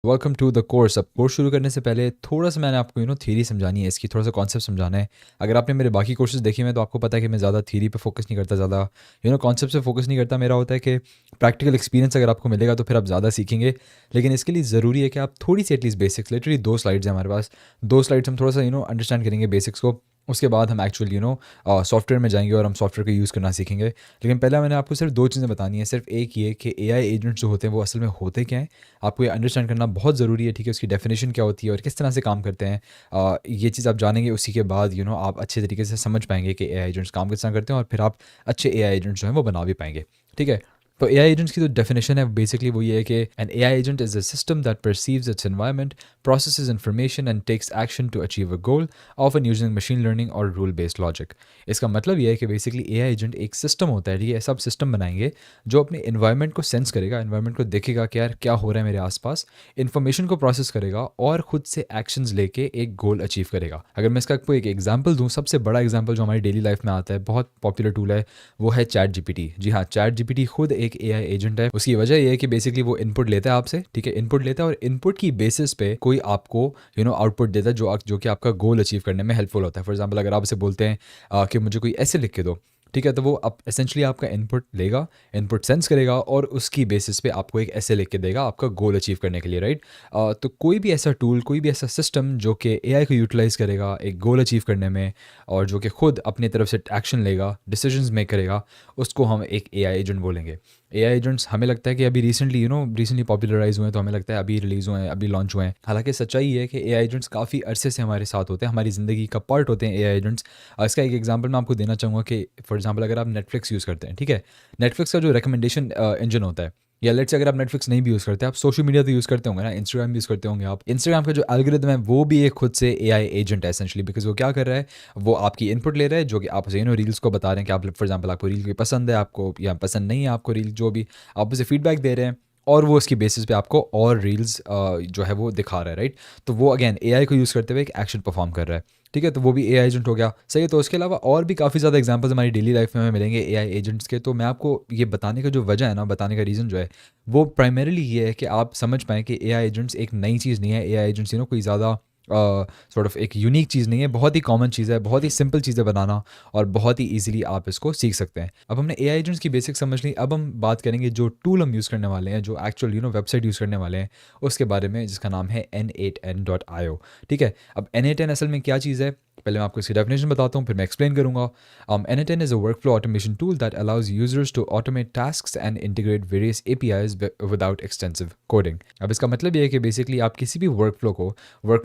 Welcome to the course. अब course शुरू करने से पहले थोड़ा सा मैंने आपको थ्योरी समझानी है, इसकी थोड़ा सा कॉन्सेप्ट समझाना है। अगर आपने मेरे बाकी कोर्सेज देखे हुए हैं तो आपको पता है कि मैं ज़्यादा थ्योरी पे फोकस नहीं करता, ज़्यादा कॉन्सेप्ट पे फोकस नहीं करता। मेरा होता है कि प्रैक्टिकल एक्सपीरियंस अगर आपको मिलेगा तो फिर आप ज़्यादा सीखेंगे। लेकिन इसके लिए ज़रूरी है कि आप थोड़ी सी एटलीस्ट बेसिक्स, लिटरली 2 स्लाइड्स हैं हमारे पास, 2 स्लाइड्स हम थोड़ा सा अंडरस्टैंड करेंगे बेसिक्स को। उसके बाद हम एक्चुअल सॉफ्टवेयर में जाएंगे और हम सॉफ्टवेयर को यूज़ करना सीखेंगे। लेकिन पहले मैंने आपको सिर्फ 2 चीज़ें बतानी है। सिर्फ एक ये कि एआई एजेंट्स जो होते हैं वो असल में होते क्या हैं, आपको ये अंडरस्टैंड करना बहुत ज़रूरी है। ठीक है, उसकी डेफिनेशन क्या होती है और किस तरह से काम करते हैं। ये चीज़ आप जानेंगे, उसी के बाद आप अच्छे तरीके से समझ पाएंगे कि एआई एजेंट्स काम किस तरह करते हैं और फिर आप अच्छे एआई एजेंट्स जो हैं वो बना भी पाएंगे। ठीक है, तो एआई एजेंट्स की जो डेफिनेशन है बेसिकली वो ये है कि an AI agent is a system that perceives its environment, processes information and takes action to achieve a goal, often using machine learning और रूल बेस्ड लॉजिक। इसका मतलब ये है कि बेसिकली एआई एजेंट एक सिस्टम होता है। ठीक है, सब सिस्टम बनाएंगे जो अपने इन्वायरमेंट को सेंस करेगा, इन्वायरमेंट को देखेगा कि यार क्या हो रहा है मेरे आसपास, इन्फॉर्मेशन को प्रोसेस करेगा और खुद से एक्शंस लेके एक गोल अचीव करेगा। अगर मैं इसका कोई एक एग्जांपल दूं, सबसे बड़ा एग्जांपल जो हमारी डेली लाइफ में आता है, बहुत पॉपुलर टूल है, वो है चैट जीपीटी। जी हाँ, चैट जीपीटी खुद एक एआई एजेंट है। उसकी वजह ये है कि बेसिकली वो इनपुट लेता है आपसे। ठीक है, इनपुट लेता है और इनपुट की बेसिस पे कोई आपको आउटपुट देता है जो कि आपका गोल अचीव करने में हेल्पफुल होता है। फॉर एग्जांपल अगर आप उसे बोलते हैं कि मुझे कोई ऐसे लिख के दो, ठीक है, तो वो अब एसेंशली आपका इनपुट लेगा, इनपुट सेंस करेगा और उसकी बेसिस पे आपको एक ऐसे लिख के देगा आपका गोल अचीव करने के लिए, राइट। तो कोई भी ऐसा टूल, कोई भी ऐसा सिस्टम जो कि एआई को यूटिलाइज करेगा एक गोल अचीव करने में और जो कि खुद अपनी तरफ से एक्शन लेगा, डिसीजंस मेक करेगा, उसको हम एक एआई एजेंट बोलेंगे। एआई एजेंट्स हमें लगता है कि अभी रिसेंटली पॉपुलराइज हुए हैं, तो हमें लगता है अभी रिलीज़ हुए हैं, अभी लॉन्च हुए हैं। हालांकि सच्चाई ये है कि एआई एजेंट्स काफ़ी अरसे से हमारे साथ होते हैं, हमारी ज़िंदगी का पार्ट होते हैं एआई एजेंट्स। इसका एक एग्जांपल मैं आपको देना चाहूँगा कि फॉर एग्जांपल अगर आप नेटफ्लिक्स यूज़ करते हैं, ठीक है, नेटफ्लिक्स का जो रिकमेंडेशन इंजन होता है, या लेट्स से अगर आप नेटफ्लिक्स नहीं भी यूज़ करते, आप सोशल मीडिया तो यूज़ करते होंगे ना, इंस्टाग्राम भी यूज़ करते होंगे आप। इंस्टाग्राम का जो एल्गोरिथम है वो भी एक खुद से एआई एजेंट है एसेंशली, बिकॉज वो क्या कर रहा है, वो आपकी इनपुट ले रहा है जो कि आप उसे रील्स को बता रहे हैं कि आप फॉर एग्जांपल आपको रील कोई पसंद है, आपको या पसंद नहीं है आपको रील, जो भी आप उसे फीडबैक दे रहे हैं और वो उसकी बेसिस पे आपको और रील्स जो है वो दिखा रहा है, राइट। तो वो अगेन एआई को यूज़ करते हुए एक एक्शन परफॉर्म कर रहा है। ठीक है, तो वो भी एआई एजेंट हो गया, सही है। तो उसके अलावा और भी काफ़ी ज़्यादा एग्जांपल्स हमारी डेली लाइफ में हमें मिलेंगे एआई एजेंट्स के। तो मैं आपको ये बताने का जो वजह है ना, बताने का रीज़न जो है वो प्राइमरीली ये है कि आप समझ पाएँ कि एआई एजेंट्स एक नई चीज़ नहीं है। एआई एजेंट्स कोई ज़्यादा सॉर्ट ऑफ एक यूनिक चीज़ नहीं है, बहुत ही कॉमन चीज़ है, बहुत ही सिंपल चीज़ें बनाना और बहुत ही ईजिली आप इसको सीख सकते हैं। अब हमने एआई एजेंट्स की बेसिक समझ ली, अब हम बात करेंगे जो टूल हम यूज़ करने वाले हैं, जो एक्चुअल वेबसाइट यूज़ करने वाले हैं उसके बारे में, जिसका नाम है n8n.io। ठीक है, अब n8n असल में क्या चीज़ है, पहले मैं आपको इसकी डेफिनेशन बताता हूँ, फिर मैं एक्सप्लेन करूँगा। n8n is a workflow automation tool that allows users to automate tasks and integrate various APIs without extensive coding। अब इसका मतलब ये है कि बेसिकली आप किसी भी वर्कफ्लो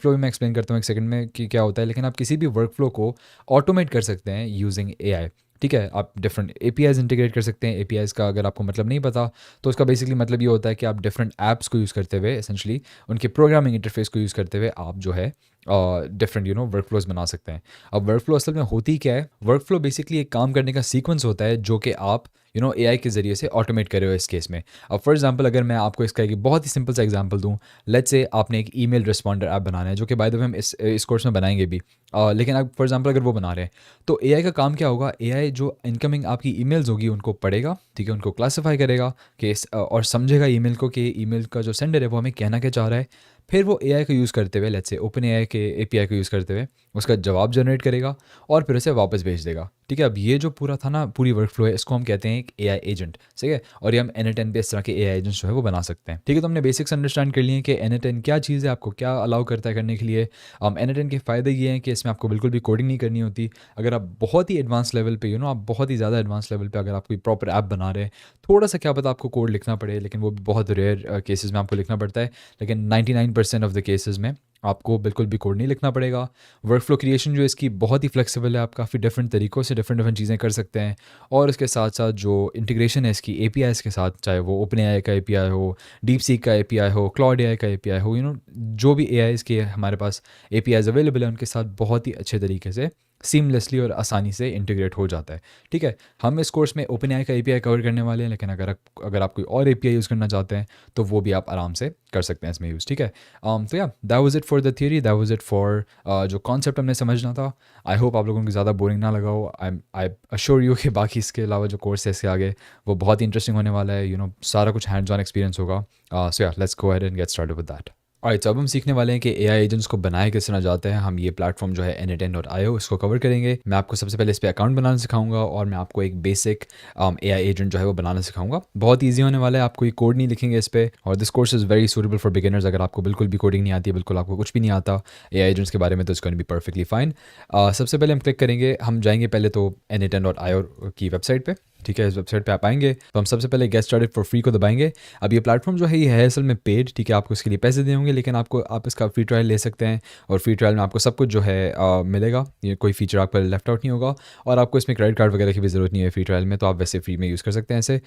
भी मैं एक्सप्लेन करता हूँ एक सेकंड में कि क्या होता है, लेकिन आप किसी भी वर्कफ्लो को ऑटोमेट कर सकते हैं यूजिंग एआई। ठीक है, आप डिफरेंट एपीआईज इंटीग्रेट कर सकते हैं। एपीआईज का अगर आपको मतलब नहीं पता तो उसका बेसिकली मतलब ये होता है कि आप डिफरेंट ऐप्स को यूज़ करते हुए, एसेंशली उनके प्रोग्रामिंग इंटरफेस को यूज़ करते हुए आप जो है डिफरेंट वर्कफ्लोज बना सकते हैं। अब वर्कफ्लो असल में होती क्या है, वर्कफ्लो बेसिकली एक काम करने का सीक्वेंस होता है जो कि आप एआई के ज़रिए से ऑटोमेट करे हो इस केस में। अब फॉर एग्जांपल अगर मैं आपको इसका एक बहुत ही सिंपल सा एग्जांपल दूं, लेट्स से आपने एक ईमेल रिस्पॉन्डर ऐप बनाना है, जो कि बाय द वे हम इस कोर्स में बनाएंगे भी। लेकिन अब फॉर एग्जांपल अगर वो बना रहे हैं तो एआई का काम क्या होगा, एआई जो इनकमिंग आपकी ईमेल्स होगी उनको पढ़ेगा, ठीक है, उनको क्लासिफाई करेगा कि और समझेगा ईमेल को कि ईमेल का जो सेंडर है वो हमें कहना क्या चाह रहा है। फिर वो एआई को यूज़ करते हुए, लेट्स से ओपन एआई के एपीआई को यूज़ करते हुए उसका जवाब जनरेट करेगा और फिर उसे वापस भेज देगा। ठीक है, अब ये जो पूरा था ना, पूरी वर्कफ्लो है, इसको हम कहते हैं एक एआई एजेंट, सही है। और ये हम n8n पे इस तरह के एआई एजेंट्स जो है वो बना सकते हैं। ठीक है, तो हमने बेसिक्स अंडरस्टैंड कर लिए कि n8n क्या चीज़ है, आपको क्या अलाउ करता है करने के लिए। n8n के फ़ायदे ये हैं कि इसमें आपको बिल्कुल भी कोडिंग नहीं करनी होती। अगर आप बहुत ही एडवांस लेवल पे आप बहुत ही ज़्यादा एडवांस लेवल पे अगर आप कोई प्रॉपर ऐप बना रहे हैं, थोड़ा सा क्या पता आपको कोड लिखना पड़े, लेकिन वो भी बहुत रेयर केसेस में आपको लिखना पड़ता है। लेकिन 99% ऑफ द केसेस में आपको बिल्कुल भी कोड नहीं लिखना पड़ेगा। वर्कफ्लो क्रिएशन जो इसकी बहुत ही फ्लेक्सिबल है, आप काफ़ी डिफरेंट तरीक़ों से डिफरेंट चीज़ें कर सकते हैं। और इसके साथ साथ जो इंटीग्रेशन है इसकी एपीआईज़ के साथ, चाहे वो ओपन एआई का एपीआई हो, डीप सीक का एपीआई हो, क्लाउड एआई का एपीआई हो, जो भी एआईज़ के हमारे पास एपीआईज़ अवेलेबल है उनके साथ बहुत ही अच्छे तरीके से सीमलेसली और आसानी से इंटीग्रेट हो जाता है। ठीक है, हम इस कोर्स में ओपन एआई का एपीआई कवर करने वाले हैं, लेकिन अगर आप कोई और एपीआई यूज़ करना चाहते हैं तो वो भी आप आराम से कर सकते हैं इसमें यूज़। ठीक है, तो या that was it for the theory, that was it for जो कॉन्सेप्ट हमने समझना था। आई होप आप लोगों को ज़्यादा बोरिंग ना लगा हो। आई अश्योर यू कि बाकी इसके अलावा जो कोर्स है इसके आगे वो बहुत ही इंटरेस्टिंग होने वाला है। सारा कुछ हैंड्स ऑन एक्सपीरियंस होगा। सो या let's go ahead and get started with that. Alright, तो अब हम सीखने वाले हैं कि एआई एजेंट्स को बनाया किस तरह जाता है। हम ये प्लेटफॉर्म जो है n8n.io इसको कवर करेंगे। मैं आपको सबसे पहले इस पे अकाउंट बनाना सिखाऊंगा और मैं आपको एक बेसिक एआई एजेंट जो है वो बनाना सिखाऊंगा। बहुत ईजी होने वाला है, आप कोई कोड नहीं लिखेंगे इस पे, और this course is very suitable for beginners. अगर आपको बिल्कुल भी कोडिंग नहीं आती है, बिल्कुल आपको कुछ भी नहीं आता एआई एजेंट्स के बारे में, तो it's going be perfectly fine. सबसे पहले हम क्लिक करेंगे, हम जाएंगे पहले तो n8n.io की वेबसाइट पे। ठीक है, इस वेबसाइट पे आप आएंगे तो हम सबसे पहले गेट स्टार्टेड फॉर फ्री को दबाएंगे। अब ये प्लेटफॉर्म जो है ये है असल में पेड, ठीक है, आपको इसके लिए पैसे देने होंगे, लेकिन आप इसका फ्री ट्रायल ले सकते हैं और फ्री ट्रायल में आपको सब कुछ जो है मिलेगा। ये कोई फीचर आपका लेफ्ट आउट नहीं होगा और आपको इसमें क्रेडिट कार्ड वगैरह की भी ज़रूरत नहीं है फ्री ट्रायल में, तो आप वैसे फ्री में यूज़ कर सकते हैं इसे।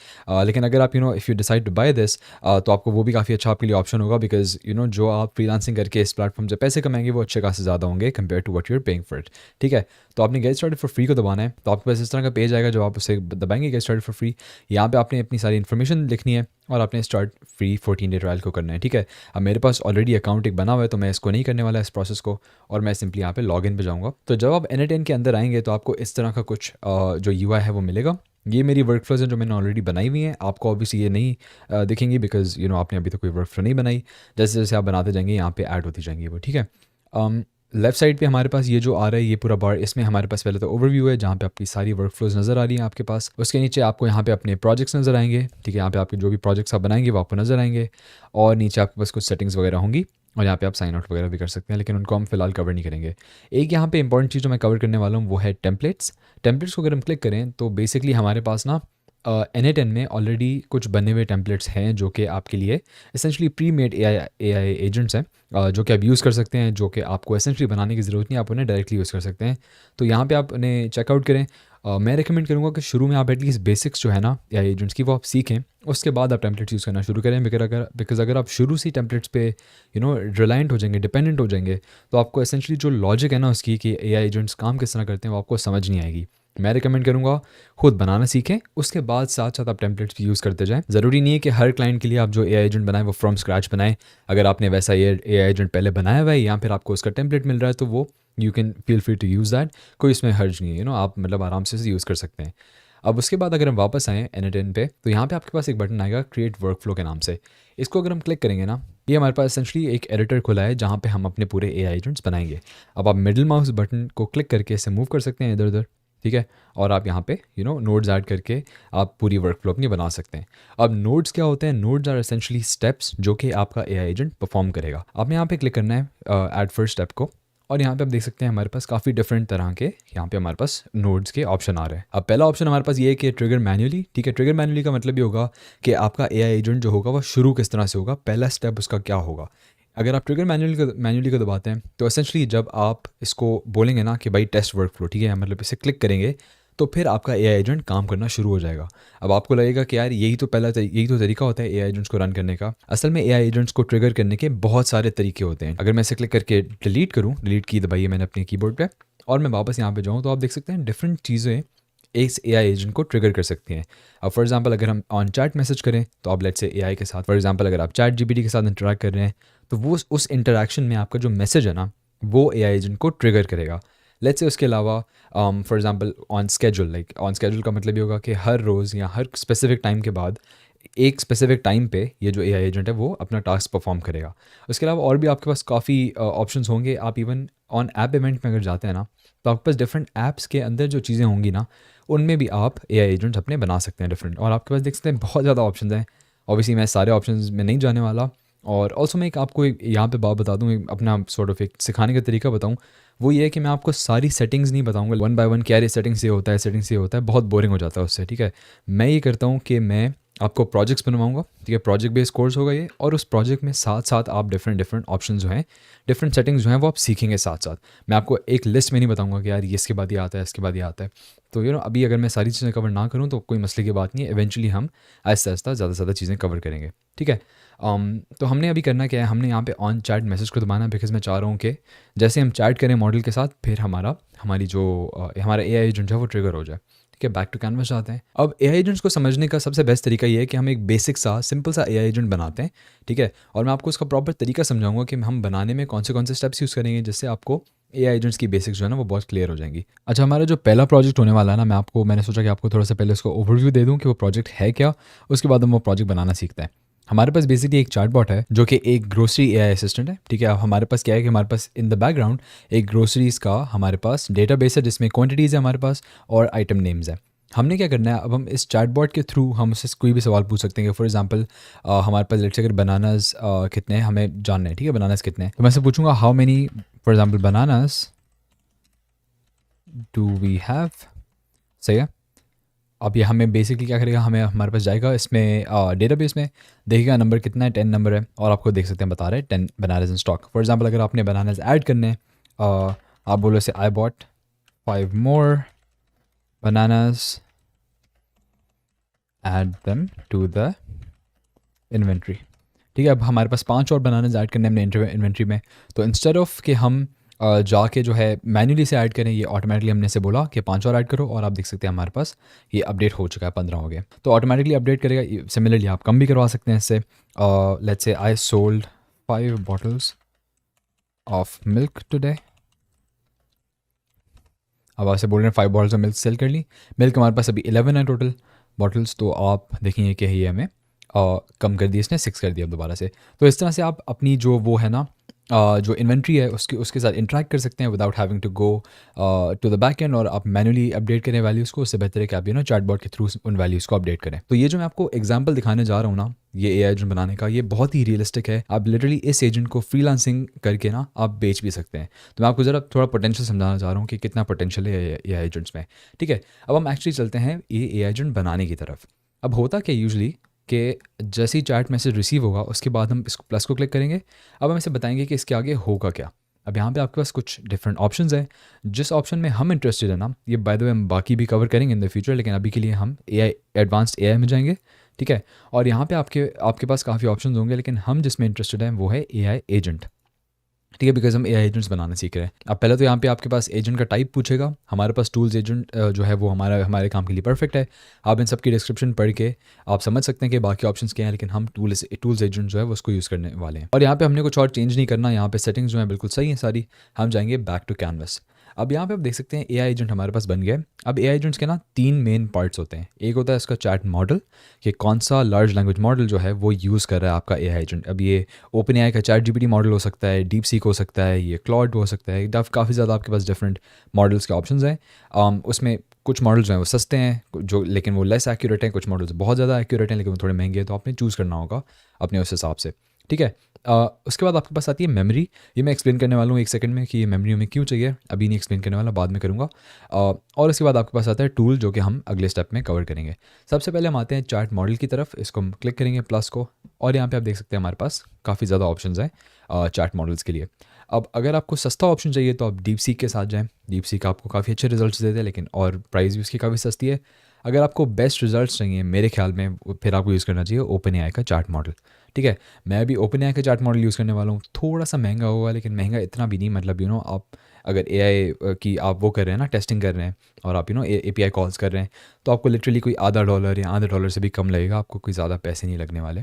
लेकिन अगर आप if you decide to buy this, तो आपको वो भी काफ़ी अच्छा आपके लिए ऑप्शन होगा, बिकॉज जो आप फ्रीलांसिंग करके इस प्लेटफॉर्म से पैसे कमाएंगे वो अच्छे खासे ज़्यादा होंगे compare to what you're paying for it. ठीक है, तो आपने गेट स्टार्टेड फॉर फ्री को दबाना है, तो आपके पास इस तरह का पेज आएगा, जब आप उसे दबाएंगे गेट स्टार्टेड फॉर फ्री, यहाँ पे आपने अपनी सारी इन्फॉर्मेशन लिखनी है और आपने स्टार्ट फ्री 14 डे ट्रायल को करना है। ठीक है, अब मेरे पास ऑलरेडी अकाउंट एक बना हुआ है, तो मैं इसको नहीं करने वाला इस प्रोसेस को, और मैं सिंपली यहाँ पे लॉगिन पे जाऊँगा। तो जब आप n8n के अंदर आएंगे तो आपको इस तरह का कुछ जो UI है वो मिलेगा। ये मेरी वर्क फ्लोज हैं जो मैंने ऑलरेडी बनाई हुई हैं। आपको ऑब्वियसली ये नहीं दिखेंगी, बिकॉज आपने अभी तक कोई वर्क फ्लो नहीं बनाई। जैसे जैसे आप बनाते जाएंगे यहाँ पे ऐड होती जाएंगी वो। ठीक है, लेफ्ट साइड पे हमारे पास ये जो आ रहा है ये पूरा बार, इसमें हमारे पास पहले तो ओवरव्यू है जहाँ पे आपकी सारी वर्क फ्लोज नज़र आ रही हैं आपके पास। उसके नीचे आपको यहाँ पे अपने प्रोजेक्ट्स नज़र आएंगे। ठीक है, यहाँ पे आपके जो भी प्रोजेक्ट्स आप बनाएंगे वो आपको नज़र आएंगे, और नीचे आपके पास कुछ सेटिंग्स वगैरह होंगी, और यहाँ पे आप साइन आउट वगैरह भी कर सकते हैं, लेकिन उनको हम फिलहाल कवर नहीं करेंगे। एक यहाँ पे इंपॉर्टेंट चीज़ जो मैं कवर करने वाला हूँ वो है टेम्पलेट्स। टेम्पलेट्स को अगर हम क्लिक करें तो बेसिकली हमारे पास ना n8n में ऑलरेडी कुछ बने हुए टेम्पलेट्स हैं जो कि आपके लिए essentially pre made AI agents हैं, जो कि आप यूज़ कर सकते हैं, जो कि आपको एसेंशली बनाने की ज़रूरत नहीं, आप उन्हें डायरेक्टली यूज़ कर सकते हैं। तो यहाँ पे आप उन्हें चेकआउट करें। मैं रिकमेंड करूँगा कि शुरू में आप एटलीस्ट बेसिक्स जो है ना एआई एजेंट्स की वो आप सीखें, उसके बाद आप टेम्पलेट्स यूज़ करना शुरू करें। बिकॉज अगर आप शुरू से टेम्पलेट्स पे रिलायंट हो जाएंगे, डिपेंडेंट हो जाएंगे, तो आपको एसेंशली जो लॉजिक है ना उसकी कि एआई एजेंट्स काम किस तरह करते हैं वो आपको समझ नहीं आएगी। मैं रिकमेंड करूँगा खुद बनाना सीखें, उसके बाद साथ साथ आप टेम्पलेट्स भी यूज़ करते जाएं। ज़रूरी नहीं है कि हर क्लाइंट के लिए आप जो एआई एजेंट बनाएं वो फ्रॉम स्क्रैच बनाएं। अगर आपने वैसा एआई एजेंट पहले बनाया हुआ है या फिर आपको उसका टेम्पलेट मिल रहा है तो वो you can feel free to use that, कोई इसमें हर्ज नहीं है। आप मतलब आराम से यूज़ कर सकते हैं। अब उसके बाद अगर हम वापस आएँ n8n पे, तो यहाँ पे आपके पास एक बटन आएगा क्रिएट वर्क फ्लो के नाम से। इसको अगर हम क्लिक करेंगे ना, ये हमारे पास एसेंशली एक एडिटर खुला है जहाँ पे हम अपने पूरे एआई एजेंट्स बनाएंगे। अब आप मिडिल माउस बटन को क्लिक करके इसे मूव कर सकते हैं इधर उधर। ठीक है, और आप यहाँ पे नोड्स ऐड करके आप पूरी वर्क फ्लो अपनी बना सकते हैं। अब नोड्स क्या होते हैं? नोड्स आर एसेंशली स्टेप्स जो कि आपका एआई एजेंट परफॉर्म करेगा। आपने यहाँ पे क्लिक करना है ऐड फर्स्ट स्टेप को, और यहाँ पे आप देख सकते हैं हमारे पास काफ़ी डिफरेंट तरह के यहाँ पे हमारे पास नोड्स के ऑप्शन आ रहे हैं। अब पहला ऑप्शन हमारे पास ये है कि ट्रिगर मैन्युअली। ठीक है, ट्रिगर मैन्युअली का मतलब ये होगा कि आपका एआई एजेंट जो होगा वो शुरू किस तरह से होगा, पहला स्टेप उसका क्या होगा। अगर आप ट्रिगर मैन्युअली को दबाते हैं तो एसेंशली जब आप इसको बोलेंगे ना कि भाई टेस्ट वर्क फ्लो, ठीक है, मतलब इसे क्लिक करेंगे तो फिर आपका एआई एजेंट काम करना शुरू हो जाएगा। अब आपको लगेगा कि यार यही तो तरीका होता है एआई एजेंट्स को रन करने का। असल में एआई एजेंट्स को ट्रिगर करने के बहुत सारे तरीके होते हैं। अगर मैं इसे क्लिक करके डिलीट करूँ, डिलीट की दबाई है मैंने अपने कीबोर्ड पे, और मैं वापस यहाँ पे जाऊँ तो आप देख सकते हैं डिफरेंट चीज़ें इस एआई एजेंट को ट्रिगर कर सकती हैं। अब फॉर एग्जांपल अगर हम ऑन चैट मैसेज करें तो आप लेट्स से एआई के साथ, फॉर एग्जांपल अगर आप चैट जीपीटी के साथ इंटरेक्ट कर रहे हैं तो वो उस इंटरेक्शन में आपका जो मैसेज है ना वो एआई एजेंट को ट्रिगर करेगा। लेट्स से उसके अलावा फॉर एग्जांपल ऑन स्केड्यूल का मतलब ये होगा कि हर रोज़ या हर स्पेसिफिक टाइम के बाद एक स्पेसिफिक टाइम पे ये जो एआई एजेंट है वो अपना टास्क परफॉर्म करेगा। उसके अलावा और भी आपके पास काफ़ी ऑप्शंस होंगे। आप इवन ऑन ऐप इवेंट में अगर जाते हैं ना तो आपके पास डिफरेंट ऐप्स के अंदर जो चीज़ें होंगी ना उनमें भी आप एआई एजेंट्स अपने बना सकते हैं डिफरेंट, और आपके पास देख सकते हैं बहुत ज़्यादा ऑप्शंस हैं। ऑब्वियसली मैं सारे ऑप्शंस में नहीं जाने वाला, और ऑल्सो मैं आपको यहाँ पे बात बता दूँ, अपना सॉर्ट ऑफ एक सिखाने का तरीका बताऊँ, वो ये है कि मैं आपको सारी सेटिंग्स नहीं बताऊँगा वन बाय वन, क्या ये सेटिंग से होता है, सेटिंग से होता है, बहुत बोरिंग हो जाता है उससे। ठीक है, मैं ये करता हूँ कि मैं आपको प्रोजेक्ट्स बनवाऊंगा। ठीक है, प्रोजेक्ट बेस्ड कोर्स होगा ये, और उस प्रोजेक्ट में साथ साथ आप डिफरेंट ऑप्शन जो हैं, डिफरेंट सेटिंग्स जो हैं वो आप सीखेंगे साथ साथ। मैं आपको एक लिस्ट में नहीं बताऊंगा कि यार ये इसके बाद ये आता है, इसके बाद ये आता है। तो अभी अगर मैं सारी चीज़ें कवर ना करूँ तो कोई मसले की बात नहीं है, इवेंचुअली हम आहिस्ता आहिस्ता ज़्यादा से ज़्यादा चीज़ें कवर करेंगे। ठीक है, तो हमने अभी करना क्या है, हमने यहाँ पे ऑन चैट मैसेज को दबाना है, बिकॉज मैं चाह रहा हूँ कि जैसे हम चैट करें मॉडल के साथ फिर हमारा एआई एजेंट है वो ट्रिगर हो जाए। ठीक है, बैक टू कैनवस आते हैं। अब एआई एजेंट्स को समझने का सबसे बेस्ट तरीका ये है कि हम एक बेसिक सा सिंपल सा एआई एजेंट बनाते हैं। ठीक है, और मैं आपको उसका प्रॉपर तरीका समझाऊंगा कि हम बनाने में कौन से स्टेप्स यूज़ करेंगे, जिससे आपको एआई एजेंट्स की बेसिक्स जो है ना वो बहुत क्लियर हो जाएंगी। अच्छा, हमारा जो पहला प्रोजेक्ट होने वाला है ना, मैंने सोचा कि आपको थोड़ा सा पहले उसको ओवरव्यू दे दूँ कि वो प्रोजेक्ट है क्या, उसके बाद हम वो प्रोजेक्ट बनाना सीखते हैं। हमारे पास बेसिकली एक चैटबॉट है जो कि एक ग्रोसरी एआई असिस्टेंट है, ठीक है। अब हमारे पास क्या है कि हमारे पास इन द बैकग्राउंड एक ग्रोसरीज का हमारे पास डेटाबेस है जिसमें क्वांटिटीज़ है हमारे पास और आइटम नेम्स है। हमने क्या करना है, अब हम इस चैटबॉट के थ्रू हम उससे कोई भी सवाल पूछ सकते हैं कि फॉर एग्जांपल हमारे पास लेट्स से अगर बनानास कितने हैं हमें जानना है, ठीक है, बनानास कितने हैं। तो मैं से पूछूंगा how many for example bananas do we have, सही है। अब ये हमें बेसिकली क्या करेगा, हमें हमारे पास जाएगा इसमें डेटाबेस में, देखेगा नंबर कितना है, 10 नंबर है, और आपको देख सकते हैं बता रहे हैं 10 bananas in stock. For example अगर आपने बनानास ऐड करने हैं, आप बोलो say I bought 5 more bananas, add them to the inventory, ठीक है। अब हमारे पास 5 और बनानास ऐड करने हैं हमने इन्वेंट्री में। तो इंस्टेड ऑफ कि हम जाके जो है मैन्युअली से ऐड करें, ये ऑटोमेटिकली हमने से बोला कि 5 और ऐड करो, और आप देख सकते हैं हमारे पास ये अपडेट हो चुका है, 15 हो गए। तो ऑटोमेटिकली अपडेट करेगा। सिमिलरली आप कम भी करवा सकते हैं इससे। Let's say I sold 5 bottles of milk today. अब आपसे बोल रहे हैं 5 बॉटल्स ऑफ मिल्क सेल कर ली। मिल्क हमारे पास अभी 11 है टोटल बॉटल्स, तो आप देखेंगे कि ये हमें कम कर दिया, इसने 6 कर दिया अब दोबारा से। तो इस तरह से आप अपनी जो वो है ना जो इन्वेंट्री है उसके साथ इंटरेक्ट कर सकते हैं without having to go to the back end, और आप मैनुअली अपडेट करें वैल्यूज़ को। उससे बेहतर है कि आप चैटबॉट के थ्रू उन वैल्यूज़ को अपडेट करें। तो ये जो मैं आपको एग्जांपल दिखाने जा रहा हूँ ना, ये एआई एजेंट बनाने का, ये बहुत ही रियलिस्टिक है। आप लिटरली इस एजेंट को फ्रीलांसिंग करके ना आप बेच भी सकते हैं। तो मैं आपको ज़रा थोड़ा पोटेंशियल समझाना चाह रहा हूँ कि कितना पोटेंशियल है एआई एजेंट्स में, ठीक है। अब हम एक्चुअली चलते हैं ये एआई एजेंट बनाने की तरफ। अब होता क्या यूजली कि जैसे ही चैट मैसेज रिसीव होगा उसके बाद हम इसको प्लस को क्लिक करेंगे। अब हम इसे बताएंगे कि इसके आगे होगा क्या। अब यहाँ पे आपके पास कुछ डिफरेंट ऑप्शंस हैं। जिस ऑप्शन में हम इंटरेस्टेड है ना, ये बाय द वे हम बाकी भी कवर करेंगे इन द फ्यूचर, लेकिन अभी के लिए हम एआई एडवांस्ड एआई में जाएंगे, ठीक है। और यहाँ पे आपके पास काफ़ी ऑप्शंस होंगे, लेकिन हम जिसमें इंटरेस्टेड हैं वो है एआई एजेंट, ठीक है, बिकॉज हम एआई एजेंट्स बनाना सीख रहे हैं। अब पहले तो यहाँ पे आपके पास एजेंट का टाइप पूछेगा। हमारे पास टूल्स एजेंट जो है वो हमारे काम के लिए परफेक्ट है। आप इन सब की डिस्क्रिप्शन पढ़ के आप समझ सकते हैं कि बाकी ऑप्शंस क्या हैं, लेकिन हम टूल्स एजेंट जो है वो उसको यूज़ करने वाले हैं। और यहाँ पे हमने कुछ और चेंज नहीं करना। यहाँ पे सेटिंग्स जो है बिल्कुल सही है सारी। हम जाएंगे बैक टू कैनवस। अब यहाँ पे आप देख सकते हैं एआई एजेंट हमारे पास बन गया है। अब एआई एजेंट्स के ना 3 मेन पार्ट्स होते हैं। एक होता है इसका चैट मॉडल, कि कौन सा लार्ज लैंग्वेज मॉडल जो है वो यूज़ कर रहा है आपका एआई एजेंट। अब ये ओपन एआई का चैट जीपीटी मॉडल हो सकता है, डीप सीक हो सकता है, ये क्लॉड हो सकता है। काफ़ी ज़्यादा आपके पास डिफरेंट मॉडल्स के ऑप्शंस हैं। उसमें कुछ मॉडल्स जो हैं वो सस्ते हैं जो, लेकिन वो लेस एक्यूरेट हैं। कुछ मॉडल्स बहुत ज़्यादा एक्यूरेट हैं लेकिन वो थोड़े महंगे हैं, तो आपने चूज़ करना होगा अपने उस हिसाब से, ठीक है। उसके बाद आपके पास आती है मेमोरी। ये मैं एक्सप्लेन करने वाला हूँ एक सेकंड में कि ये मेमोरी हमें क्यों चाहिए। अभी नहीं एक्सप्लेन करने वाला, बाद में करूँगा। और उसके बाद आपके पास आता है टूल, जो कि हम अगले स्टेप में कवर करेंगे। सबसे पहले हम आते हैं चैट मॉडल की तरफ। इसको हम क्लिक करेंगे प्लस को, और यहाँ पे आप देख सकते हैं हमारे पास काफ़ी ज़्यादा ऑप्शंस हैं चैट मॉडल्स के लिए। अब अगर आपको सस्ता ऑप्शन चाहिए तो आप डीप सीक के साथ जाएँ। डीप सीक आपको काफ़ी अच्छे रिजल्ट्स देते हैं, लेकिन और प्राइस भी उसकी काफ़ी सस्ती है। अगर आपको बेस्ट रिजल्ट्स चाहिए मेरे ख्याल में, फिर आपको यूज़ करना चाहिए ओपन एआई का चैट मॉडल, ठीक है। मैं भी ओपन एआई का चैट मॉडल यूज़ करने वाला हूँ। थोड़ा सा महंगा होगा, लेकिन महंगा इतना भी नहीं। मतलब आप अगर एआई की आप वो कर रहे हैं ना, टेस्टिंग कर रहे हैं, और आप एपीआई कॉल्स कर रहे हैं, तो आपको लिटरली कोई $0.50 या $0.5 से भी कम लगेगा। आपको कोई ज़्यादा पैसे नहीं लगने वाले।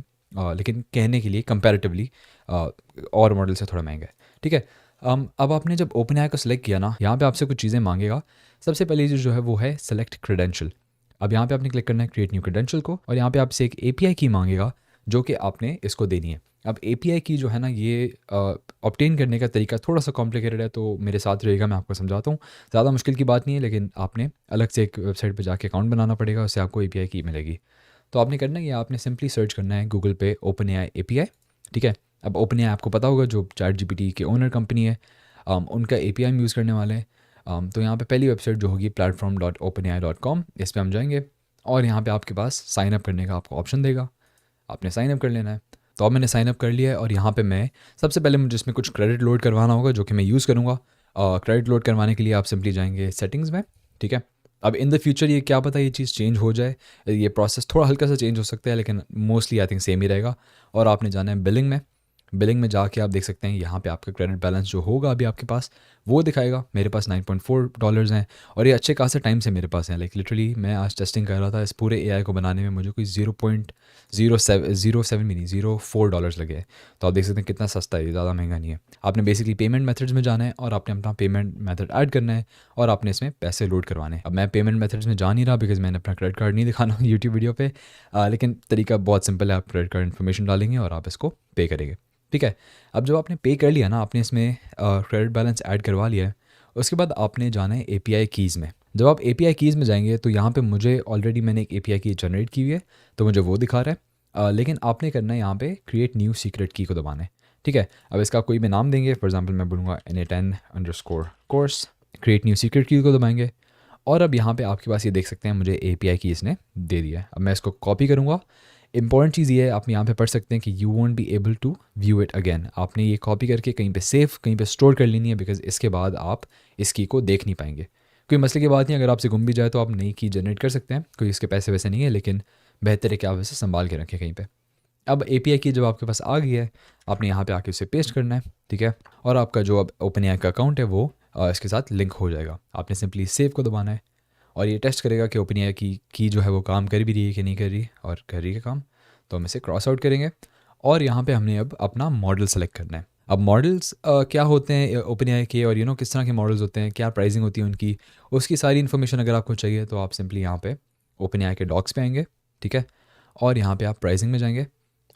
लेकिन कहने के लिए कंपैरेटिवली और मॉडल से थोड़ा महंगा है, ठीक है। अब आपने जब ओपन एआई को सिलेक्ट किया ना, यहाँ पे आपसे कुछ चीज़ें मांगेगा। सबसे पहली चीज़ जो है वो है सेलेक्ट क्रेडेंशियल। अब यहाँ पे आपने क्लिक करना है क्रिएट न्यू क्रेडेंशियल को, और यहाँ पे आपसे एक एपीआई की मांगेगा जो कि आपने इसको देनी है। अब एपीआई की जो है ना, ये ऑब्टेन करने का तरीका थोड़ा सा कॉम्प्लिकेटेड है, तो मेरे साथ रहेगा, मैं आपको समझाता हूँ। ज़्यादा मुश्किल की बात नहीं है, लेकिन आपने अलग से एक वेबसाइट पर जाके अकाउंट बनाना पड़ेगा, उससे आपको एपीआई की मिलेगी। तो आपने करना है, आपने सिंपली सर्च करना है गूगल पे ओपन एआई एपीआई, ठीक है। अब ओपन एआई आपको पता होगा जो चैट जीपीटी के ओनर कंपनी है, उनका एपीआई हम यूज़ करने वाले हैं। तो यहाँ पे पहली वेबसाइट जो होगी platform.openai.com, इस पर हम जाएंगे, और यहाँ पे आपके पास साइन अप करने का आपको ऑप्शन देगा। आपने साइन अप कर लेना है। तो अब मैंने साइन अप कर लिया है, और यहाँ पे मैं सबसे पहले मुझे इसमें कुछ क्रेडिट लोड करवाना होगा, जो कि मैं यूज़ करूँगा। क्रेडिट लोड करवाने के लिए आप सिंपली जाएंगे सेटिंग्स में, ठीक है। अब इन द फ्यूचर ये क्या पता ये चीज़ चेंज हो जाए, ये प्रोसेस थोड़ा हल्का सा चेंज हो सकता है, लेकिन मोस्टली आई थिंक सेम ही रहेगा। और आपने जाना है बिलिंग में। बिलिंग में जाके आप देख सकते हैं यहाँ पे आपका क्रेडिट बैलेंस जो होगा अभी आपके पास वो दिखाएगा। मेरे पास $9.4 हैं और ये अच्छे खासे टाइम से मेरे पास हैं। लाइक लिटरली मैं आज टेस्टिंग कर रहा था, इस पूरे एआई को बनाने में मुझे कोई 0.07 भी नहीं, $0.04 लगे हैं। तो आप देख सकते हैं कितना सस्ता है, ज़्यादा महंगा नहीं है। आपने बेसिकली पेमेंट मेथड्स में जाना है और आपने अपना पेमेंट मेथड ऐड करना है और आपने इसमें पैसे लोड करवाने हैं। अब मैं पेमेंट मेथड्स में जा नहीं रहा बिकॉज मैंने अपना क्रेडिट कार्ड नहीं दिखाना यूट्यूब वीडियो पे, लेकिन तरीका बहुत सिंपल है। आप क्रेडिट कार्ड इन्फॉर्मेशन डालेंगे और आप इसको पे करेंगे, ठीक है। अब जब आपने पे कर लिया ना, आपने इसमें क्रेडिट बैलेंस ऐड करवा लिया है, उसके बाद आपने जाना है एपीआई कीज़ में। जब आप एपीआई कीज़ में जाएंगे तो यहाँ पे मुझे ऑलरेडी मैंने एक एपीआई की जनरेट की हुई है तो मुझे वो दिखा रहा है, लेकिन आपने करना है यहाँ पे क्रिएट न्यू सीक्रेट की को दबाना है, ठीक है। अब इसका कोई भी नाम देंगे, फॉर एग्जांपल मैं बोलूँगा NA10_course, क्रिएट न्यू सीक्रेट की को दबाएंगे और अब यहाँ पे आपके पास ये देख सकते हैं मुझे एपीआई की इसने दे दिया है। अब मैं इसको कॉपी करूँगा। इंपॉर्टेंट चीज़ ये है, आप यहाँ पे पढ़ सकते हैं कि you won't be able to view it again. आपने ये कॉपी करके कहीं पे सेव, कहीं पे स्टोर कर लेनी है बिकॉज इसके बाद आप इस की को देख नहीं पाएंगे। कोई मसले की बात नहीं, अगर आपसे गुम भी जाए तो आप नई की जनरेट कर सकते हैं, कोई इसके पैसे वैसे नहीं है, लेकिन बेहतर है कि आप इसे संभाल के रखें कहीं पर। अब एपीआई की जब आपके पास आ गई है, आपने यहाँ पे आके उसे पेस्ट करना है, ठीक है। और आपका जो अब ओपन एआई का अकाउंट है वो इसके साथ लिंक हो जाएगा। आपने सिंपली सेव को दबाना है और ये टेस्ट करेगा कि ओपन एआई की जो है वो काम कर भी रही है कि नहीं कर रही, और कर रही है काम, तो हम इसे क्रॉस आउट करेंगे और यहाँ पे हमने अब अपना मॉडल सेलेक्ट करना है। अब मॉडल्स क्या होते हैं ओपन एआई के, और किस तरह के मॉडल्स होते हैं, क्या प्राइसिंग होती है उनकी, उसकी सारी इन्फॉर्मेशन अगर आपको चाहिए तो आप सिंपली यहाँ पे ओपन एआई के डॉक्स पे आएंगे, ठीक है। और यहाँ पे आप प्राइसिंग में जाएंगे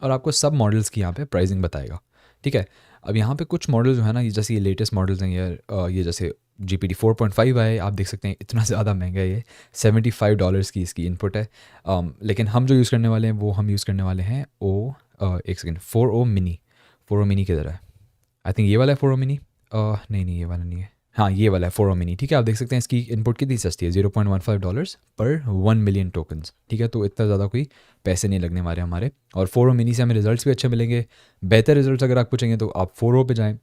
और आपको सब मॉडल्स की यहाँ पे प्राइसिंग बताएगा, ठीक है। अब यहाँ पे कुछ मॉडल जो है ना, जैसे ये लेटेस्ट मॉडल्स हैं यार, ये जैसे GPT 4.5 आए, आप देख सकते हैं इतना ज़्यादा महंगा है ये, $75 की इसकी इनपुट है। लेकिन हम जो यूज़ करने वाले हैं वो हम यूज़ करने वाले हैं एक second, 4O mini. 4O mini किधर है? आई थिंक ये वाला है 4O मिनी। नहीं ये वाला नहीं है, हाँ ये वाला है 4O मिनी, ठीक है। आप देख सकते हैं इसकी इनपुट कितनी सस्ती है, $0.15 पर 1 मिलियन टोकन्स, ठीक है। तो इतना ज़्यादा कोई पैसे नहीं लगने वाले हमारे, और 4O मिनी से हमें रिजल्ट्स भी अच्छे मिलेंगे। बेहतर रिजल्ट्स अगर आपको चाहिए तो आप 4O पे जाएँ,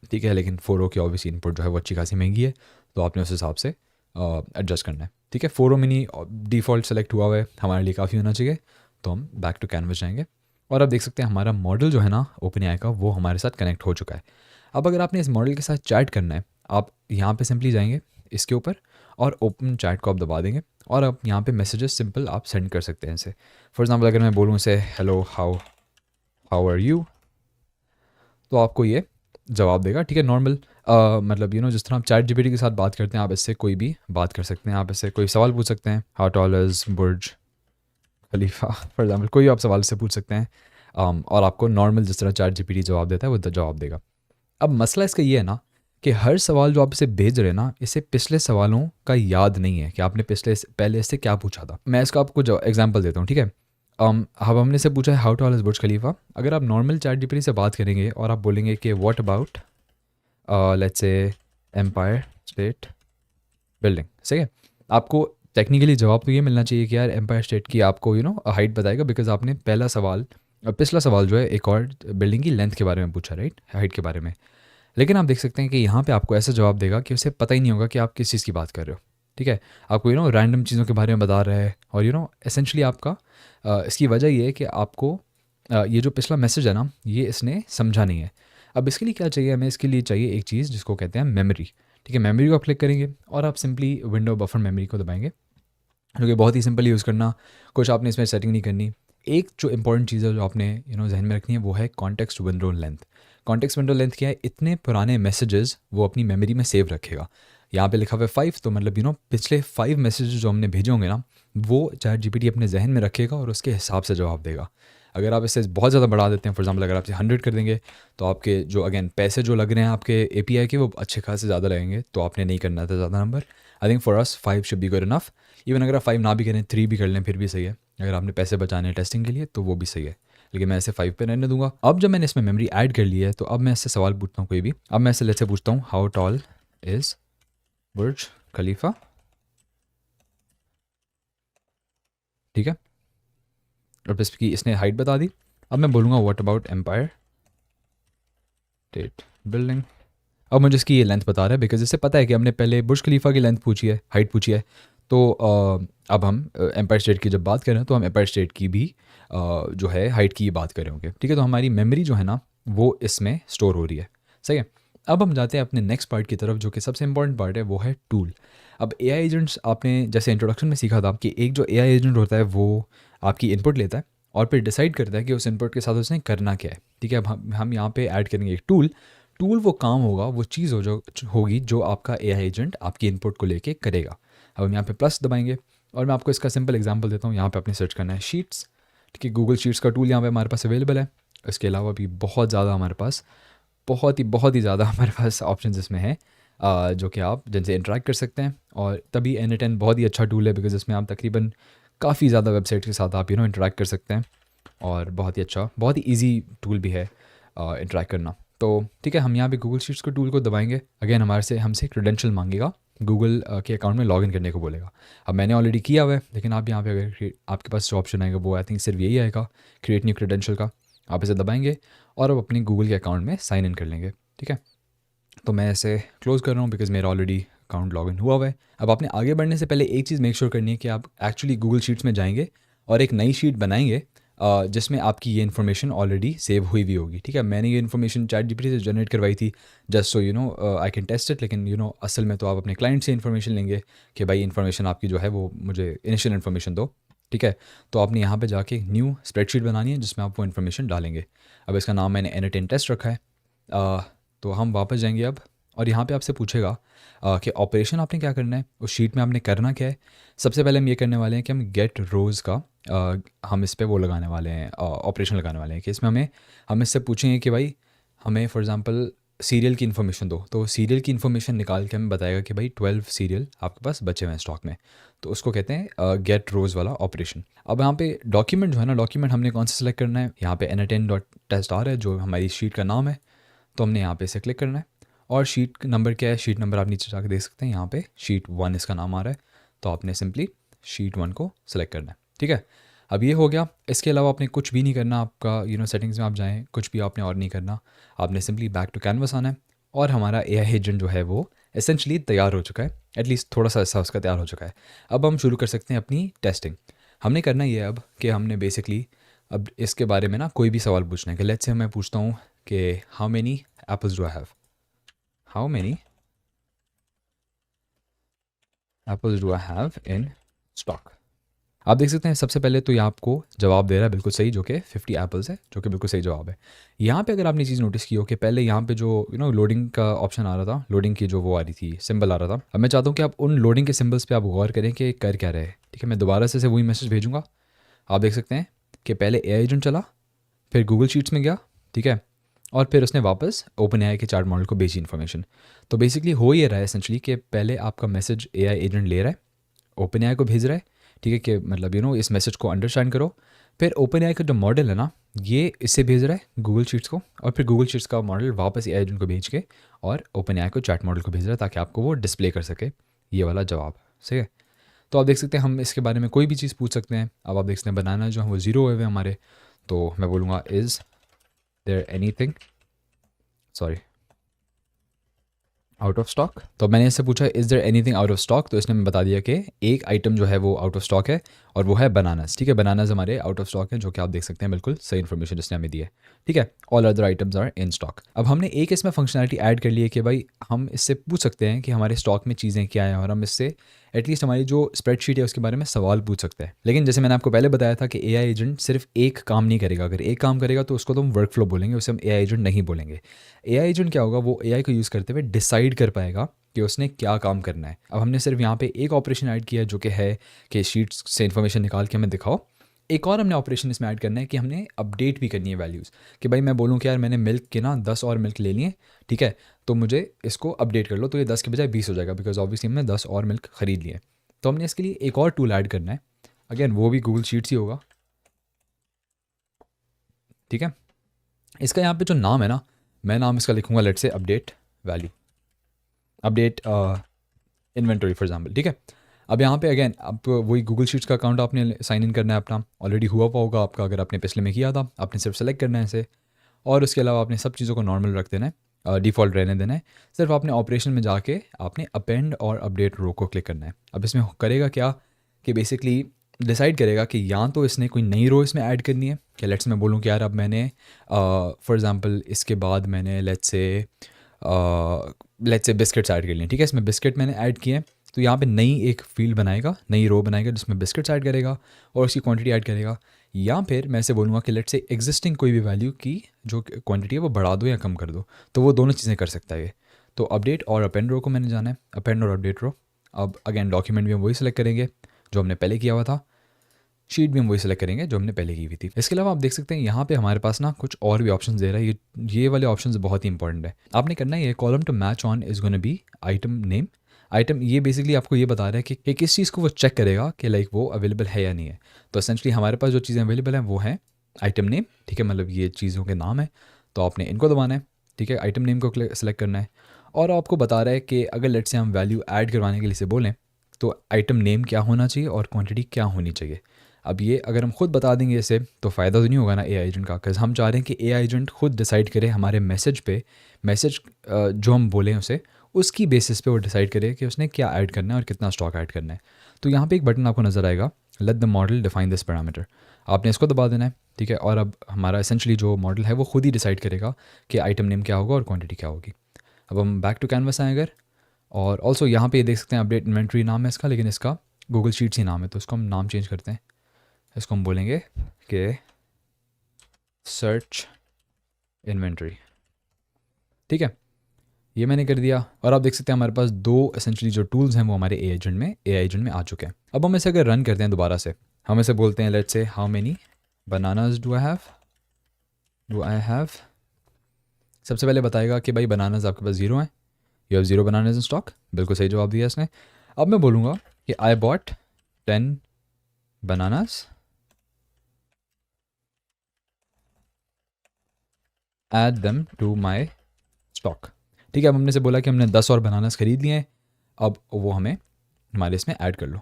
ठीक है। लेकिन 4O की ऑब्वियसली इनपुट जो है वो अच्छी खासी महंगी है, तो आपने उस हिसाब से एडजस्ट करना है, ठीक है। 4O मिनी डिफ़ॉल्ट सेलेक्ट हुआ हुआ है, हमारे लिए काफ़ी होना चाहिए, तो हम बैक टू कैनवस जाएंगे और अब देख सकते हैं हमारा मॉडल जो है ना ओपन एआई का, वो हमारे साथ कनेक्ट हो चुका है। अब अगर आपने इस मॉडल के साथ चैट करना है, आप यहाँ पे सिंपली जाएंगे इसके ऊपर और ओपन चैट को आप दबा देंगे और आप यहाँ पे मैसेजेस सिंपल आप सेंड कर सकते हैं इसे। फॉर एग्जांपल अगर मैं बोलूँ इसे हेलो हाउ आर यू, तो आपको ये जवाब देगा, ठीक है। नॉर्मल मतलब जिस तरह आप चैट जीपीटी के साथ बात करते हैं, आप इससे कोई भी बात कर सकते हैं। आप इससे कोई सवाल पूछ सकते हैं, how tall is Burj Khalifa, for example कोई आप सवाल से पूछ सकते हैं, और आपको नॉर्मल जिस तरह चैट जीपीटी जवाब देता है वो जवाब देगा। अब मसला इसका ये है ना कि हर सवाल जो आप इसे भेज रहे हैं ना, इसे पिछले सवालों का याद नहीं है कि आपने पहले इससे क्या पूछा था। मैं इसका आपको एग्जांपल देता हूँ, ठीक है। अब हमने इससे पूछा है हाउ टॉल इज़ बुर्ज खलीफा। अगर आप नॉर्मल चैट जीपीटी से बात करेंगे और आप बोलेंगे कि what about let's say Empire State Building, सही है। आपको टेक्निकली जवाब तो ये मिलना चाहिए कि यार एम्पायर स्टेट की आपको हाइट बताएगा, बिकॉज आपने पिछला सवाल जो है एक और बिल्डिंग की लेंथ के बारे में पूछा, राइट, हाइट के बारे में। लेकिन आप देख सकते हैं कि यहाँ पे आपको ऐसा जवाब देगा कि उसे पता ही नहीं होगा कि आप किस चीज़ की बात कर रहे हो, ठीक है। आपको रैंडम चीज़ों के बारे में बता रहा है और एसेंशली आपका इसकी वजह ये है कि आपको ये जो पिछला मैसेज है ना, ये इसने समझा नहीं है। अब इसके लिए क्या चाहिए हमें? इसके लिए चाहिए एक चीज़ जिसको कहते हैं मेमोरी, ठीक है। मेमोरी को आप क्लिक करेंगे और आप सिंपली विंडो बफर मेमोरी को दबाएंगे, जो कि बहुत ही सिंपल यूज़ करना, कुछ आपने इसमें सेटिंग नहीं करनी। एक जो इंपॉर्टेंट चीज़ है जो आपने जहन में रखनी है वो है context window length. Context window length क्या है? इतने पुराने मैसेजेस वो अपनी मेमोरी में सेव रखेगा। यहाँ पे लिखा हुआ है 5, तो मतलब पिछले 5 मैसेजेस जो हमने भेजे होंगे ना, वो चैट जीपीटी अपने जहन में रखेगा और उसके हिसाब से जवाब देगा। अगर आप इसे बहुत ज़्यादा बढ़ा देते हैं, फॉर एग्जांपल अगर आप इसे 100 कर देंगे, तो आपके जो अगेन पैसे जो लग रहे हैं आपके एपीआई के, वो अच्छे खासे ज़्यादा लगेंगे। तो आपने नहीं करना था ज़्यादा number. I think for us 5 should be good enough. Even अगर आप 5 ना भी करें, 3 भी कर लें, फिर भी सही है। अगर आपने पैसे बचाने हैं टेस्टिंग के लिए तो वो भी सही है, लेकिन मैं इसे 5 पे रहने दूंगा। अब जब मैंने इसमें मेमोरी ऐड कर ली है, तो अब मैं इससे सवाल पूछता हूँ कोई भी। अब मैं इससे लेट्स से पूछता हूँ हाउ टॉल इज़ बुर्ज खलीफा, ठीक है। और इसकी इसने हाइट बता दी। अब मैं बोलूँगा what about Empire State Building. अब मुझे इसकी ये लेंथ बता रहा है, बिकॉज इससे पता है कि हमने पहले बुर्ज खलीफा की लेंथ पूछी है, हाइट पूछी है। तो अब हम एम्पायर स्टेट की जब बात कर रहे हैं, तो हम एम्पायर स्टेट की भी जो है हाइट की बात कर रहे होंगे, ठीक है। तो हमारी मेमोरी जो है ना, वो इसमें स्टोर हो रही है, सही है। अब हम जाते हैं अपने नेक्स्ट पार्ट की तरफ, जो कि सबसे इंपॉर्टेंट पार्ट है, वो है टूल। अब एआई एजेंट्स आपने जैसे इंट्रोडक्शन में सीखा था कि एक जो एआई एजेंट होता है वो आपकी इनपुट लेता है और फिर डिसाइड करता है कि उस इनपुट के साथ उसने करना क्या है। ठीक है, अब हम यहाँ पे ऐड करेंगे एक टूल। टूल वो काम होगा, वो चीज़ हो जो होगी जो आपका एआई एजेंट आपकी इनपुट को लेके करेगा। अब हम यहाँ पे प्लस दबाएंगे और मैं आपको इसका सिंपल एग्जांपल देता हूँ। यहाँ पे आपने सर्च करना है शीट्स। ठीक है, गूगल शीट्स का टूल यहाँ पे हमारे पास अवेलेबल है। इसके अलावा भी बहुत ज़्यादा हमारे पास बहुत ही ज़्यादा हमारे पास ऑप्शन इसमें हैं, जो कि आप जिनसे इंटरेक्ट कर सकते हैं। और तभी N10 बहुत ही अच्छा टूल है, बिकॉज इसमें आप तकरीबन काफ़ी ज़्यादा वेबसाइट के साथ आप इंटरेक्ट कर सकते हैं और बहुत ही अच्छा, बहुत ही इजी टूल भी है इंटरेक्ट करना। तो ठीक है, हम यहाँ पे गूगल शीट्स को टूल को दबाएंगे। अगेन हमसे क्रेडेंशियल मांगेगा, गूगल के अकाउंट में लॉगिन करने को बोलेगा। अब मैंने ऑलरेडी किया हुआ है, लेकिन आप यहाँ पे अगर आपके पास जो ऑप्शन आएगा वो आई थिंक सिर्फ यही आएगा, क्रिएट न्यू क्रेडेंशियल का। आप इसे दबाएंगे और अब अपने गूगल के अकाउंट में साइन इन कर लेंगे। ठीक है, तो मैं इसे क्लोज़ कर रहा हूँ बिकॉज़ मेरा ऑलरेडी अकाउंट लॉगिन हुआ हुआ है। अब आपने आगे बढ़ने से पहले एक चीज़ मेक श्योर करनी है कि आप एक्चुअली गूगल शीट्स में जाएंगे और एक नई शीट बनाएंगे जिसमें आपकी ये इन्फॉर्मेशन ऑलरेडी सेव हुई हुई होगी। ठीक है, मैंने ये इन्फॉर्मेशन ChatGPT से जनरेट करवाई थी just so I can test it, लेकिन असल में तो आप अपने क्लाइंट से इन्फॉर्मेशन लेंगे कि भाई इन्फॉर्मेशन आपकी जो है वो मुझे इनिशियल इन्फॉर्मेशन दो। ठीक है, तो आपने यहाँ पे जाके न्यू स्प्रेडशीट बनानी है जिसमें आप वो इन्फॉर्मेशन डालेंगे। अब इसका नाम मैंने N10 टेस्ट रखा है। तो हम वापस जाएंगे अब और यहाँ पे आपसे पूछेगा कि ऑपरेशन आपने क्या करना है, उस शीट में आपने करना क्या है। सबसे पहले हम ये करने वाले हैं कि हम गेट रोज़ का हम इस पे वो लगाने वाले हैं, ऑपरेशन लगाने वाले हैं कि इसमें हम इससे पूछेंगे कि भाई हमें फॉर एग्जांपल सीरियल की इन्फॉर्मेशन दो। तो सीरियल की इन्फॉर्मेशन निकाल के हमें बताएगा कि भाई 12 सीरियल आपके पास बचे हुए हैं स्टॉक में। तो उसको कहते हैं गेट रोज़ वाला ऑपरेशन। अब यहाँ पे डॉक्यूमेंट जो है ना, डॉक्यूमेंट हमने कौन सा सेलेक्ट करना है, यहाँ पे N10.test है जो हमारी शीट का नाम है। तो हमने यहाँ पे इसे क्लिक करना है और शीट नंबर क्या है, शीट नंबर आप नीचे जाकर देख सकते हैं, यहाँ पे शीट 1 इसका नाम आ रहा है। तो आपने सिंपली शीट 1 को सिलेक्ट करना है। ठीक है, अब ये हो गया। इसके अलावा आपने कुछ भी नहीं करना, आपका सेटिंग्स में आप जाएँ, कुछ भी आपने और नहीं करना। आपने सिंपली बैक टू कैनवस आना है और हमारा एआई एजेंट जो है वो एसेंशली तैयार हो चुका है, एटलीस्ट थोड़ा सा हिस्सा उसका तैयार हो चुका है। अब हम शुरू कर सकते हैं अपनी टेस्टिंग। हमने करना ये है अब कि हमने बेसिकली अब इसके बारे में ना कोई भी सवाल पूछना है कि लेट्स से मैं पूछता हूँ कि how many apples do I have, how many apples do I have in stock. आप देख सकते हैं सबसे पहले तो ये आपको जवाब दे रहा है बिल्कुल सही, जो कि 50 एप्पल्स है, जो कि बिल्कुल सही जवाब है। यहाँ पे अगर आपने चीज़ नोटिस की हो कि पहले यहाँ पे जो लोडिंग का ऑप्शन आ रहा था, लोडिंग की जो वो आ रही थी सिंबल आ रहा था। अब मैं चाहता हूँ कि आप उन लोडिंग के सिंबल्स पे आप गौर करें कि कर क्या रहे। ठीक है, मैं दोबारा से वही मैसेज भेजूँगा। आप देख सकते हैं कि पहले एआई एजेंट चला, फिर गूगल शीट्स में गया। ठीक है, और फिर उसने वापस ओपन एआई के चार्ट मॉडल को भेजी इन्फॉर्मेशन। तो बेसिकली हो ये रहा है एसेंशली कि पहले आपका मैसेज एआई एजेंट ले रहा है, ओपन एआई को भेज रहा है। ठीक है, कि मतलब इस मैसेज को अंडरस्टैंड करो। फिर ओपन एआई का जो मॉडल है ना, ये इससे भेज रहा है गूगल शीट्स को, और फिर गूगल शीट्स का मॉडल वापस एआई एजेंट को भेज के और ओपन एआई को चैट मॉडल को भेज रहा है ताकि आपको वो डिस्प्ले कर सके ये वाला जवाब। सही है, तो आप देख सकते हैं हम इसके बारे में कोई भी चीज़ पूछ सकते हैं। अब आप देख सकते हैं बनाना जो है वो 0 हुए हुए हमारे। तो मैं बोलूँगा is there anything, sorry, out of stock. तो मैंने इससे पूछा is there anything out of stock, तो इसने मैं बता दिया कि एक आइटम जो है वो आउट ऑफ स्टॉक है और वो है बनानास। ठीक है, बनानास हमारे आउट ऑफ स्टॉक है, जो कि आप देख सकते हैं बिल्कुल सही इन्फॉर्मेशन जिसने हमें दी है। ठीक है, all other items are in stock. अब हमने एक इसमें फंक्शनलिटी ऐड कर ली है कि भाई हम इससे पूछ सकते हैं कि हमारे स्टॉक में चीज़ें क्या हैं, और हम इससे एटलीस्ट हमारी जो स्प्रेडशीट है उसके बारे में सवाल पूछ सकते हैं। लेकिन जैसे मैंने आपको पहले बताया था कि एआई एजेंट सिर्फ एक काम नहीं करेगा। अगर एक काम करेगा तो उसको तो हम वर्क फ्लो बोलेंगे, उसे हम एआई एजेंट नहीं बोलेंगे। एआई एजेंट क्या होगा, वो एआई को यूज़ करते हुए डिसाइड कर पाएगा कि उसने क्या काम करना है। अब हमने सिर्फ यहाँ पे एक ऑपरेशन ऐड किया है जो कि है कि शीट्स से इन्फॉर्मेशन निकाल के हमें दिखाओ। एक और हमने ऑपरेशन इसमें ऐड करना है कि हमने अपडेट भी करनी है वैल्यूज़, कि भाई मैं बोलूँ कि यार मैंने मिल्क के ना 10 और मिल्क ले लिए। ठीक है, तो मुझे इसको अपडेट कर लो, तो ये 10 के बजाय 20 हो जाएगा, बिकॉज ऑब्वियसली हमने 10 और मिल्क खरीद लिए। तो हमने इसके लिए एक और टूल ऐड करना है, अगेन वो भी गूगल शीट्स ही होगा। ठीक है, इसका यहाँ पे जो नाम है ना, मैं नाम इसका लिखूँगा लेट से update value, update inventory for example. ठीक है, अब यहाँ पे अगेन आप वही गूगल शीट्स का अकाउंट आपने साइन इन करना है अपना, ऑलरेडी हुआ होगा आपका अगर आपने पिछले में किया था। आपने सिर्फ सेलेक्ट करना है इसे, और उसके अलावा आपने सब चीज़ों को नॉर्मल रख देना है, डिफ़ॉल्ट रहने देना है। सिर्फ आपने ऑपरेशन में जाके आपने अपेंड और अपडेट रो को क्लिक करना है। अब इसमें करेगा क्या कि बेसिकली डिसाइड करेगा कि या तो इसने कोई नई रो इसमें ऐड करनी है, कि लेट्स मैं बोलूँ कि यार अब मैंने फॉर एग्ज़ाम्पल इसके बाद मैंने let's say let's say biscuits add कर लिए, ठीक है, इसमें बिस्किट मैंने ऐड किए हैं, तो यहाँ पे नई एक फील्ड बनाएगा, नई रो बनाएगा जिसमें बिस्किट्स ऐड करेगा और उसकी क्वांटिटी ऐड करेगा। या फिर मैं ऐसे बोलूँगा कि लेट्स से एग्जिस्टिंग कोई भी वैल्यू की जो क्वांटिटी है वो बढ़ा दो या कम कर दो, तो वो दोनों चीज़ें कर सकता है ये। तो अपडेट और अपेंड रो को मैंने जाना है, अपेंड और अपडेट रो। अब अगेन डॉक्यूमेंट भी हम वही सेलेक्ट करेंगे जो हमने पहले किया हुआ था, शीट भी हम वही सेलेक्ट करेंगे जो हमने पहले की हुई थी। इसके अलावा आप देख सकते हैं यहाँ पे हमारे पास ना कुछ और भी ऑप्शंस दे रहा है, ये वाले ऑप्शंस बहुत ही इंपॉर्टेंट है। आपने करना है ये column to match on is gonna be item name. Item ये बेसिकली आपको ये बता रहा है कि किस चीज़ को वो चेक करेगा कि लाइक वो अवेलेबल है या नहीं है। तो एसेंशली हमारे पास जो चीज़ें अवेलेबल हैं वो हैं आइटम नेम, ठीक है, मतलब ये चीज़ों के नाम है, तो आपने इनको दबाना है, ठीक है, आइटम नेम को सेलेक्ट करना है। और आपको बता रहा है कि अगर लेट से हम वैल्यू ऐड करवाने के लिए से बोलें तो आइटम नेम क्या होना चाहिए और क्वांटिटी क्या होनी चाहिए। अब ये अगर हम खुद बता देंगे इसे तो फ़ायदा तो नहीं होगा ना एआई एजेंट का, बिकॉज़ हम चाह रहे हैं कि एआई एजेंट खुद डिसाइड करे हमारे मैसेज पे, मैसेज जो हम बोलें उसे, उसकी बेसिस पे वो डिसाइड करे कि उसने क्या ऐड करना है और कितना स्टॉक ऐड करना है। तो यहाँ पे एक बटन आपको नज़र आएगा, let the model define this parameter, आपने इसको दबा देना है, ठीक है। और अब हमारा एसेंशली जो मॉडल है वो खुद ही डिसाइड करेगा कि आइटम नेम क्या होगा और क्वांटिटी क्या होगी। अब हम बैक टू कैनवस आएँ अगर, और ऑल्सो यहाँ पे ये देख सकते हैं अपडेट इन्वेंट्री नाम है इसका, लेकिन इसका गूगल शीट्स ही नाम है, तो इसको हम नाम चेंज करते हैं। इसको हम बोलेंगे कि सर्च इन्वेंट्री, ठीक है, ये मैंने कर दिया। और आप देख सकते हैं हमारे पास दो एसेंशली जो टूल्स हैं वो हमारे ए एजेंट में आ चुके हैं। अब हम इसे अगर रन करते हैं दोबारा से, हम इसे बोलते हैं let's say how many bananas do I have. सबसे पहले बताएगा कि भाई बनानाज आपके पास 0 हैं, you have 0 bananas in stock, बिल्कुल सही जवाब दिया इसने। अब मैं बोलूँगा कि I bought 10 bananas add them to my stock, ठीक है। अब हमने से बोला कि हमने 10 और बनानास खरीद लिए हैं, अब वो हमें हमारे इसमें ऐड कर लो,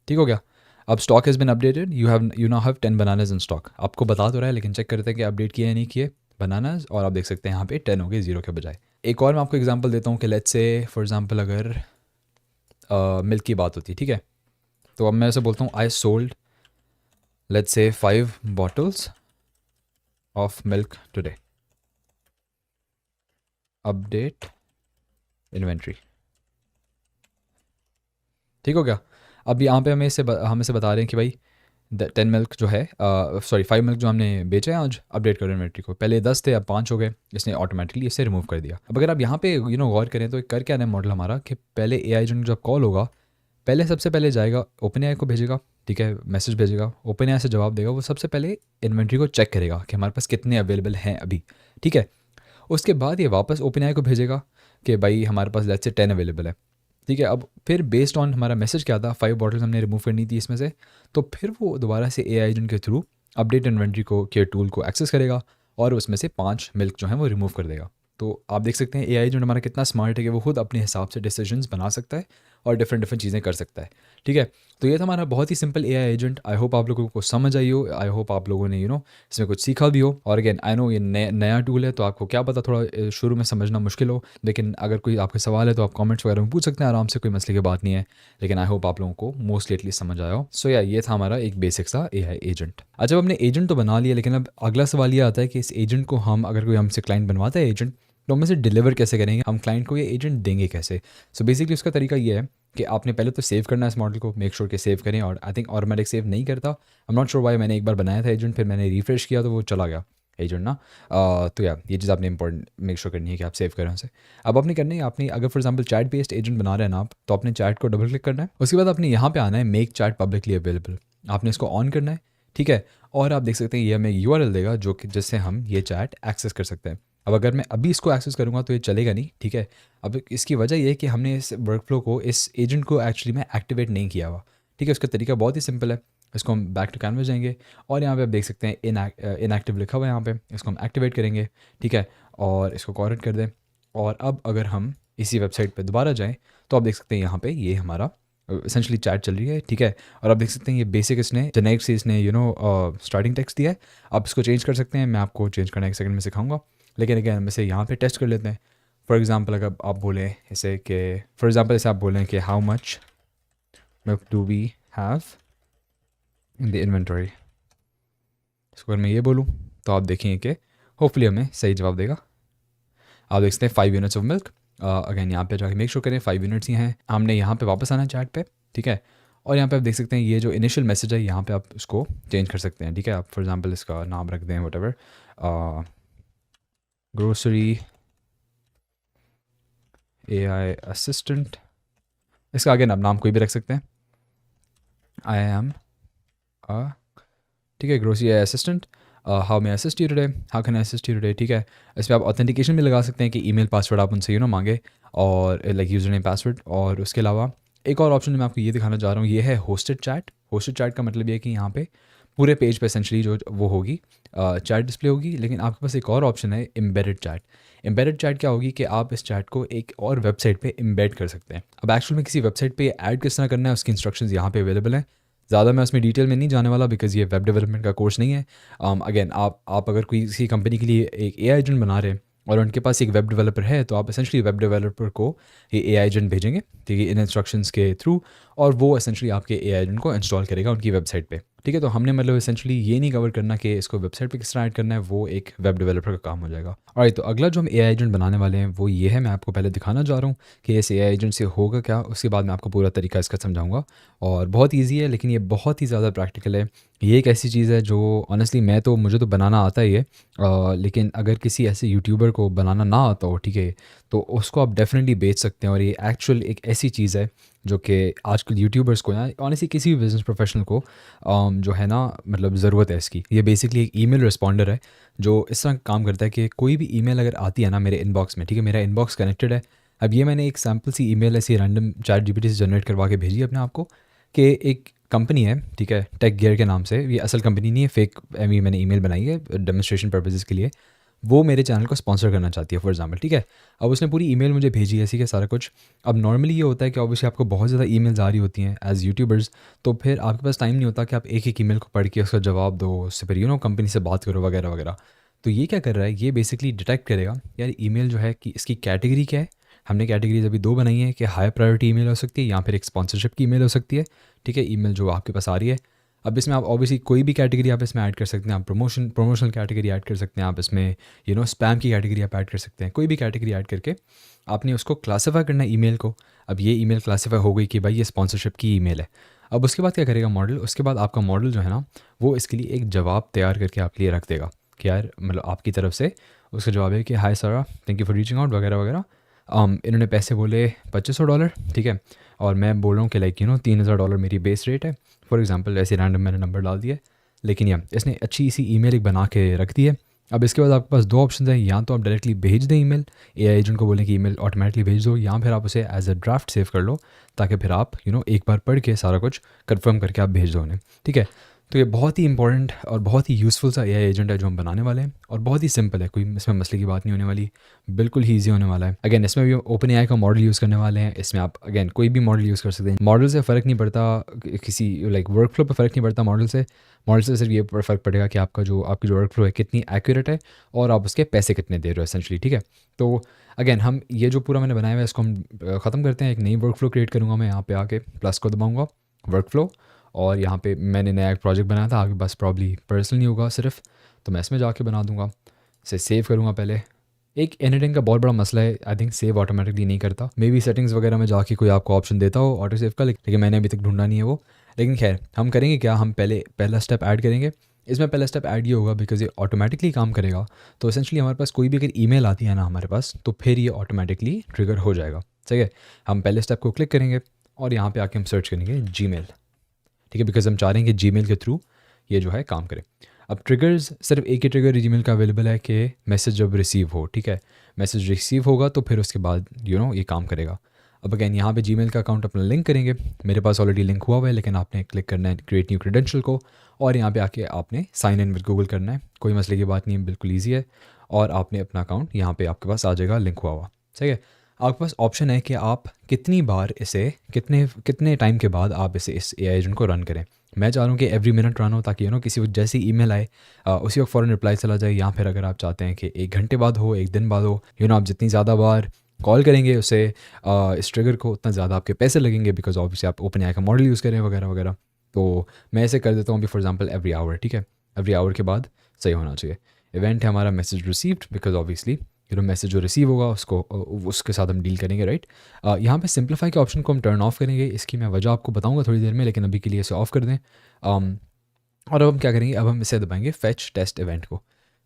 ठीक हो गया। अब stock has been updated, you now have 10 bananas in stock, आपको बता तो रहा है लेकिन चेक करते हैं कि अपडेट किए या नहीं किए बनानाज, और आप देख सकते हैं यहाँ पे 10 हो गए 0 के बजाय। एक और मैं आपको एग्जांपल देता हूँ कि लेट्स से फॉर एग्जांपल अगर मिल्क की बात होती, ठीक है, तो अब मैं ऐसे बोलता हूँ I sold let's say 5 bottles of milk today, update inventory, ठीक हो गया। अब यहाँ पे हम इसे बता रहे हैं कि भाई 10 मिल्क जो है, सॉरी 5 मिल्क जो हमने बेचे हैं आज, अपडेट करो इन्वेंट्री को, पहले 10 थे अब 5 हो गए, इसने ऑटोमेटिकली इसे रिमूव कर दिया। अब अगर आप यहाँ पे गौर करें तो कर क्या रहे हैं मॉडल हमारा कि पहले एआई एजेंट जब कॉल होगा, पहले सबसे पहले जाएगा ओपन एआई को भेजेगा, ठीक है, मैसेज भेजेगा, ओपन एआई से जवाब देगा, वो सबसे पहले इन्वेंट्री को चेक करेगा कि हमारे पास कितने अवेलेबल हैं अभी, ठीक है। उसके बाद ये वापस ओपन एआई को भेजेगा कि भाई हमारे पास लेट्स से 10 अवेलेबल है, ठीक है। अब फिर बेस्ड ऑन हमारा मैसेज क्या था, 5 बॉटल्स हमने रिमूव करनी थी इसमें से, तो फिर वो दोबारा से एआई एजेंट के थ्रू अपडेट इन्वेंट्री को के टूल को एक्सेस करेगा और उसमें से 5 मिल्क जो है वो रिमूव कर देगा। तो आप देख सकते हैं एआई एजेंट हमारा कितना स्मार्ट है कि वो खुद अपने हिसाब से डिसीजंस बना सकता है और डिफरेंट चीज़ें कर सकता है, ठीक है। तो ये था हमारा बहुत ही simple AI agent. I hope आप लोगों को समझ आई हो, आई होप आप लोगों ने इसमें कुछ सीखा भी हो। और अगेन आई नो ये नया टूल है तो आपको क्या पता थोड़ा शुरू में समझना मुश्किल हो, लेकिन अगर कोई आपके सवाल है तो आप कमेंट्स वगैरह में पूछ सकते हैं आराम से, कोई मसले की बात नहीं है। लेकिन आई होप आप लोगों को मोस्टली एटलीस्ट समझ आया हो। सो या ये था हमारा एक बेसिक सा एआई एजेंट। अच्छा, हमने एजेंट तो बना लिया, लेकिन अब अगला सवाल ये आता है कि इस एजेंट को हम, अगर कोई हमसे क्लाइंट बनवाता है एजेंट, तो हम इसे डिलीवर कैसे करेंगे, हम क्लाइंट को ये एजेंट देंगे कैसे। सो बेसिकली उसका तरीका ये है कि आपने पहले तो सेव करना है इस मॉडल को, मेक श्योर कि सेव करें। और आई थिंक ऑटोमेटिक सेव नहीं करता, I am not sure why, मैंने एक बार बनाया था एजेंट, फिर मैंने रिफ्रेश किया तो वो चला गया एजेंट ना। तो या ये चीज़ आपने इंपॉर्टेंट मेक श्योर करनी है कि आप सेव करें उसे। अब आपने करनी है, आपने अगर for example chat based agent बना रहे हैं ना आप, तो आपने चैट को डबल क्लिक करना है, उसके बाद आपने यहाँ पे आना है मेक चैट पब्लिकली अवेलेबल, आपने इसको ऑन करना है, ठीक है। और आप देख सकते हैं ये हमें यूआरएल देगा जो कि जिससे हम ये चैट एक्सेस कर सकते हैं। अब अगर मैं अभी इसको एक्सेस करूँगा तो ये चलेगा नहीं, ठीक है। अब इसकी वजह ये है कि हमने इस वर्कफ्लो को, इस एजेंट को एक्चुअली में एक्टिवेट नहीं किया हुआ, ठीक है। उसका तरीका बहुत ही सिंपल है। इसको हम बैक टू कैनवस जाएंगे और यहाँ पे आप देख सकते हैं इनएक्टिव लिखा हुआ है यहाँ पे, इसको हम एक्टिवेट करेंगे, ठीक है, और इसको कॉरेक्ट कर दें। और अब अगर हम इसी वेबसाइट पे दोबारा जाएं तो आप देख सकते हैं यहाँ पे ये हमारा एसेंशली चैट चल रही है, ठीक है। और आप देख सकते हैं ये बेसिक इसने जेनेरिक से इसने स्टार्टिंग टेक्स्ट दिया है। आप इसको चेंज कर सकते हैं, मैं आपको चेंज करना एक सेकंड में सिखाऊंगा, लेकिन अगेन हम इसे यहाँ पे टेस्ट कर लेते हैं। फॉर एग्जांपल अगर आप बोलें इसे कि फॉर एग्जांपल इसे आप बोलें कि how much milk do we have in the inventory, इसको अगर मैं ये बोलूँ तो आप देखेंगे कि होपफुली हमें सही जवाब देगा। आप देख सकते हैं 5 यूनिट्स ऑफ मिल्क। अगेन यहाँ पे जाके मेक श्योर करें 5 यूनिट्स ही हैं। हमने यहाँ पे वापस आना है चैट पे, ठीक है। और यहाँ पे आप देख सकते हैं ये जो इनिशियल मैसेज है यहाँ पे आप उसको चेंज कर सकते हैं, ठीक है। आप फॉर एग्जांपल इसका नाम रख दें व्हाटएवर, ग्रोसरी AI असिस्टेंट। इसका अगेन आप नाम कोई भी रख सकते हैं, आई एम ठीक है, grocery AI assistant, how may assist you today, how can I assist you today, ठीक है। इस पर आप ऑथेंटिकेशन भी लगा सकते हैं कि ईमेल पासवर्ड आप उनसे मांगे, और लाइक यूज़र नेम पासवर्ड। और उसके अलावा एक और ऑप्शन मैं आपको ये दिखाना चाह रहा हूँ, ये है होस्टेड चैट। होस्टेड चैट का मतलब ये है कि यहाँ पे पूरे पेज पे एसेंशली जो वो होगी चैट डिस्प्ले होगी, लेकिन आपके पास एक और ऑप्शन है एम्बेडेड चैट। एम्बेडेड चैट क्या होगी कि आप इस चैट को एक और वेबसाइट पे एम्बेड कर सकते हैं। अब एक्चुअल में किसी वेबसाइट पे ऐड किस तरह करना है उसकी इंस्ट्रक्शंस यहाँ पे अवेलेबल हैं। ज़्यादा मैं उसमें डिटेल में नहीं जाने वाला बिकॉज़ ये वेब डेवलपमेंट का कोर्स नहीं है। अगेन आप अगर कोई किसी कंपनी के लिए एक AI एजेंट बना रहे हैं और उनके पास एक वेब डेवलपर है, तो आप एसेंशली वेब डेवलपर को ये AI एजेंट भेजेंगे, ठीक है, इन इंस्ट्रक्शंस के थ्रू, और वो एसेंशली आपके AI एजेंट को इंस्टॉल करेगा उनकी वेबसाइट पे, ठीक है। तो हमने मतलब एसेंशली ये नहीं कवर करना कि इसको वेबसाइट पे किस तरह ऐड करना है, वो एक वेब डेवलपर का काम हो जाएगा। और तो अगला जो हम AI एजेंट बनाने वाले हैं वो ये है, मैं आपको पहले दिखाना चाह रहा हूँ कि इस AI एजेंट से होगा क्या, उसके बाद मैं आपको पूरा तरीका इसका समझाऊंगा। और बहुत ईजी है, लेकिन ये बहुत ही ज़्यादा प्रैक्टिकल है। ये एक ऐसी चीज़ है जो ऑनेस्टली मुझे तो बनाना आता ही है, लेकिन अगर किसी ऐसे यूट्यूबर को बनाना ना आता हो, ठीक है, तो उसको आप डेफिनेटली बेच सकते हैं। और ये एक्चुअल एक ऐसी चीज़ है जो कि आजकल यूट्यूबर्स को या ऑनेस्टली किसी भी बिज़नेस प्रोफेशनल को जो है ना मतलब ज़रूरत है इसकी। ये बेसिकली एक ईमेल रिस्पॉन्डर है जो इस तरह काम करता है कि कोई भी ईमेल अगर आती है ना मेरे इनबॉक्स में, ठीक है, मेरा इनबॉक्स कनेक्टेड है। अब ये मैंने एक सैम्पल सी ईमेल ऐसी रैंडम चैट GPT से जनरेट करवा के भेजी अपने आप को कि एक कंपनी है, ठीक है, टेक गियर के नाम से। ये असल कंपनी नहीं है, फेक मैंने ईमेल बनाई है डेमोन्स्ट्रेशन पर्पसेस के लिए। वो मेरे चैनल को स्पॉन्सर करना चाहती है फॉर एग्जांपल, ठीक है। अब उसने पूरी ईमेल मुझे भेजी ऐसी कि सारा कुछ। अब नॉर्मली ये होता है कि ऑब्वियसली आपको बहुत ज़्यादा ईमेल्स आ रही होती हैं एज यूट्यूबर्स, तो फिर आपके पास टाइम नहीं होता कि आप एक एक ईमेल को पढ़ के उसका जवाब दो, उससे फिर कंपनी से बात करो वगैरह वगैरह। तो ये क्या कर रहा है, ये बेसिकली डिटेक्ट करेगा यार ईमेल जो है कि इसकी कैटेगरी क्या है। हमने कैटेगरीज अभी 2 बनाई है कि हाई प्रायोरिटी ईमेल हो सकती है या फिर एक स्पॉन्सरशिप की ईमेल हो सकती है, ठीक है, ईमेल जो आपके पास आ रही है। अब इसमें आप ऑब्वियसली कोई भी कैटेगरी आप इसमें ऐड कर सकते हैं। आप प्रमोशनल कैटेगरी ऐड कर सकते हैं, आप इसमें स्पैम की कैटेगरी आप ऐड कर सकते हैं। कोई भी कैटेगरी ऐड करके आपने उसको क्लासीफाई करना है ईमेल को। अब ये ईमेल क्लासीफाई हो गई कि भाई ये स्पॉन्सरशिप की ईमेल है। अब उसके बाद क्या करेगा मॉडल, उसके बाद आपका मॉडल जो है ना वो इसके लिए एक जवाब तैयार करके आपके लिए रख देगा कि यार मतलब आपकी तरफ से उसका जवाब है कि हाय सारा, thank you for reaching out वगैरह वगैरह। इन्होंने पैसे बोले $2500, ठीक है, और मैं बोल रहा हूँ कि लाइक $3000 मेरी बेस रेट है फॉर एग्जांपल। ऐसे रैंडम मैंने नंबर डाल दिया, लेकिन या इसने अच्छी सी ईमेल एक बना के रख दी है। अब इसके बाद आपके पास 2 ऑप्शन हैं, या तो आप डायरेक्टली भेज दें ईमेल, AI एजेंट को बोलें कि ईमेल ऑटोमेटिकली भेज दो, या फिर आप उसे एज अ ड्राफ्ट सेव कर लो ताकि फिर आप एक बार पढ़ के सारा कुछ कंफर्म करके आप भेज दो उन्हें, ठीक है। तो ये बहुत ही इंपॉर्टेंट और बहुत ही यूज़फुल सा AI एजेंट है जो हम बनाने वाले हैं, और बहुत ही सिंपल है, कोई इसमें मसले की बात नहीं होने वाली, बिल्कुल ही ईजी होने वाला है। अगेन इसमें भी ओपन AI का मॉडल यूज़ करने वाले हैं। इसमें आप अगेन कोई भी मॉडल यूज़ कर सकते हैं। मॉडल से फ़र्क नहीं पड़ता, किसी लाइक वर्क फ्लो पर फ़र्क नहीं पड़ता मॉडल से सिर्फ ये फ़र्क पड़ेगा कि आपकी जो वर्क फ्लो है कितनी एक्यूरेट है और आप उसके पैसे कितने दे रहे हो एसेंशली, ठीक है। तो अगेन हम ये जो पूरा मैंने बनाया हुआ है इसको हम ख़त्म करते हैं। एक नई वर्क फ्लो क्रिएट करूँगा मैं, यहाँ पे आके प्लस को दबाऊँगा वर्क फ्लो, और यहाँ पे मैंने नया एक प्रोजेक्ट बनाया था, आपके पास प्रॉब्ली पर्सनल नहीं होगा सिर्फ, तो मैं इसमें जाके बना दूंगा। इसे सेव करूँगा पहले। एक एडिटिंग का बहुत बड़ा मसला है, आई थिंक सेव ऑटोमेटिकली नहीं करता, मे बी सेटिंग्स वगैरह में जाके कोई आपको ऑप्शन देता हो ऑटो सेव का, लेकिन मैंने अभी तक ढूंढा नहीं है वो। लेकिन खैर हम करेंगे क्या, हम पहला स्टेप ऐड करेंगे। इसमें पहला स्टेप ऐड ये होगा बिकॉज ये ऑटोमेटिकली काम करेगा, तो एसेंशली हमारे पास कोई भी अगर ईमेल आती है ना हमारे पास, तो फिर ये ऑटोमेटिकली ट्रिगर हो जाएगा, ठीक है। हम पहले स्टेप को क्लिक करेंगे और यहाँ पे आके हम सर्च करेंगे जीमेल, ठीक है, बिकॉज हम चाह रहे हैं कि जीमेल के थ्रू ये जो है काम करे। अब ट्रिगर्स सिर्फ एक ही ट्रिगर जीमेल का अवेलेबल है कि मैसेज जब रिसीव हो, ठीक है, मैसेज रिसीव होगा तो फिर उसके बाद ये काम करेगा। अब अगैन यहाँ पे जीमेल का अकाउंट अपना लिंक करेंगे। मेरे पास ऑलरेडी लिंक हुआ हुआ है, लेकिन आपने क्लिक करना है क्रिएट न्यू क्रेडेंशियल को, और यहाँ पे आके आपने साइन इन विद गूगल करना है। कोई मसले की बात नहीं है, बिल्कुल ईजी है, और आपने अपना अकाउंट यहाँ पे आपके पास आ जाएगा लिंक हुआ हुआ, ठीक है। आपके पास ऑप्शन है कि आप कितनी बार इसे कितने टाइम के बाद आप इस AI एजेंट को रन करें। मैं चाह रहा हूँ कि एवरी मिनट रन हो, ताकि किसी वक्त जैसी ईमेल आए उसी वक्त फ़ौरन रिप्लाई चला जाए, या फिर अगर आप चाहते हैं कि 1 घंटे बाद हो, 1 दिन बाद हो, आप जितनी ज़्यादा बार कॉल करेंगे उसे इस ट्रिगर को उतना ज़्यादा आपके पैसे लगेंगे, बिकॉज ऑब्वियसली आप ओपन AI का मॉडल यूज़ करें वगैरह वगैरह। तो मैं ऐसे कर देता हूँ अभी फॉर एग्जाम्पल एवरी आवर, ठीक है, एवरी आवर के बाद सही होना चाहिए। इवेंट है हमारा message received, because obviously message जो रिसीव होगा उसको उसके साथ हम डील करेंगे, राइट। यहाँ पे सिंप्लीफाई के ऑप्शन को हम टर्न ऑफ करेंगे। इसकी मैं वजह आपको बताऊंगा थोड़ी देर में, लेकिन अभी के लिए इसे ऑफ कर दें। और अब हम क्या करेंगे, अब हम इसे दबाएंगे फेच टेस्ट इवेंट को।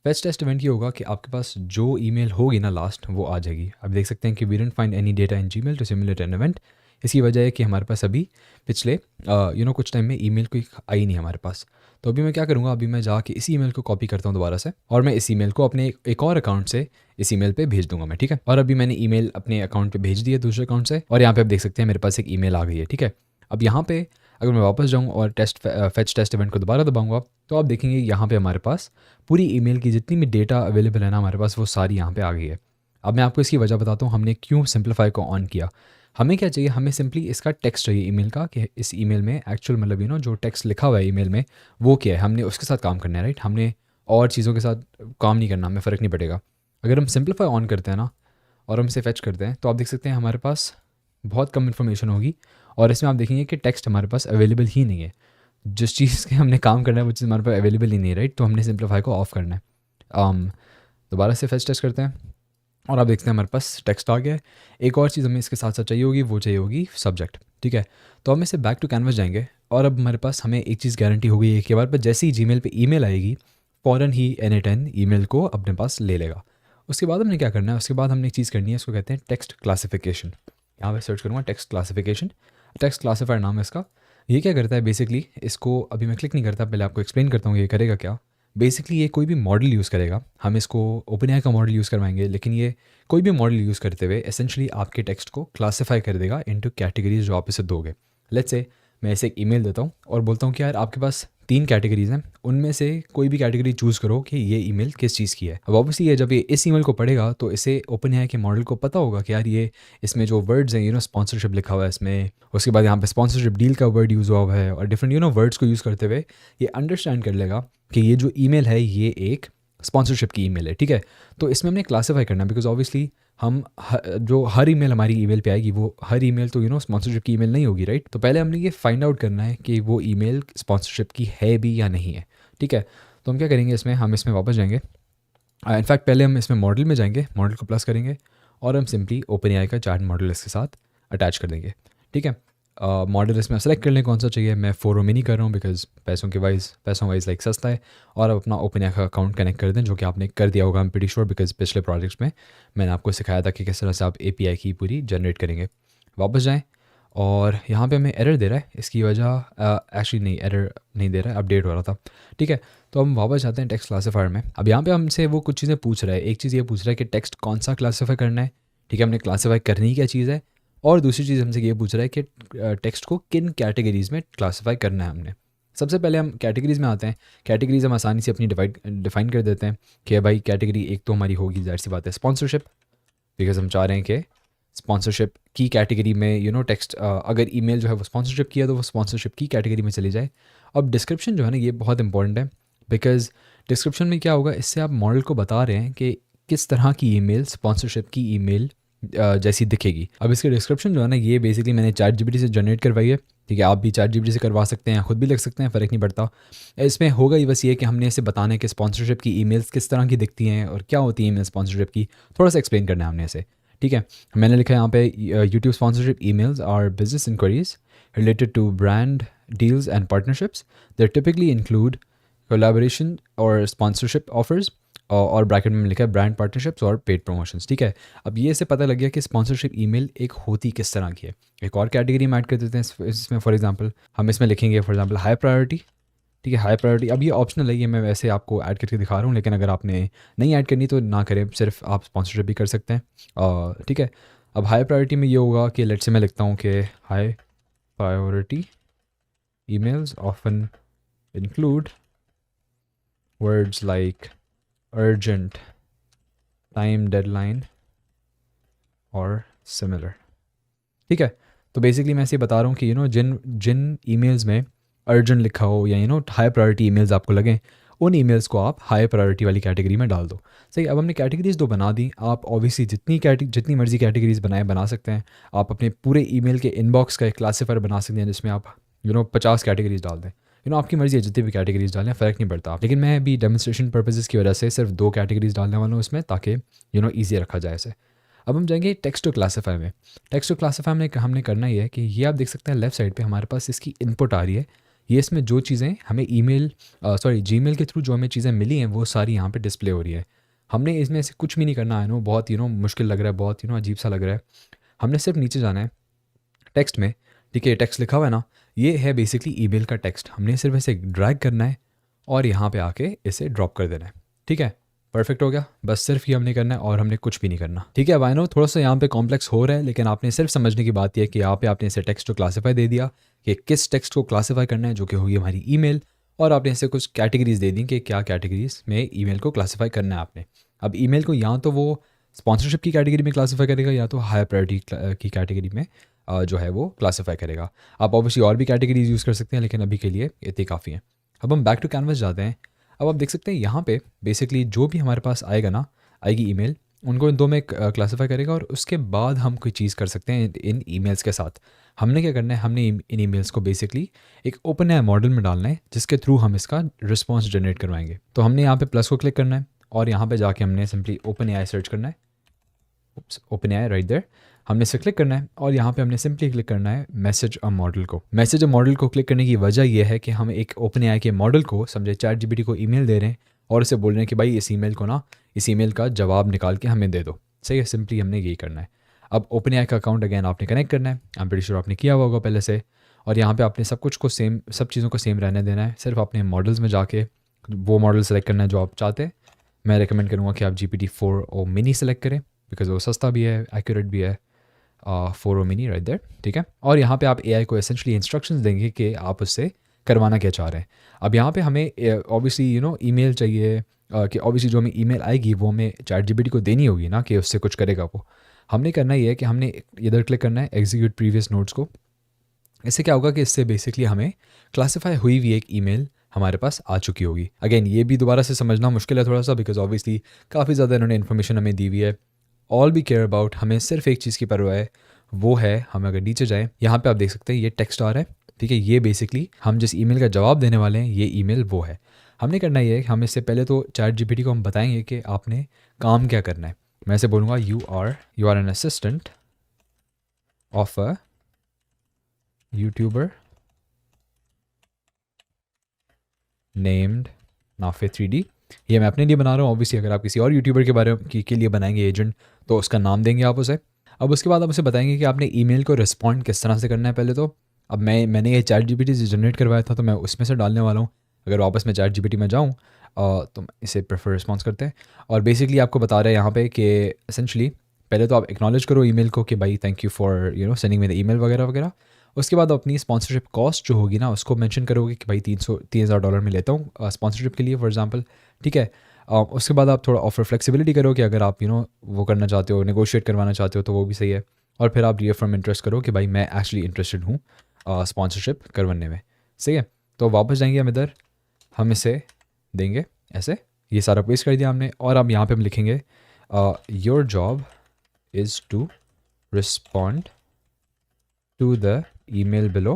फेच टेस्ट इवेंट ये होगा कि आपके पास जो ईमेल होगी ना लास्ट, वो आ जाएगी। अब देख सकते हैं कि we didn't find any data in Gmail to simulate an event. इसकी वजह है कि हमारे पास अभी पिछले कुछ टाइम में ईमेल कोई आई नहीं हमारे पास। तो अभी मैं क्या करूँगा, अभी मैं जाके इस ईमेल को कॉपी करता हूँ दोबारा से, और मैं इस ईमेल को अपने एक और अकाउंट से इस ईमेल पे भेज दूंगा मैं, ठीक है। और अभी मैंने ईमेल अपने अकाउंट पे भेज दी है दूसरे अकाउंट से, और यहाँ पे आप देख सकते हैं मेरे पास एक ईमेल आ गई है, ठीक है। अब यहाँ पे अगर मैं वापस जाऊँ और फेच टेस्ट इवेंट को दोबारा दबाऊंगा, तो आप देखेंगे यहाँ पे हमारे पास पूरी ईमेल की जितनी भी डेटा अवेलेबल है ना हमारे पास, वो सारी यहाँ पे आ गई है। अब मैं आपको इसकी वजह बताता हूँ हमने क्यों सिंप्लीफाई को ऑन किया। हमें क्या चाहिए, हमें सिंपली इसका टेक्स्ट चाहिए ईमेल का, कि इस ईमेल में एक्चुअल मतलब जो टेक्स्ट लिखा हुआ है ईमेल में वो क्या है, हमने उसके साथ काम करना है, राइट। हमने और चीज़ों के साथ काम नहीं करना, हमें फ़र्क नहीं पड़ेगा। अगर हम सिंप्लीफाई ऑन करते हैं ना और हम इसे फेच करते हैं, तो आप देख सकते हैं हमारे पास बहुत कम इन्फॉर्मेशन होगी, और इसमें आप देखेंगे कि टेक्स्ट हमारे पास अवेलेबल ही नहीं है। जिस चीज़ के हमने काम करना है वो चीज़ हमारे पास अवेलेबल ही नहीं है, राइट। तो हमने सिंप्लीफाई को ऑफ करना है। दोबारा से फेच टेस्ट करते हैं, और आप देखते हैं हमारे पास टेक्स्ट आ गया है। एक और चीज़ हमें इसके साथ साथ चाहिए होगी, वो चाहिए होगी सब्जेक्ट, ठीक है। तो हम इसे बैक टू कैनवस जाएंगे, और अब हमारे पास हमें एक चीज़ गारंटी हो गई है कि हमारे पास जैसे ही जीमेल पे ईमेल आएगी, फ़ौरन ही N8N ईमेल को अपने पास ले लेगा। उसके बाद हमने क्या करना है, उसके बाद हमने एक चीज़ करनी है, उसको कहते हैं टेक्स्ट क्लासिफिकेशन। यहाँ पे सर्च करूँगा टेक्स्ट क्लासिफिकेशन, टेक्स्ट क्लासीफायर नाम है इसका। ये क्या करता है बेसिकली, इसको अभी मैं क्लिक नहीं करता, पहले आपको एक्सप्लेन करता हूँ ये करेगा क्या। बेसिकली ये कोई भी मॉडल यूज़ करेगा, हम इसको ओपनएआई का मॉडल यूज़ करवाएंगे, लेकिन ये कोई भी मॉडल यूज़ करते हुए एसेंशली आपके टेक्स्ट को क्लासीफाई कर देगा इनटू कैटेगरीज जो आप इसे दोगे। लेट्स से मैं इसे एक ईमेल देता हूँ और बोलता हूँ कि यार आपके पास 3 कैटेगरीज हैं, उनमें से कोई भी कैटेगरी चूज़ करो कि ये ईमेल किस चीज़ की है। अब ऑब्वियसली ये जब ये इस ईमेल को पढ़ेगा तो इसे ओपनएआई के मॉडल को पता होगा कि यार ये इसमें जो वर्ड्स हैं स्पॉन्सरशिप लिखा हुआ है इसमें, उसके बाद यहाँ पे स्पॉन्सरशिप डील का वर्ड यूज़ हुआ है, और डिफरेंट वर्ड्स को यूज़ करते हुए ये अंडरस्टैंड कर लेगा कि ये जो ईमेल है ये एक स्पॉन्सरशिप की ईमेल है, ठीक है। तो इसमें हमने क्लासीफाई करना है, बिकॉज ऑब्वियसली हम जो हर ईमेल हमारी ईमेल पे आएगी वो हर ईमेल तो स्पॉन्सरशिप की ईमेल नहीं होगी, राइट। तो पहले हमने ये फाइंड आउट करना है कि वो ईमेल स्पॉन्सरशिप की है भी या नहीं है, ठीक है। तो हम क्या करेंगे, हम इसमें वापस जाएंगे। इनफैक्ट पहले हम इसमें मॉडल में जाएंगे, मॉडल को प्लस करेंगे, और हम सिंपली ओपनएआई का चार्ट मॉडल इसके साथ अटैच कर देंगे, ठीक है। मॉडल इसमें सेलेक्ट कर लें कौन सा चाहिए। मैं 4 में नहीं कर रहा हूँ बिकॉज पैसों वाइज लाइक सस्ता है। और अब अपना ओपनएआई का अकाउंट कनेक्ट कर दें, जो कि आपने कर दिया होगा, I am pretty sure, because पिछले प्रोजेक्ट्स में मैंने आपको सिखाया था कि किस तरह से आप एपीआई की पूरी जनरेट करेंगे। वापस जाएं, और यहाँ पे हमें एरर दे रहा है, इसकी वजह एक्चुअली नहीं, एरर नहीं दे रहा है, अपडेट हो रहा था, ठीक है। तो हम वापस जाते हैं टेक्स्ट क्लासीफायर में। अब यहाँ पे हमसे वो कुछ चीज़ें पूछ रहा है। एक चीज़ ये पूछ रहा है कि टेक्स्ट कौन सा क्लासीफाई करना है, ठीक है, हमने क्लासीफाई करनी क्या चीज़ है। और दूसरी चीज़ हमसे ये पूछ रहा है कि टेक्स्ट को किन कैटेगरीज़ में क्लासीफाई करना है हमने। सबसे पहले हम कैटेगरीज़ में आते हैं। कैटेगरीज़ हम आसानी से अपनी डिफाइन कर देते हैं कि भाई कैटेगरी एक तो हमारी होगी, जाहिर सी बात है, स्पॉन्सरशिप, बिकॉज हम चाह रहे हैं कि स्पॉन्सरशिप की कैटेगरी में टेक्स्ट अगर ईमेल जो है वो स्पॉन्सरशिप की है तो वो स्पॉन्सरशिप की कैटेगरी में चली जाए। अब डिस्क्रिप्शन जो है ना ये बहुत इंपॉर्टेंट है, बिकॉज डिस्क्रिप्शन में क्या होगा, इससे आप मॉडल को बता रहे हैं कि किस तरह की ईमेल स्पॉन्सरशिप की ईमेल जैसी दिखेगी। अब इसके डिस्क्रिप्शन जो है ना ये बेसिकली मैंने चैट जीपीटी से जनरेट करवाई है, ठीक है। आप भी चैट जीपीटी से करवा सकते हैं, खुद भी लिख सकते हैं, फ़र्क नहीं पड़ता। इसमें होगा ही बस ये कि हमने इसे बताना है कि स्पॉन्सरशिप की ईमेल्स किस तरह की दिखती हैं और क्या होती है ईमेल स्पॉन्सरशिप की, थोड़ा सा एक्सप्लेन करना है हमने इसे, ठीक है। मैंने लिखा है यहाँ पे YouTube sponsorship emails are business inquiries related to brand deals and partnerships that typically include collaboration और स्पॉन्सरशिप ऑफर्स, और ब्रैकेट में लिखा है ब्रांड पार्टनरशिप्स और पेड प्रमोशंस, ठीक है। अब ये से पता लग गया कि स्पॉन्सरशिप ईमेल एक होती किस तरह की है। एक और कैटेगरी में ऐड कर देते हैं इसमें, फॉर एग्जांपल हम इसमें लिखेंगे फॉर एग्जांपल हाई प्रायोरिटी, ठीक है, हाई प्रायोरिटी। अब ये ऑप्शनल है, ये मैं वैसे आपको ऐड करके दिखा रहा हूँ, लेकिन अगर आपने नहीं ऐड करनी तो ना करें, सिर्फ आप स्पॉन्सरशिप भी कर सकते हैं, ठीक है। अब हाई प्रायोरिटी में ये होगा कि लेट्स से मैं लिखता हूँ कि high priority emails often include words like urgent, time deadline और similar, ठीक है। तो बेसिकली मैं ऐसे बता रहा हूँ कि जिन ईमेल्स में अर्जेंट लिखा हो या हाई प्रायोरिटी ईमेल्स आपको लगें, उन ईमेल्स को आप हाई प्रायोरिटी वाली कैटेगरी में डाल दो। सही, अब हमने कैटेगरीज दो बना दी। आप ऑब्वियसली जितनी मर्जी कैटेगरीज बना सकते हैं। आप अपने पूरे ईमेल के इनबॉक्स का एक क्लासीफायर बना सकते हैं जिसमें आप 50 कैटेगरीज डाल दें, आपकी मर्ज़ी है जितनी भी कैटेगरीज़ डालें, फ़र्क नहीं पड़ता। लेकिन मैं अभी डेमोन्स्ट्रेशन पर्पसेस की वजह से सिर्फ 2 कैटेगरीज़ डालने वाला हूँ इसमें, ताकि ईज़ी रखा जाए इसे। अब हम जाएंगे टेक्स्ट टू क्लासीफाई में। टेक्स्ट टू क्लासीफाई में हमने करना ये है कि ये आप देख सकते हैं लेफ्ट साइड पे हमारे पास इसकी इनपुट आ रही है। ये इसमें जो चीज़ें हमें जीमेल के थ्रू जो हमें चीज़ें मिली हैं वो सारी यहाँ पे डिस्प्ले हो रही है। हमने इसमें से कुछ भी नहीं करना है, बहुत मुश्किल लग रहा है, बहुत अजीब सा लग रहा है। हमने सिर्फ नीचे जाना है टेक्स्ट में, ठीक है, टेक्स्ट लिखा हुआ है ना, ये है बेसिकली ईमेल का टेक्स्ट। हमने सिर्फ इसे ड्रैग करना है और यहाँ पे आके इसे ड्रॉप कर देना है, ठीक है, परफेक्ट हो गया। बस सिर्फ ये हमने करना है और हमने कुछ भी नहीं करना, ठीक है। अब आई नो थोड़ा सा यहाँ पे कॉम्प्लेक्स हो रहा है, लेकिन आपने सिर्फ समझने की बात यह है कि यहाँ पे आपने इसे टेक्स्ट टू क्लासीफाई दे दिया कि किस टेक्स्ट को क्लासीफाई करना है, जो कि होगी हमारी ईमेल, और आपने इसे कुछ कैटेगरीज दे दी कि क्या कैटेगरीज में ईमेल को क्लासीफाई करना है आपने। अब ईमेल को या तो वो स्पॉन्सरशिप की कैटेगरी में क्लासीफाई करेगा या तो हायर प्रायोरिटी की कैटेगरी में जो है वो क्लासीफाई करेगा। आप ऑब्वियसली और भी कैटेगरीज यूज़ कर सकते हैं, लेकिन अभी के लिए इतनी काफ़ी हैं। अब हम बैक टू कैनवस जाते हैं। अब आप देख सकते हैं यहाँ पे बेसिकली जो भी हमारे पास आएगी ईमेल, उनको इन दो में क्लासीफाई करेगा, और उसके बाद हम कोई चीज़ कर सकते हैं इन ईमेल्स के साथ। हमने क्या करना है, हमने इन ईमेल्स को बेसिकली एक ओपन एआई मॉडल में डालना है, जिसके थ्रू हम इसका रिस्पॉन्स जनरेट करवाएंगे। तो हमने यहाँ पे प्लस को क्लिक करना है और यहाँ पे जाके हमने सिंपली ओपन एआई सर्च करना है। ओपन एआई राइट देयर, हमने इसे क्लिक करना है और यहाँ पे हमने सिंपली क्लिक करना है मैसेज अ मॉडल को। मैसेज अ मॉडल को क्लिक करने की वजह यह है कि हम एक ओपन एआई के मॉडल को, समझे चैट जीपीटी को ईमेल दे रहे हैं और उसे बोल रहे हैं कि भाई इस ईमेल का जवाब निकाल के हमें दे दो। सही है, सिंपली हमने यही करना है। अब ओपन एआई का अकाउंट अगेन आपने कनेक्ट करना है, आई एम प्रीटी श्योर आपने किया हुआ होगा पहले से, और यहाँ पे आपने सब चीज़ों को सेम रहने देना है। सिर्फ आपने मॉडल्स में जाके वो मॉडल सेलेक्ट करना है जो आप चाहते हैं। मैं रिकमेंड करूँगा कि आप GPT-4 ओ मिनी सेलेक्ट करें, बिकॉज वो सस्ता भी है, एक्यूरेट भी है। 4 ओ मिनी राइट देयर, ठीक है। और यहाँ पे आप एआई को एसेंशली इंस्ट्रक्शंस देंगे कि आप उससे करवाना क्या चाह रहे हैं। अब यहाँ पे हमें ऑब्वियसली ईमेल चाहिए, कि ऑब्वियसली जो हमें ईमेल आएगी वो हमें चैट जीपीटी को देनी होगी ना, कि उससे कुछ करेगा वो। हमने करना ये है कि हमने इधर क्लिक करना है एग्जीक्यूट प्रीवियस नोट्स को। इससे क्या होगा कि इससे बेसिकली हमें क्लासीफाई हुई हुई एक ईमेल हमारे पास आ चुकी होगी। अगेन ये भी दोबारा से समझना मुश्किल है थोड़ा सा, बिकॉज ऑब्वियसली काफ़ी ज़्यादा इन्होंने इन्फॉर्मेशन हमें दी हुई है। ऑल वी केयर अबाउट, हमें सिर्फ एक चीज़ की परवाह है, वो है हम अगर नीचे जाएँ, यहाँ पे आप देख सकते हैं ये टेक्स्ट आ रहा है, ठीक है। ये बेसिकली हम जिस ईमेल का जवाब देने वाले हैं, ये ईमेल वो है। हमने करना ये है, हम इससे पहले तो चैट जीपीटी को हम बताएंगे कि आपने काम क्या करना है। मैं ऐसे बोलूँगा you are an assistant of a YouTuber named Nafay 3D। ये मैं अपने लिए बना रहा हूँ, ऑब्वियसली अगर आप किसी और यूट्यूबर के लिए बनाएंगे एजेंट, तो उसका नाम देंगे आप उसे। अब उसके बाद आप उसे बताएंगे कि आपने ईमेल को रिस्पॉन्ड किस तरह से करना है पहले तो। अब मैंने ये चैट जीपीटी से जनरेट करवाया था, तो मैं उसमें से डालने वाला हूँ। अगर वापस मैं चैट जीपीटी में जाऊँ तो इसे प्रेफर रिस्पॉन्स करते हैं, और बेसिकली आपको बता रहा है यहाँ पे कि एसेंशली पहले तो आप एक्नॉलेज करो ईमेल को कि भाई thank you for sending me the email वगैरह वगैरह। उसके बाद अपनी स्पॉन्सरशिप कॉस्ट जो होगी ना, उसको मेंशन करोगे कि भाई $3,000 में लेता हूँ स्पॉन्सरशिप के लिए फॉर एग्जांपल, ठीक है। उसके बाद आप थोड़ा ऑफर फ्लेक्सिबिलिटी करो कि अगर आप वो करना चाहते हो, नेगोशिएट करवाना चाहते हो, तो वो भी सही है। और फिर आप रीअफर्म इंटरेस्ट करो कि भाई मैं एक्चुअली इंटरेस्टेड हूँ स्पॉन्सरशिप करवाने में, सही है। तो वापस जाएंगे हम इधर, हम इसे देंगे ऐसे, ये सारा पेस्ट कर दिया हमने, और अब यहाँ पे हम लिखेंगे your job is to respond to the email below,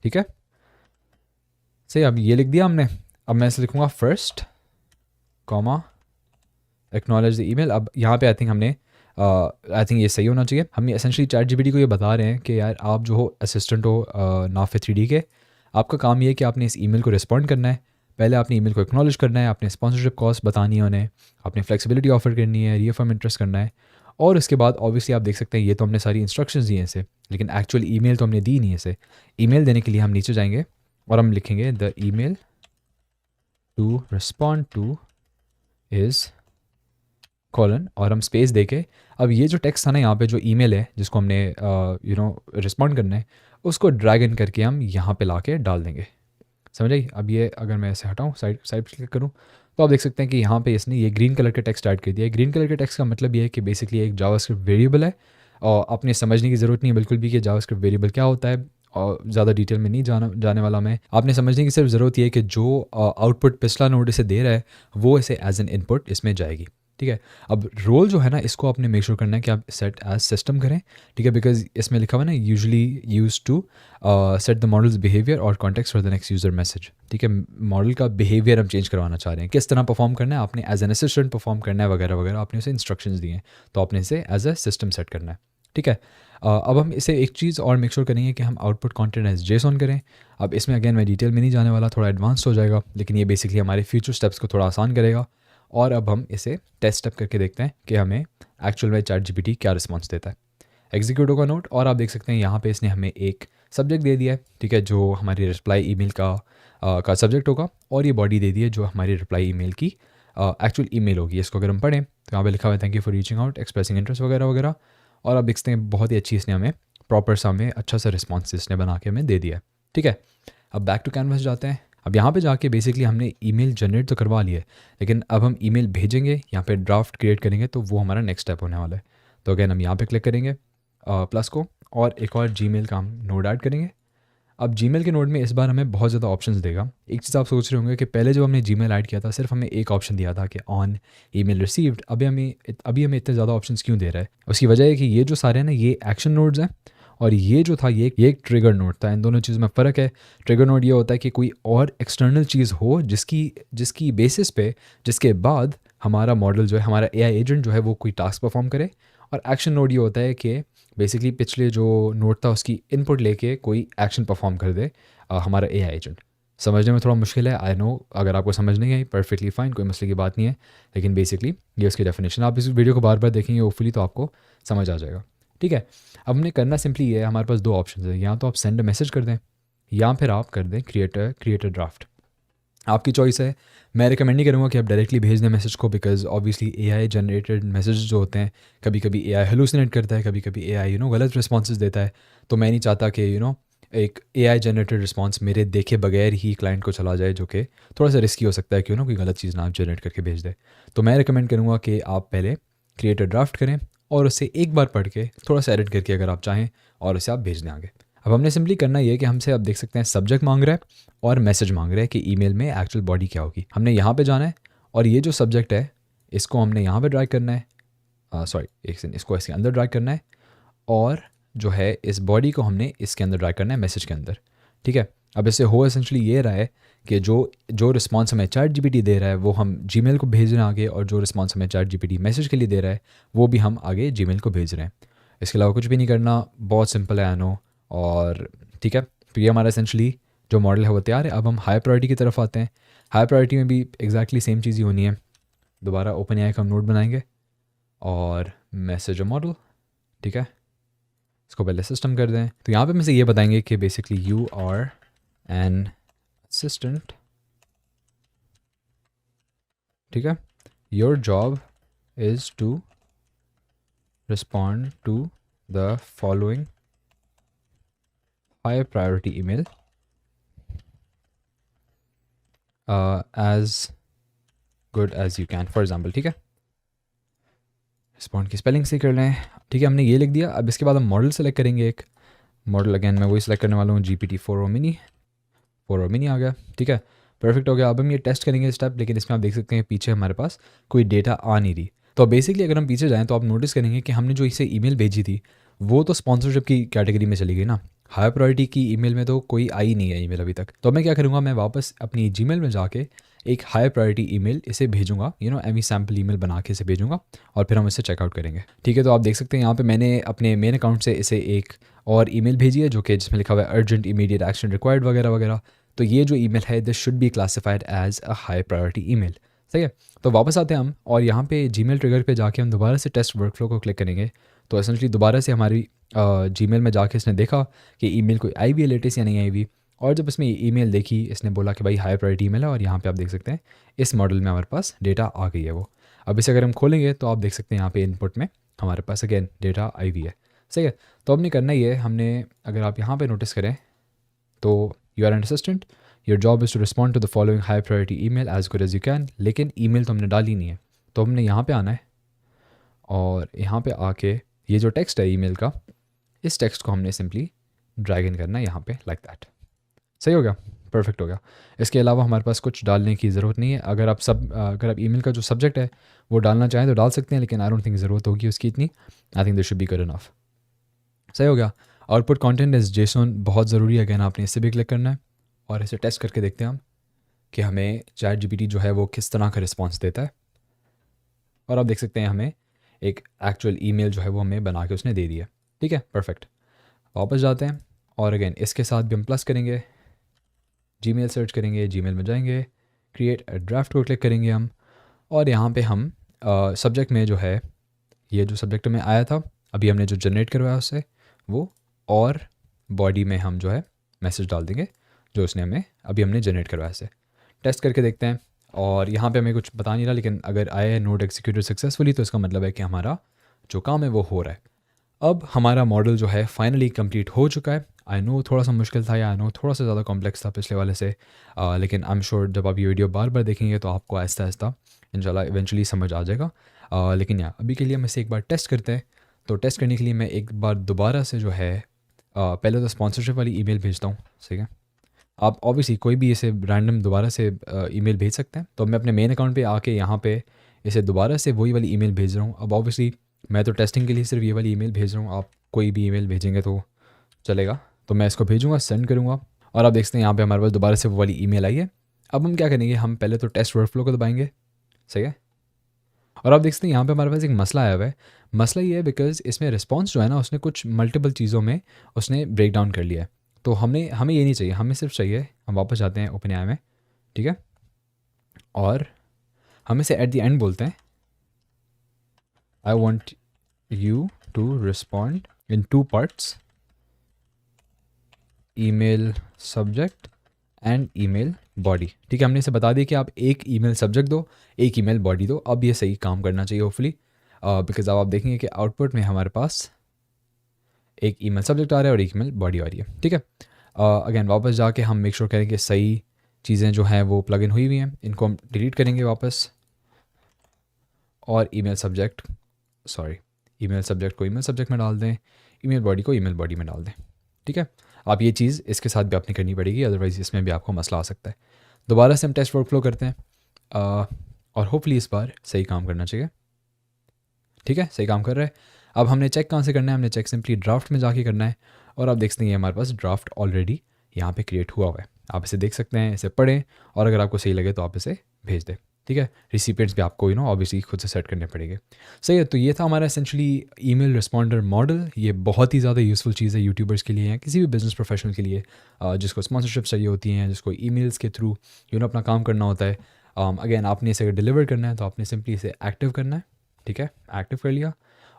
ठीक है, सही। अब ये लिख दिया हमने। अब मैं इसे लिखूँगा first comma acknowledge the email. अब यहाँ पे आई थिंक ये सही होना चाहिए। हम एसेंशली चैट जीपीटी को ये बता रहे हैं कि यार आप जो हो असिस्टेंट हो नाफे 3D के, आपका काम ये है कि आपने इस ईमेल को रिस्पॉन्ड करना है। पहले आपने ईमेल को एक्नॉलेज करना है, आपने स्पॉन्सरशिप कॉस्ट बतानी है उन्हें, आपने फ्लेक्सिबिलिटी ऑफर करनी है, रीअफर्म इंटरेस्ट करना है, और उसके बाद ऑब्वियसली आप देख सकते हैं ये तो हमने सारी इंस्ट्रक्शंस दिए हैं इसे, लेकिन एक्चुअल ईमेल तो हमने दी नहीं है इसे। ईमेल देने के लिए हम नीचे जाएंगे और हम लिखेंगे the email to respond to is colon, और हम स्पेस देके अब ये जो टेक्स्ट था ना यहाँ पे, जो ईमेल है जिसको हमने रिस्पॉन्ड करना है, उसको ड्रैग इन करके हम यहाँ पे ला के डाल देंगे, समझ आई। अब ये अगर मैं ऐसे हटाऊँ, साइड क्लिक करूँ, तो आप देख सकते हैं कि यहाँ पे इसने ये ग्रीन कलर के टेक्स्ट ऐड कर दिया है। ग्रीन कलर के टेक्स्ट का मतलब ये है कि बेसिकली एक जावास्क्रिप्ट वेरिएबल है, और आपने समझने की ज़रूरत नहीं है बिल्कुल भी कि जावास्क्रिप्ट वेरिएबल क्या होता है, और ज़्यादा डिटेल में नहीं जाने वाला मैं। आपने समझने की सिर्फ ज़रूरत ये है कि जो आउटपुट पिछला नोड इसे दे रहा है, वो इसे एज एन इनपुट इसमें जाएगी, ठीक है। अब रोल जो है ना, इसको आपने मेक श्योर करना है कि आप सेट एज सिस्टम करें, ठीक है, बिकॉज इसमें लिखा हुआ है ना usually use to set the model's behaviour और context for the next user message, ठीक है। मॉडल का बिहेवियर हम चेंज करवाना चाह रहे हैं, किस तरह परफॉर्म करना है, आपने एज एन असिस्टेंट परफॉर्म करना है वगैरह वगैरह, आपने उसे इंस्ट्रक्शंस दिए हैं, तो आपने इसे एज अ सिस्टम सेट करना है, ठीक है। अब हम इसे एक चीज़ और मेक श्योर करेंगे कि हम आउटपुट कंटेंट एज जेसॉन करें। अब इसमें अगेन मैं डिटेल में नहीं जाने वाला, थोड़ा एडवांस हो जाएगा, लेकिन ये बेसिकली हमारे फ्यूचर स्टेप्स को थोड़ा आसान करेगा। और अब हम इसे टेस्ट स्टेप करके देखते हैं कि हमें एक्चुअल में ChatGPT क्या रिस्पॉन्स देता है। एग्जीक्यूट होगा नोट, और आप देख सकते हैं यहाँ पे इसने हमें एक सब्जेक्ट दे दिया है, ठीक है, जो हमारी रिप्लाई ईमेल का सब्जेक्ट होगा, और ये बॉडी दे दी है जो हमारी रिप्लाई ईमेल की एक्चुअल ईमेल होगी। इसको अगर हम पढ़ें तो यहाँ पे लिखा हुआ है thank you for reaching out, expressing interest वगैरह वगैरह। और आप देखते हैं बहुत ही अच्छी इसने हमें प्रॉपर सा हमें अच्छा सा रिस्पॉन्स इसने बना के हमें दे दिया है, ठीक है। अब बैक टू कैनवस जाते हैं। अब यहाँ पे जाके बेसिकली हमने ईमेल जनरेट तो करवा लिया है, लेकिन अब हम ईमेल भेजेंगे, यहाँ पे ड्राफ्ट क्रिएट करेंगे, तो वो हमारा नेक्स्ट स्टेप होने वाला है। तो अगेन हम यहाँ पे क्लिक करेंगे प्लस को, और एक और जीमेल का हम नोड ऐड करेंगे। अब जीमेल के नोड में इस बार हमें बहुत ज़्यादा ऑप्शंस देगा। एक चीज़ आप सोच रहे होंगे कि पहले जब हमने जीमेल ऐड किया था सिर्फ हमें एक ऑप्शन दिया था कि ऑन ईमेल रिसीव्ड, अभी हमें इतने ज़्यादा ऑप्शंस क्यों दे रहा है? उसकी वजह है कि ये जो सारे हैं ना, ये एक्शन नोड्स हैं, और ये जो था ये एक ट्रिगर नोड था। इन दोनों चीज़ में फ़र्क है। ट्रिगर नोड ये होता है कि कोई और एक्सटर्नल चीज़ हो जिसकी बेसिस पे, जिसके बाद हमारा मॉडल जो है, हमारा AI एजेंट जो है, वो कोई टास्क परफॉर्म करे। और एक्शन नोड ये होता है कि बेसिकली पिछले जो नोड था उसकी इनपुट लेके कोई एक्शन परफॉर्म कर दे हमारा AI एजेंट। समझने में थोड़ा मुश्किल है, आई नो। अगर आपको समझ नहीं आई परफेक्टली फ़ाइन, कोई मसले की बात नहीं है, लेकिन बेसिकली ये उसकी डेफिनेशन। आप इस वीडियो को बार बार देखेंगे होपफुली तो आपको समझ आ जाएगा, ठीक है। अब हमने करना सिंपली ये है, हमारे पास दो ऑप्शन है, या तो आप सेंड मैसेज कर दें, या फिर आप कर दें क्रिएट अ ड्राफ्ट। आपकी चॉइस है। मैं रिकमेंड नहीं करूँगा कि आप डायरेक्टली भेज दें मैसेज को, because obviously AI generated message जो होते हैं, कभी कभी AI हेलुसिनेट करता है, कभी कभी AI गलत रिस्पॉन्सेज देता है। तो मैं नहीं चाहता कि एक AI जनरेटेड रिस्पॉन्स मेरे देखे बगैर ही क्लाइंट को चला जाए, जो कि थोड़ा सा रिस्की हो सकता है, कोई गलत चीज़ ना आप जनरेट करके भेज दे। तो मैं रिकमेंड करूँगा कि आप पहले क्रिएट अ ड्राफ्ट करें, और उसे एक बार पढ़ के थोड़ा सा एडिट करके अगर आप चाहें, और उसे आप भेज दें आगे। अब हमने सिंपली करना ये है कि हमसे आप देख सकते हैं सब्जेक्ट मांग रहा है और मैसेज मांग रहा है कि ईमेल में एक्चुअल बॉडी क्या होगी। हमने यहाँ पे जाना है, और ये जो सब्जेक्ट है इसको हमने यहाँ पे ड्रैग करना है, सॉरी एक सेकंड, इसको इसके अंदर ड्रैग करना है, और जो है इस बॉडी को हमने इसके अंदर ड्रैग करना है, मैसेज के अंदर, ठीक है। अब इससे हो एसेंशली ये रहा है कि जो रिस्पॉन्स हमें ChatGPT दे रहा है वो हम जीमेल को भेज रहे हैं आगे, और जो रिस्पॉन्स हमें ChatGPT मैसेज के लिए दे रहा है वो भी हम आगे जीमेल को भेज रहे हैं। इसके अलावा कुछ भी नहीं करना, बहुत सिंपल है, आई नो। और ठीक है, तो ये हमारा एसेंशली जो मॉडल है वो तैयार है। अब हम हाई प्रायोरिटी की तरफ आते हैं। हाई प्रायोरिटी में भी एग्जैक्टली सेम चीज़ ही होनी है। दोबारा OpenAI का हम नोड बनाएंगे, और मैसेज मॉडल, ठीक है, इसको पहले सिस्टम कर दें। तो यहाँ पे मैं से ये बताएंगे कि basically you are an assistant, ठीक है, your job is to respond to the following high priority email as good as you can, for example, ठीक है। रिस्पॉन्ड की स्पेलिंग से कर लें, ठीक है, हमने ये लिख दिया। अब इसके बाद हम मॉडल सेलेक्ट करेंगे। एक मॉडल अगेन मैं वही सेलेक्ट करने वाला हूँ, GPT-4o mini आ गया, ठीक है, परफेक्ट हो गया। अब हम ये टेस्ट करेंगे स्टेप, लेकिन इसमें आप देख सकते हैं पीछे हमारे पास कोई डेटा आ नहीं रही। तो बेसिकली अगर हम पीछे जाएँ तो आप नोटिस करेंगे कि हमने जो इसे ईमेल भेजी थी वो तो स्पॉन्सरशिप की कैटेगरी में चली गई ना। हाई प्रायोरिटी की ईमेल में तो कोई आई नहीं है ईमेल अभी तक। तो मैं क्या करूँगा, मैं वापस अपनी जीमेल में जाके एक हाई प्रायोरिटी ईमेल इसे भेजूंगा, एमी सैम्पल ईमेल बना के इसे भेजूंगा, और फिर हम इसे चेकआउट करेंगे, ठीक है। तो आप देख सकते हैं यहाँ पे मैंने अपने मेन अकाउंट से इसे एक और ईमेल भेजी है, जो कि जिसमें लिखा हुआ है अर्जेंट इमीडिएट एक्शन रिक्वायर्ड वगैरह वगैरह। तो ये जो ईमेल है this should be classified as a high priority email, सही है। तो वापस आते हैं हम, और यहाँ पे जीमेल ट्रिगर पे जाके हम दोबारा से टेस्ट वर्कफ्लो को क्लिक करेंगे। तो एसेंशली दोबारा से हमारी जीमेल में जाके इसने देखा कि ईमेल कोई आई हुई है लेटेस्ट या नहीं आई हुई, और जब इसमें ईमेल देखी इसने बोला कि भाई हाई प्रायोरिटी ईमेल है, और यहाँ पे आप देख सकते हैं इस मॉडल में हमारे पास डेटा आ गई है वो। अब इसे अगर हम खोलेंगे तो आप देख सकते हैं यहाँ पे इनपुट में हमारे पास अगेन डेटा आई हुई है, सही है। तो हमने करना ये है, हमने अगर आप यहाँ पे नोटिस करें तो you are an assistant, your job is to respond to the following high priority email as good as you can, लेकिन ईमेल तो हमने डाली नहीं है। तो हमने यहाँ पे आना है, और यहाँ पे आके ये जो टेक्स्ट है ईमेल का, इस टेक्स्ट को हमने सिंपली ड्रैग इन करना है यहाँ पे लाइक दैट, सही हो गया। परफेक्ट हो गया। इसके अलावा हमारे पास कुछ डालने की ज़रूरत नहीं है। अगर आप ईमेल का जो सब्जेक्ट है वो डालना चाहें तो डाल सकते हैं, लेकिन आई डोंट थिंक ज़रूरत होगी उसकी इतनी। I think this should be good enough. सही हो गया। आउटपुट कंटेंट इज़ जेसन, बहुत ज़रूरी है। अगेन आपने इसे भी क्लिक करना है और इसे टेस्ट करके देखते हैं हम कि हमें चैट जीपीटी जो है वो किस तरह का रिस्पॉन्स देता है। और आप देख सकते हैं हमें एक एक्चुअल ईमेल जो है वो हमें बना के उसने दे दिया। ठीक है, परफेक्ट। वापस जाते हैं और अगेन इसके साथ भी हम प्लस करेंगे, जीमेल सर्च करेंगे, जीमेल में जाएंगे, क्रिएट अ ड्राफ्ट को क्लिक करेंगे हम, और यहाँ पे हम सब्जेक्ट में जो है, ये जो सब्जेक्ट में आया था अभी हमने जो जनरेट करवाया उससे वो, और बॉडी में हम जो है मैसेज डाल देंगे जो उसने हमने जनरेट करवाया से। टेस्ट करके देखते हैं और यहाँ पे हमें कुछ बता नहीं रहा, लेकिन अगर आया है नोट एक्सिक्यूटेड सक्सेसफुली तो इसका मतलब है कि हमारा जो काम है वो हो रहा है। अब हमारा मॉडल जो है फाइनली कंप्लीट हो चुका है। आई नो थोड़ा सा मुश्किल था, या आई नो थोड़ा सा ज़्यादा कॉम्प्लेक्स था पिछले वाले से, लेकिन आई एम श्योर जब आप ये वीडियो बार बार देखेंगे तो आपको आहिस्ता आहिस्ता इंशाल्लाह इवेंचुअली समझ आ जाएगा। लेकिन अभी के लिए हम इसे एक बार टेस्ट करते हैं। तो टेस्ट करने के लिए मैं एक बार दोबारा से जो है पहले तो स्पॉन्सरशिप वाली ईमेल भेजता हूँ। ठीक है, आप ऑब्वियसली कोई भी इसे रैंडम दोबारा से ईमेल भेज सकते हैं। तो मैं अपने मेन अकाउंट पे आके यहाँ पे इसे दोबारा से वही वाली ईमेल भेज रहा हूँ। अब ऑब्वियसली मैं तो टेस्टिंग के लिए सिर्फ ये वाली ईमेल भेज रहा हूँ, आप कोई भी ईमेल भेजेंगे तो चलेगा। तो मैं इसको भेजूँगा, सेंड करूँगा, और आप देखते हैं यहाँ पे हमारे पास दोबारा से वो वाली ईमेल आई है। अब हम क्या करेंगे, हम पहले तो टेस्ट वर्कफ्लो को दबाएंगे। सही है, और आप देखते हैं यहाँ पे हमारे पास एक मसला आया हुआ है। मसला ये है बिकॉज इसमें रिस्पॉन्स जो है ना उसने कुछ मल्टीपल चीज़ों में उसने ब्रेक डाउन कर लिया है। तो हमें ये नहीं चाहिए, हमें सिर्फ चाहिए, हम वापस जाते हैं ओपन एआई में। ठीक है, और हम इसे एट द एंड बोलते हैं, I want you to respond in 2 parts, email subject and email body. ठीक है, हमने इसे बता दिया कि आप एक ईमेल सब्जेक्ट दो, एक ईमेल बॉडी दो। अब ये सही काम करना चाहिए होपफुली, बिकॉज अब आप देखेंगे कि आउटपुट में हमारे पास एक ईमेल सब्जेक्ट आ रहा है और एक ईमेल बॉडी आ रही है। ठीक है, अगेन वापस जाके हम मेक श्योर करें कि सही चीज़ें जो हैं वो प्लग इन हुई हुई हैं। इनको हम डिलीट करेंगे वापस, और ईमेल सब्जेक्ट को ईमेल सब्जेक्ट में डाल दें, ईमेल बॉडी को ईमेल बॉडी में डाल दें। ठीक है, आप ये चीज़ इसके साथ भी आपने करनी पड़ेगी, अदरवाइज़ इसमें भी आपको मसला आ सकता है। दोबारा से हम टेस्ट वर्कफ्लो करते हैं, और होपफुली इस बार सही काम करना चाहिए। ठीक है, सही काम कर रहा है। अब हमने चेक कहाँ से करना है, हमने चेक सिंपली ड्राफ्ट में जाके करना है, और आप देख सकते हैं हमारे पास ड्राफ्ट ऑलरेडी यहाँ पे क्रिएट हुआ हुआ है। आप इसे देख सकते हैं, इसे पढ़ें, और अगर आपको सही लगे तो आप इसे भेज दें। ठीक है, रिसिपिएंट्स भी आपको ऑब्वियसली खुद से सेट करने पड़ेंगे। सही है, तो ये था हमारा एसेंशली ईमेल रिस्पॉन्डर मॉडल। ये बहुत ही ज़्यादा यूज़फुल चीज़ है यूट्यूबर्स के लिए, या किसी भी बिजनेस प्रोफेशनल के लिए जिसको स्पॉन्सरशिप चाहिए होती हैं, जिसको ईमेल्स के थ्रू अपना काम करना होता है। अगेन आपने इसे अगर डिलीवर करना है तो आपने सिंपली इसे एक्टिव करना है। ठीक है, एक्टिव कर लिया,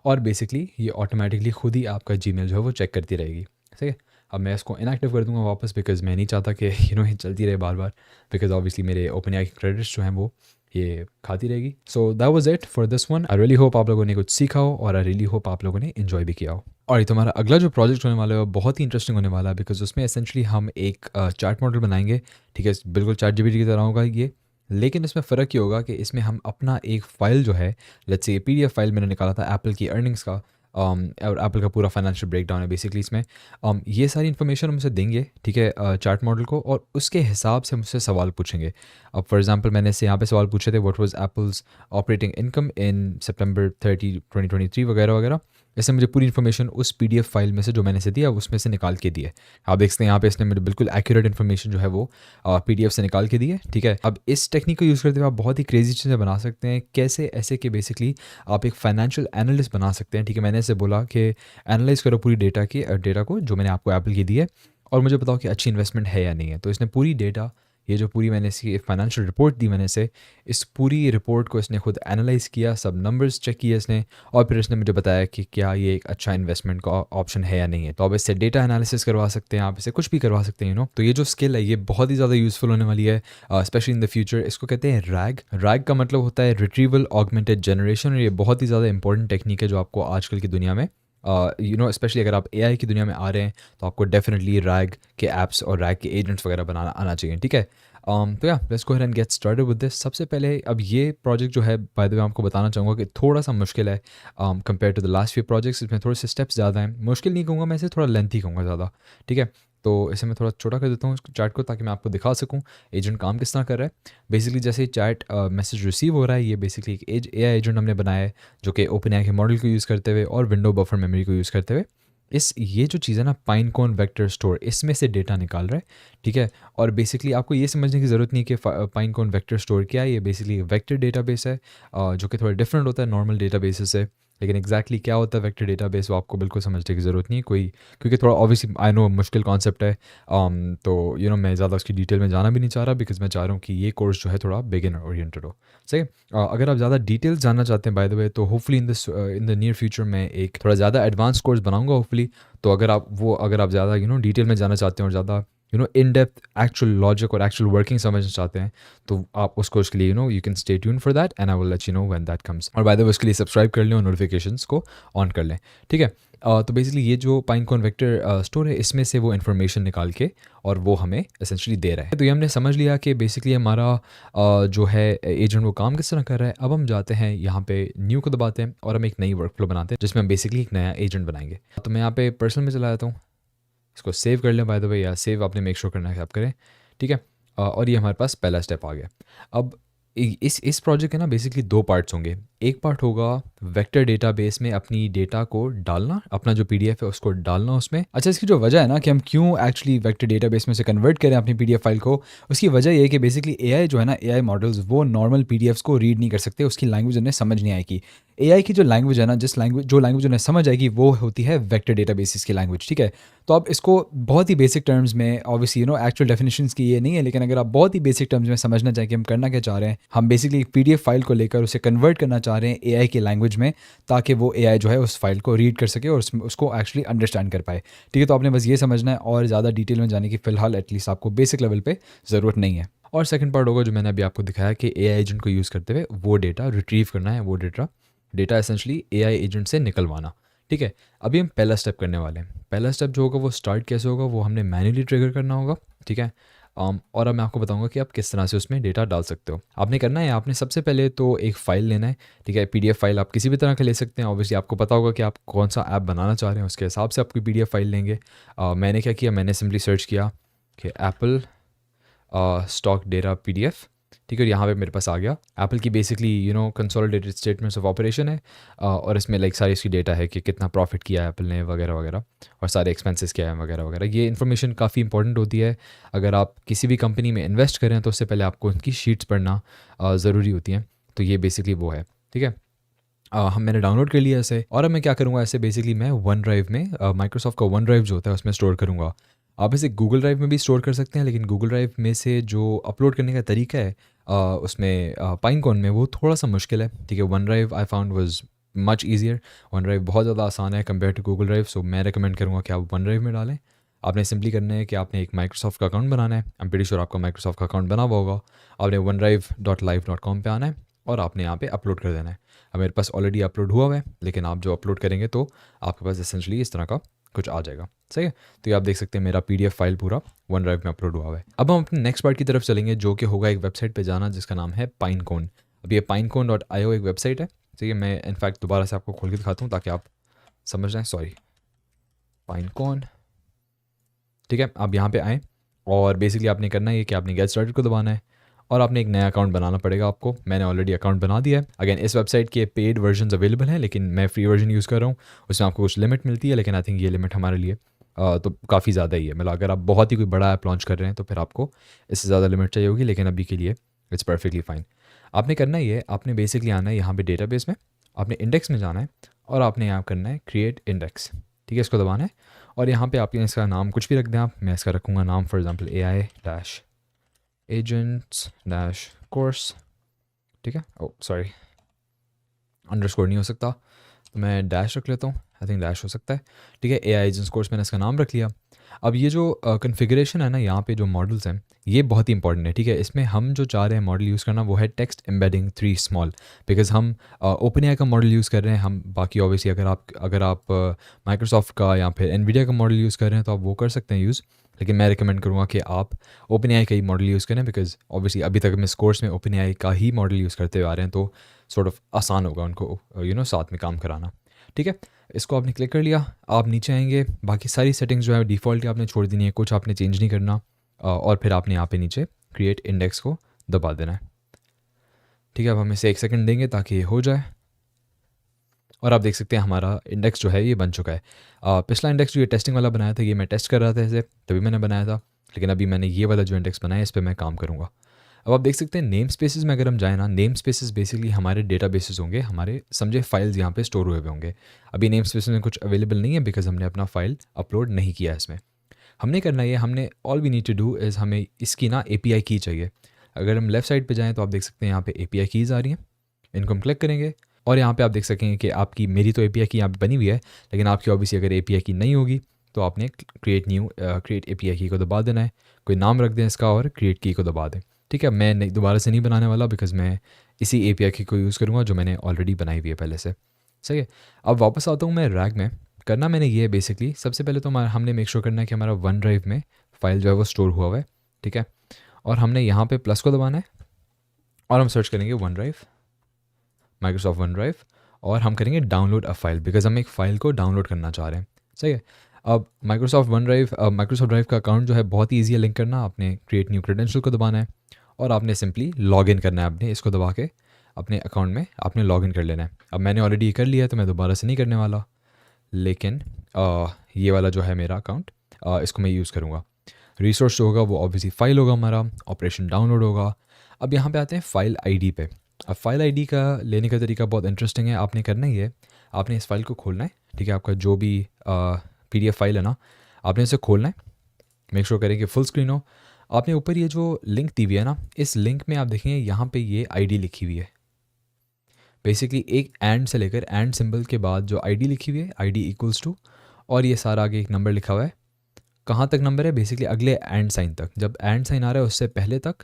और बेसिकली ये ऑटोमेटिकली खुद ही आपका जीमेल जो है वो चेक करती रहेगी। ठीक है, अब मैं इसको इनएक्टिव कर दूंगा वापस, बिकॉज मैं नहीं चाहता कि ये चलती रहे बार बार, बिकॉज ऑब्वियसली मेरे ओपन एआई के क्रेडिट्स जो हैं वो ये खाती रहेगी। So that was it for this one. I really hope आप लोगों ने कुछ सीखा हो, और आई रियली होप आप लोगों ने इन्जॉय भी किया हो। और ये तुम्हारा अगला जो प्रोजेक्ट होने वाला है वो बहुत ही इंटरेस्टिंग होने वाला है, बिकॉज उसमें एसेंशली हम एक चार्ट मॉडल बनाएंगे। ठीक है, बिल्कुल चैट जीपीटी की तरह होगा ये, लेकिन इसमें फ़र्क ये होगा कि इसमें हम अपना एक फ़ाइल जो है, लेट्स से पीडीएफ फाइल मैंने निकाला था एप्पल की अर्निंग्स का, और एप्पल का पूरा फाइनेंशियल ब्रेकडाउन है बेसिकली इसमें। ये सारी इन्फॉर्मेशन हम उसे देंगे, ठीक है, चार्ट मॉडल को, और उसके हिसाब से मुझसे सवाल पूछेंगे। अब फॉर एग्जांपल मैंने इससे यहाँ पे सवाल पूछे थे, what was Apple's operating income in सितंबर 30, 2023 वगैरह वगैरह। इससे मुझे पूरी इन्फॉर्मेशन उस पीडीएफ फाइल में से जो मैंने इसे दिया उसमें से निकाल के दी है। आप देख सकते हैं यहाँ पे इसने मुझे बिल्कुल एक्यूरेट इन्फॉर्मेशन जो है वो पीडीएफ से निकाल के दी है। ठीक है, अब इस टेक्निक को यूज़ करते हुए आप बहुत ही क्रेजी चीज़ें बना सकते हैं। कैसे? ऐसे कि बेसिकली आप एक फाइनेंशियल एनालिस्ट बना सकते हैं। ठीक है, मैंने इसे बोला कि एनालाइज करो पूरी डेटा को जो मैंने आपको एप्पल की दी है, और मुझे बताओ कि अच्छी इन्वेस्टमेंट है या नहीं है। तो इसने पूरी डेटा, ये जो पूरी मैंने इसकी फाइनेंशियल रिपोर्ट दी मैंने इसे, इस पूरी रिपोर्ट को इसने खुद एनालाइज किया, सब नंबर्स चेक किए इसने, और फिर इसने मुझे बताया कि क्या ये एक अच्छा इन्वेस्टमेंट का ऑप्शन है या नहीं है। तो आप इससे डेटा एनालिसिस करवा सकते हैं, आप इसे कुछ भी करवा सकते हैं। तो ये जो स्किल है ये बहुत ही ज़्यादा यूज़फुल होने वाली है, स्पेशली इन द फ्यूचर। इसको कहते हैं रैग का मतलब होता है रिट्रीवल ऑगमेंटेड जनरेशन, और ये बहुत ही ज़्यादा इंपॉर्टेंट टेक्निक है जो आपको आजकल की दुनिया में स्पेशली अगर आप एआई की दुनिया में आ रहे हैं तो आपको डेफिनेटली रैग के ऐप्स और रैग के एजेंट्स वगैरह बनाना आना चाहिए। ठीक है, तो let's go ahead and get started with this. सबसे पहले अब ये प्रोजेक्ट जो है, बाय द वे आपको बताना चाहूँगा कि थोड़ा सा मुश्किल है compare to the last few projects. इसमें थोड़े से स्टेप्स ज़्यादा हैं, मुश्किल नहीं कहूँगा मैं इसे, थोड़ा लेंथी कहूँगा ज़्यादा। ठीक है, तो इसे मैं थोड़ा छोटा कर देता हूँ इस चैट को, ताकि मैं आपको दिखा सकूँ एजेंट काम किस तरह कर रहा है। बेसिकली जैसे ही चैट मैसेज रिसीव हो रहा है, ये बेसिकली एक एआई एजेंट हमने बनाया है जो कि ओपनएआई के मॉडल को यूज़ करते हुए और विंडो बफर मेमोरी को यूज़ करते हुए ये जो चीज़ है ना, पाइनकोन वेक्टर स्टोर, इसमें से डेटा निकाल रहा है। ठीक है, और बेसिकली आपको ये समझने की ज़रूरत नहीं कि पाइनकोन वेक्टर स्टोर क्या है। ये बेसिकली वेक्टर डेटाबेस है, जो कि थोड़ा डिफरेंट होता है नॉर्मल डेटाबेसेस से। लेकिन एग्जैक्टली क्या होता है वेक्टर डेटाबेस, वो आपको बिल्कुल समझने की ज़रूरत नहीं है कोई, क्योंकि थोड़ा ऑब्वियसली आई नो मुश्किल कॉन्सेप्ट है। तो मैं ज़्यादा उसकी डिटेल में जाना भी नहीं चाह रहा, बिकॉज मैं चाह रहा हूँ कि ये कोर्स जो है थोड़ा बिगिनर ओरिएंटेड हो। सही है। अगर आप ज़्यादा डिटेल्स जानना चाहते हैं बाय द वे, तो hopefully in the near future मैं एक थोड़ा ज़्यादा एडवांस कोर्स बनाऊंगा होपफुली। तो अगर आप ज़्यादा डिटेल में जाना चाहते हैं और ज़्यादा इन डेप्थ एक्चुअल लॉजिक और एक्चुअल वर्किंग समझना चाहते हैं, तो आप उसको उसके लिए you can stay tune for that and I will let you know when that comes. और बाय द वे उसके लिए सब्सक्राइब कर लें और नोटिफिकेशंस को ऑन कर लें। ठीक है। तो बेसिकली ये जो पाइनकोन वेक्टर स्टोर है, इसमें से वो इन्फॉर्मेशन निकाल के और वो हमें एसेंशली दे रहा है। तो ये हमने समझ लिया कि बेसिकली हमारा जो है एजेंट वो काम किस तरह कर रहा है। अब हम जाते हैं यहाँ पे न्यू को दबाते हैं और हम एक नई वर्क फ्लो बनाते हैं जिसमें हम बेसिकली एक नया एजेंट बनाएंगे। तो मैं यहाँ पे पर्सनल में चला जाता हूँ, इसको सेव कर लें बाय द वे, या सेव आपने मेक श्योर करना है कि आप करें। ठीक है। और ये हमारे पास पहला स्टेप आ गया। अब इस प्रोजेक्ट के ना बेसिकली दो पार्ट्स होंगे। एक पार्ट होगा वेक्टर डेटाबेस में अपनी डेटा को डालना, अपना जो पीडीएफ है उसको डालना उसमें। अच्छा, इसकी जो वजह है ना कि हम क्यों एक्चुअली वेक्टर डेटाबेस में से कन्वर्ट करें अपनी पीडीएफ फाइल को, उसकी वजह ये है कि बेसिकली एआई जो है ना, एआई मॉडल्स वो नॉर्मल पीडीएफ्स को रीड नहीं कर सकते, उसकी लैंग्वेज उन्हें समझ नहीं आएगी। एआई की जो लैंग्वेज है ना, जो लैंग्वेज उन्हें समझ आएगी वो होती है वेक्टर डेटाबेसिस की लैंग्वेज। ठीक है। तो आप इसको बहुत ही बेसिक टर्म्स में, ऑब्वियसली एक्चुअल डेफिनेशंस की ये नहीं है, लेकिन अगर आप बहुत ही बेसिक टर्म्स में समझना चाहें कि हम करना क्या चाह रहे हैं, हम बेसिकली एक पीडीएफ फाइल को लेकर उसे कन्वर्ट करना चाह रहे हैं एआई की लैंग्वेज में, ताकि वो एआई जो है उस फाइल को रीड कर सके और उसको एक्चुअली अंडरस्टैंड कर पाए। ठीक है। तो आपने बस ये समझना है, और ज़्यादा डिटेल में जाने की फ़िलहाल एटलीस्ट आपको बेसिक लेवल पे ज़रूरत नहीं है। और सेकंड पार्ट होगा जो मैंने अभी आपको दिखाया कि एआई एजेंट को यूज़ करते हुए वो डेटा रिट्रीव करना है, वो डेटा एसेंशली एआई एजेंट से निकलवाना। ठीक है। अभी हम पहला स्टेप करने वाले हैं। पहला स्टेप जो होगा वो स्टार्ट कैसे होगा, वो हमने मैन्युअली ट्रिगर करना होगा। ठीक है। और अब मैं आपको बताऊंगा कि आप किस तरह से उसमें डेटा डाल सकते हो। आपने करना है, आपने सबसे पहले तो एक फ़ाइल लेना है। ठीक है। पीडीएफ फाइल आप किसी भी तरह का ले सकते हैं, ऑब्वियसली आपको पता होगा कि आप कौन सा ऐप बनाना चाह रहे हैं, उसके हिसाब से आपकी पीडीएफ फाइल लेंगे। मैंने क्या किया, मैंने सिंपली सर्च किया कि एप्पल स्टॉक डेटा पीडीएफ। ठीक है। और यहाँ पे मेरे पास आ गया एप्पल की basically consolidated statements of operation है। और इसमें लाइक सारी इसकी डेटा है कि कितना प्रॉफिट किया है एप्पल ने वगैरह वगैरह, और सारे एक्सपेंसेस क्या है वगैरह वगैरह। ये इन्फॉर्मेशन काफ़ी इंपॉर्टेंट होती है अगर आप किसी भी कंपनी में इन्वेस्ट करें, तो उससे पहले आपको उनकी शीट्स पढ़ना ज़रूरी होती हैं। तो ये बेसिकली वो है। ठीक है। मैंने डाउनलोड कर लिया इसे, और अब मैं क्या करूँगा, ऐसे बेसिकली मैं वन ड्राइव में, माइक्रोसॉफ्ट का वन ड्राइव जो होता है उसमें स्टोर करूँगा। आप इसे गूगल ड्राइव में भी स्टोर कर सकते हैं, लेकिन गूगल ड्राइव में से जो अपलोड करने का तरीका है उसमें पाइनकोन में वो थोड़ा सा मुश्किल है। ठीक है। One drive I found was much easier. One drive बहुत ज़्यादा आसान है कंपेयर टू गूगल ड्राइव, सो मैं रिकमेंड करूँगा कि आप वन ड्राइव में डालें। आपने सिंपली करना है कि आपने एक माइक्रोसॉफ्ट का अकाउंट बनाना है। आई एम प्रीटी श्योर आपका माइक्रोसॉफ्ट का अकाउंट बना हुआ होगा। आपने onedrive.live.com पे आना है और आपने यहाँ पे अपलोड कर देना है। अब मेरे पास ऑलरेडी अपलोड हुआ है, लेकिन आप जो अपलोड करेंगे तो आपके पास एसेंशली इस तरह का कुछ आ जाएगा। सही है। तो ये आप देख सकते हैं मेरा पीडीएफ फाइल पूरा वन ड्राइव में अपलोड हुआ है। अब हम अपने नेक्स्ट पार्ट की तरफ चलेंगे, जो कि होगा एक वेबसाइट पे जाना जिसका नाम है पाइनकोन। अब ये pinecone.io एक वेबसाइट है। ठीक है। मैं इनफैक्ट दोबारा से आपको खोल के दिखाता हूँ ताकि आप समझ जाएँ। सॉरी, पाइनकोन। ठीक है। आप यहाँ पे आएँ और बेसिकली आपने करना है ये कि आपने गेट स्टार्टेड को दबाना है और आपने एक नया अकाउंट बनाना पड़ेगा आपको। मैंने ऑलरेडी अकाउंट बना दिया है। अगेन इस वेबसाइट के पेड वर्जन अवेलेबल हैं, लेकिन मैं फ्री वर्जन यूज़ कर रहा हूँ। उसमें आपको कुछ लिमिट मिलती है, लेकिन आई थिंक ये लिमिट हमारे लिए तो काफ़ी ज़्यादा ही है। मतलब अगर आप बहुत ही कोई बड़ा ऐप लॉन्च कर रहे हैं तो फिर आपको इससे ज़्यादा लिमिट चाहिए होगी, लेकिन अभी के लिए इट्स परफेक्टली फाइन। आपने करना ही है, आपने बेसिकली आना है यहाँ पे डेटाबेस में, आपने इंडेक्स में जाना है और आपने यहाँ करना है क्रिएट इंडेक्स। ठीक है। इसको दबाना है और यहाँ पे आपने इसका नाम कुछ भी रख दें आप। मैं इसका रखूँगा नाम for example AI dash agents dash course. ठीक है। ओ सॉरी, अंडरस्कोर नहीं हो सकता, तो मैं डैश रख लेता हूँ। आई थिंक डैश हो सकता है। ठीक है। AI एजेंट्स कोर्स मैंने इसका नाम रख लिया। अब ये जो कॉन्फ़िगरेशन है ना, यहाँ पे जो मॉडल्स हैं ये बहुत ही इंपॉर्टेंट है। ठीक है। इसमें हम जो चाह रहे हैं मॉडल यूज़ करना वो है टेक्स्ट एम्बेडिंग 3 स्मॉल, बिकॉज हम OpenAI का मॉडल यूज़ कर रहे हैं। हम बाकी ऑब्वियसली अगर आप माइक्रोसॉफ्ट का या फिर NVIDIA का मॉडल यूज़ कर रहे हैं तो आप वो कर सकते हैं यूज़, लेकिन मैं रिकमेंड करूँगा कि आप OpenAI का ही मॉडल यूज़ करें, बिकॉज ऑब्वियसली अभी तक हम इस कोर्स में OpenAI का ही मॉडल यूज़ करते हुए आ रहे हैं, तो सॉर्ट ऑफ आसान होगा उनको साथ में काम कराना। ठीक है, इसको आपने क्लिक कर लिया, आप नीचे आएंगे, बाकी सारी सेटिंग्स जो है डिफ़ॉल्ट आपने छोड़ देनी है, कुछ आपने चेंज नहीं करना। और फिर आपने यहाँ पे नीचे क्रिएट इंडेक्स को दबा देना है। ठीक है, अब हम इसे 1 सेकंड देंगे ताकि ये हो जाए, और आप देख सकते हैं हमारा इंडेक्स जो है ये बन चुका है। पिछला इंडेक्स जो ये टेस्टिंग वाला बनाया था, ये मैं टेस्ट कर रहा था इसे, तभी मैंने बनाया था, लेकिन अभी मैंने ये वाला जो इंडेक्स बनाया है इस पर मैं काम करूँगा। अब आप देख सकते हैं नेम स्पेसेस में अगर हम जाए ना, नेम स्पेसेस बेसिकली हमारे डेटा बेसिस होंगे, हमारे समझे फाइल्स यहाँ पे स्टोर हुए हुए होंगे। अभी नेम स्पेसेस में कुछ अवेलेबल नहीं है बिकॉज हमने अपना फाइल अपलोड नहीं किया है इसमें। हमने करना ये, हमने all we need to do is हमें इसकी ना API की चाहिए। अगर हम लेफ्ट साइड पे जाएं तो आप देख सकते हैं यहाँ पे API कीज़ आ रही हैं, इनको हम क्लिक करेंगे और यहाँ पे आप देख सकेंगे कि आपकी, मेरी तो API की यहाँ पे बनी हुई है, लेकिन आपकी ऑब्वियसली अगर API की नहीं होगी तो आपने क्रिएट API की को दबा देना है, कोई नाम रख दें इसका और क्रिएट की को दबा दें। ठीक है, मैं दोबारा से नहीं बनाने वाला बिकॉज मैं इसी API की को यूज़ करूँगा जो मैंने ऑलरेडी बनाई हुई है पहले से। सही है, अब वापस आता हूँ मैं रैग में। करना मैंने ये है बेसिकली, सबसे पहले तो हमने मेक श्योर करना है कि हमारा वन ड्राइव में फाइल जो है वो स्टोर हुआ हुआ है। ठीक है, और हमने यहाँ पे प्लस को दबाना है और हम सर्च करेंगे one drive, Microsoft one drive, और हम करेंगे डाउनलोड अ फाइल बिकॉज हम एक फ़ाइल को डाउनलोड करना चाह रहे हैं। सही है, अब माइक्रोसॉफ्ट ड्राइव का अकाउंट जो है बहुत ही ईजी है लिंक करना। आपने क्रिएट न्यू क्रेडेंशियल को दबाना है और आपने सिंपली लॉग इन करना है, आपने इसको दबा के अपने अकाउंट में आपने लॉग इन कर लेना है। अब मैंने ऑलरेडी कर लिया है तो मैं दोबारा से नहीं करने वाला, लेकिन ये वाला जो है मेरा अकाउंट, इसको मैं यूज़ करूँगा। रिसोर्स जो होगा वो ऑब्वियसली फ़ाइल होगा हमारा, ऑपरेशन डाउनलोड होगा। अब यहाँ पे आते हैं फ़ाइल आईडी पे। अब फ़ाइल आईडी का लेने का तरीका बहुत इंटरेस्टिंग है। आपने करना ही है, आपने इस फाइल को खोलना है। ठीक है, आपका जो भी PDF फाइल है ना, आपने इसे खोलना है, मेक श्योर करें कि फुल स्क्रीन हो। आपने ऊपर ये जो लिंक दी हुई है ना, इस लिंक में आप देखेंगे यहाँ पे ये ID लिखी हुई है। बेसिकली एक एंड से लेकर एंड सिंबल के बाद जो ID लिखी हुई है, ID इक्वल्स टू, और ये सारा आगे एक नंबर लिखा हुआ है। कहाँ तक नंबर है? बेसिकली अगले एंड साइन तक, जब एंड साइन आ रहा है उससे पहले तक,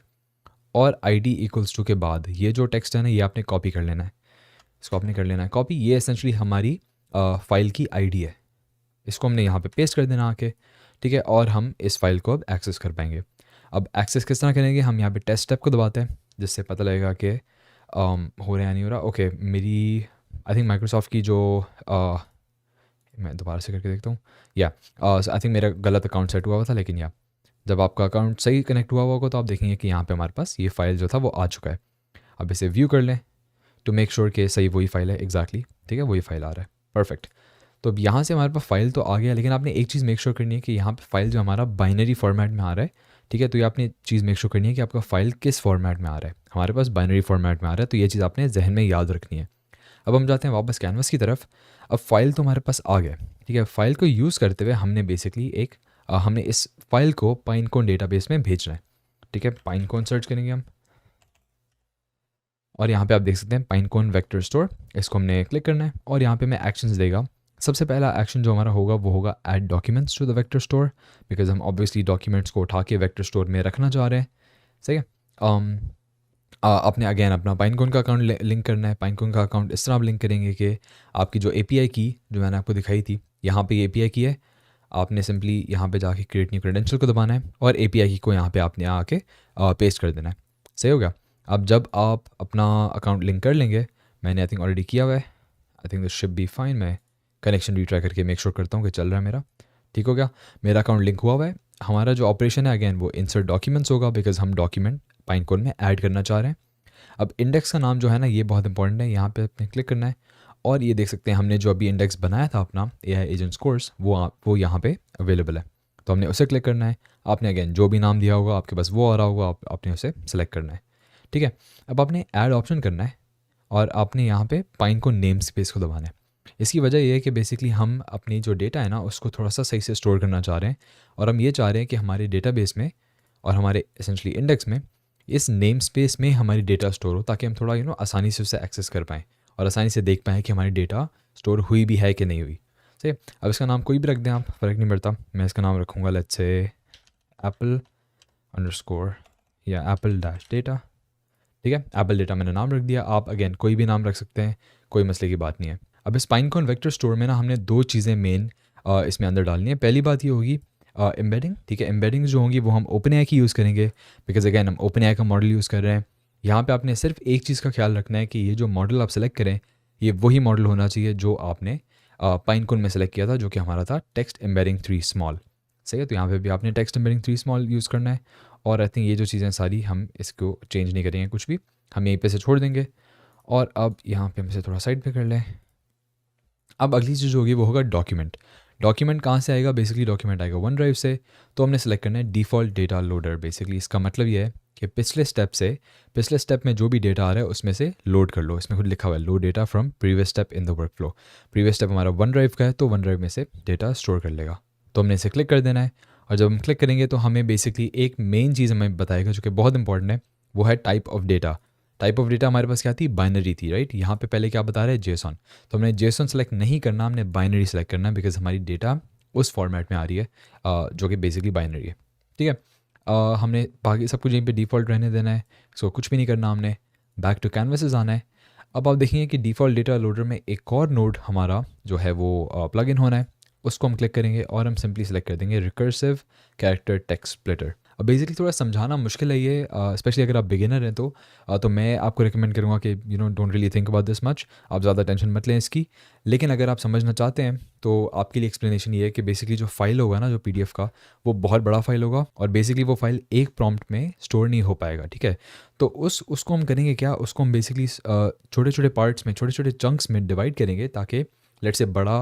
और ID इक्वल्स टू के बाद ये जो टेक्स्ट है ना, ये आपने कॉपी कर लेना है। इसको आपने कर लेना है कॉपी। ये एसेंशली हमारी फाइल की ID है। इसको हमने यहाँ पे पेस्ट कर देना आके। ठीक है, और हम इस फाइल को अब एक्सेस कर पाएंगे। अब एक्सेस किस तरह करेंगे? हम यहाँ पे टेस्ट टैब को दबाते हैं, जिससे पता लगेगा कि हो रहा है नहीं हो रहा। ओके, मेरी आई थिंक माइक्रोसॉफ्ट की जो मैं दोबारा से करके देखता हूँ, या आई थिंक मेरा गलत अकाउंट सेट हुआ था, लेकिन या जब आपका अकाउंट सही कनेक्ट हुआ होगा तो आप देखेंगे कि यहाँ पे हमारे पास ये फ़ाइल जो था वो आ चुका है। अब इसे व्यू कर लें टू मेक श्योर कि सही वही फाइल है एग्जैक्टली। ठीक है, वही फाइल आ रहा है, परफेक्ट। तो अब यहाँ से हमारे पास फाइल तो आ गया, लेकिन आपने एक चीज़ मेक श्योर करनी है कि यहाँ पे फाइल जो हमारा बाइनरी फॉर्मेट में आ रहा है। ठीक है, तो ये आपने चीज़ मेक श्योर करनी है कि आपका फ़ाइल किस फॉर्मेट में आ रहा है। हमारे पास बाइनरी फॉर्मेट में आ रहा है, तो ये चीज़ आपने जहन में याद रखनी है। अब हम जाते हैं वापस कैनवस की तरफ। अब फाइल तो हमारे पास आ गया। ठीक है, फाइल को यूज़ करते हुए हमने बेसिकली हमने इस फाइल को पाइनकोन डेटाबेस में भेजना है। ठीक है, पाइनकोन सर्च करेंगे हम, और यहाँ पे आप देख सकते हैं पाइनकोन वेक्टर स्टोर, इसको हमने क्लिक करना है और यहाँ पे मैं एक्शंस देगा। सबसे पहला एक्शन जो हमारा होगा वो होगा add documents to the vector store, because हम ऑब्वियसली डॉक्यूमेंट्स को उठा के वेक्टर स्टोर में रखना चाह रहे हैं। सही है, आपने अगेन अपना पाइनकोन का अकाउंट लिंक करना है। पाइनकोन का अकाउंट इस तरह आप लिंक करेंगे कि आपकी जो API की जो मैंने आपको दिखाई थी, यहाँ पे API की है, आपने सिंपली यहाँ पे जाके क्रिएट न्यू क्रेडेंशियल को दबाना है और API की को यहाँ पे आपने आके पेस्ट कर देना है। सही हो गया। अब जब आप अपना अकाउंट लिंक कर लेंगे, मैंने आई थिंक ऑलरेडी किया हुआ है, I think this should be fine. मैं कनेक्शन रिट्राई करके मेक श्योर करता हूँ कि चल रहा है मेरा। ठीक हो गया, मेरा अकाउंट लिंक हुआ हुआ है। हमारा जो ऑपरेशन है अगेन वो इंसर्ट डॉक्यूमेंट्स होगा, बिकॉज हम डॉक्यूमेंट पाइनकोन में ऐड करना चाह रहे हैं। अब इंडेक्स का नाम जो है ना, ये बहुत इंपॉर्टेंट है। यहाँ पे अपने क्लिक करना है और ये देख सकते हैं हमने जो अभी इंडेक्स बनाया था अपना AI एजेंट्स कोर्स, वो यहाँ पे अवेलेबल है, तो हमने उसे क्लिक करना है। आपने अगेन जो भी नाम दिया होगा आपके पास वो आ रहा होगा, आपने उसे सेलेक्ट करना है। ठीक है, अब आपने ऐड ऑप्शन करना है और आपने यहाँ पे पाइनकोन नेम स्पेस को दबाना है। इसकी वजह ये है कि बेसिकली हम अपनी जो डेटा है ना उसको थोड़ा सा सही से स्टोर करना चाह रहे हैं, और हम ये चाह रहे हैं कि हमारे डेटाबेस में और हमारे एसेंशली इंडेक्स में इस नेम स्पेस में हमारी डेटा स्टोर हो, ताकि हम थोड़ा आसानी से उसे एक्सेस कर पाएँ और आसानी से देख पाएँ कि हमारी डेटा स्टोर हुई भी है कि नहीं हुई। सही। अब इसका नाम कोई भी रख दें आप, फ़र्क नहीं पड़ता। मैं इसका नाम रखूँगा लेट्स से एप्पल अंडरस्कोर या एप्पल डैश डेटा। ठीक है, एप्पल डेटा मैंने नाम रख दिया। आप अगेन कोई भी नाम रख सकते हैं, कोई मसले की बात नहीं है। अब इस पाइनकोन वेक्टर स्टोर में ना हमने दो चीज़ें मेन इसमें अंदर डालनी है। पहली बात ये होगी एम्बेडिंग। ठीक है, एम्बेडिंग जो होंगी वो हम ओपनएआई की यूज़ करेंगे, बिकॉज अगैन हम ओपनएआई का मॉडल यूज़ कर रहे हैं। यहाँ पे आपने सिर्फ एक चीज़ का ख्याल रखना है कि ये जो मॉडल आप सेलेक्ट करें ये वही मॉडल होना चाहिए जो आपने पाइनकुन में सेलेक्ट किया था, जो कि हमारा था टेक्स्ट एम्बेडिंग 3 स्मॉल। सही है, तो यहाँ पे भी आपने टेक्स्ट एम्बेडिंग 3 स्मॉल यूज़ करना है। और आई थिंक ये जो चीज़ें सारी हम इसको चेंज नहीं करेंगे कुछ भी, हम यहीं पे से छोड़ देंगे। और अब यहाँ पे हम इसे थोड़ा साइड पे कर लें। अब अगली चीज़ होगी वो होगा डॉक्यूमेंट। डॉक्यूमेंट कहाँ से आएगा? बेसिकली डॉक्यूमेंट आएगा वन ड्राइव से। तो हमने सेलेक्ट करना है डिफ़ॉल्ट डेटा लोडर। बेसिकली इसका मतलब ये है कि पिछले स्टेप में जो भी डेटा आ रहा है उसमें से लोड कर लो। इसमें खुद लिखा हुआ है load data from previous step in the work flow. Previous step हमारा वन ड्राइव का है, तो वन ड्राइव में से डेटा स्टोर कर लेगा। तो हमने इसे क्लिक कर देना है। और जब हम क्लिक करेंगे तो हमें बेसिकली एक मेन चीज़ हमें बताएगा जो कि बहुत इंपॉर्टेंट है, वो है type of data. Type of data हमारे पास क्या थी? बाइनरी थी, राइट। यहाँ पे पहले क्या बता रहा है? जेसॉन। तो हमने जेसॉन सेलेक्ट नहीं करना, हमने बाइनरी सेलेक्ट करना है, बिकॉज हमारी डेटा उस फॉर्मेट में आ रही है जो कि बेसिकली बाइनरी है। ठीक है, हमने बाकी सब कुछ यहीं पे डिफ़ॉल्ट रहने देना है, सो कुछ भी नहीं करना हमने। बैक टू कैनवासेस आना है। अब आप देखेंगे कि डिफ़ॉल्ट डेटा लोडर में एक और नोड हमारा जो है वो प्लग इन होना है। उसको हम क्लिक करेंगे और हम सिंपली सेलेक्ट कर देंगे रिकर्सिव कैरेक्टर टेक्स्ट स्प्लिटर। अब बेसिकली थोड़ा समझाना मुश्किल है ये, स्पेशली अगर आप बिगिनर हैं तो मैं आपको रिकमेंड करूँगा कि don't really think about this much. आप ज़्यादा टेंशन मत लें इसकी। लेकिन अगर आप समझना चाहते हैं तो आपके लिए एक्सप्लेनेशन ये है कि बेसिकली जो फाइल होगा ना, जो पीडीएफ का, वो बहुत बड़ा फाइल होगा और बेसिकली वो फाइल एक प्रॉम्प्ट में स्टोर नहीं हो पाएगा। ठीक है, तो उसको हम करेंगे क्या? उसको हम बेसिकली छोटे छोटे पार्ट्स में, छोटे छोटे चंक्स में डिवाइड करेंगे, ताकि लेट्स से बड़ा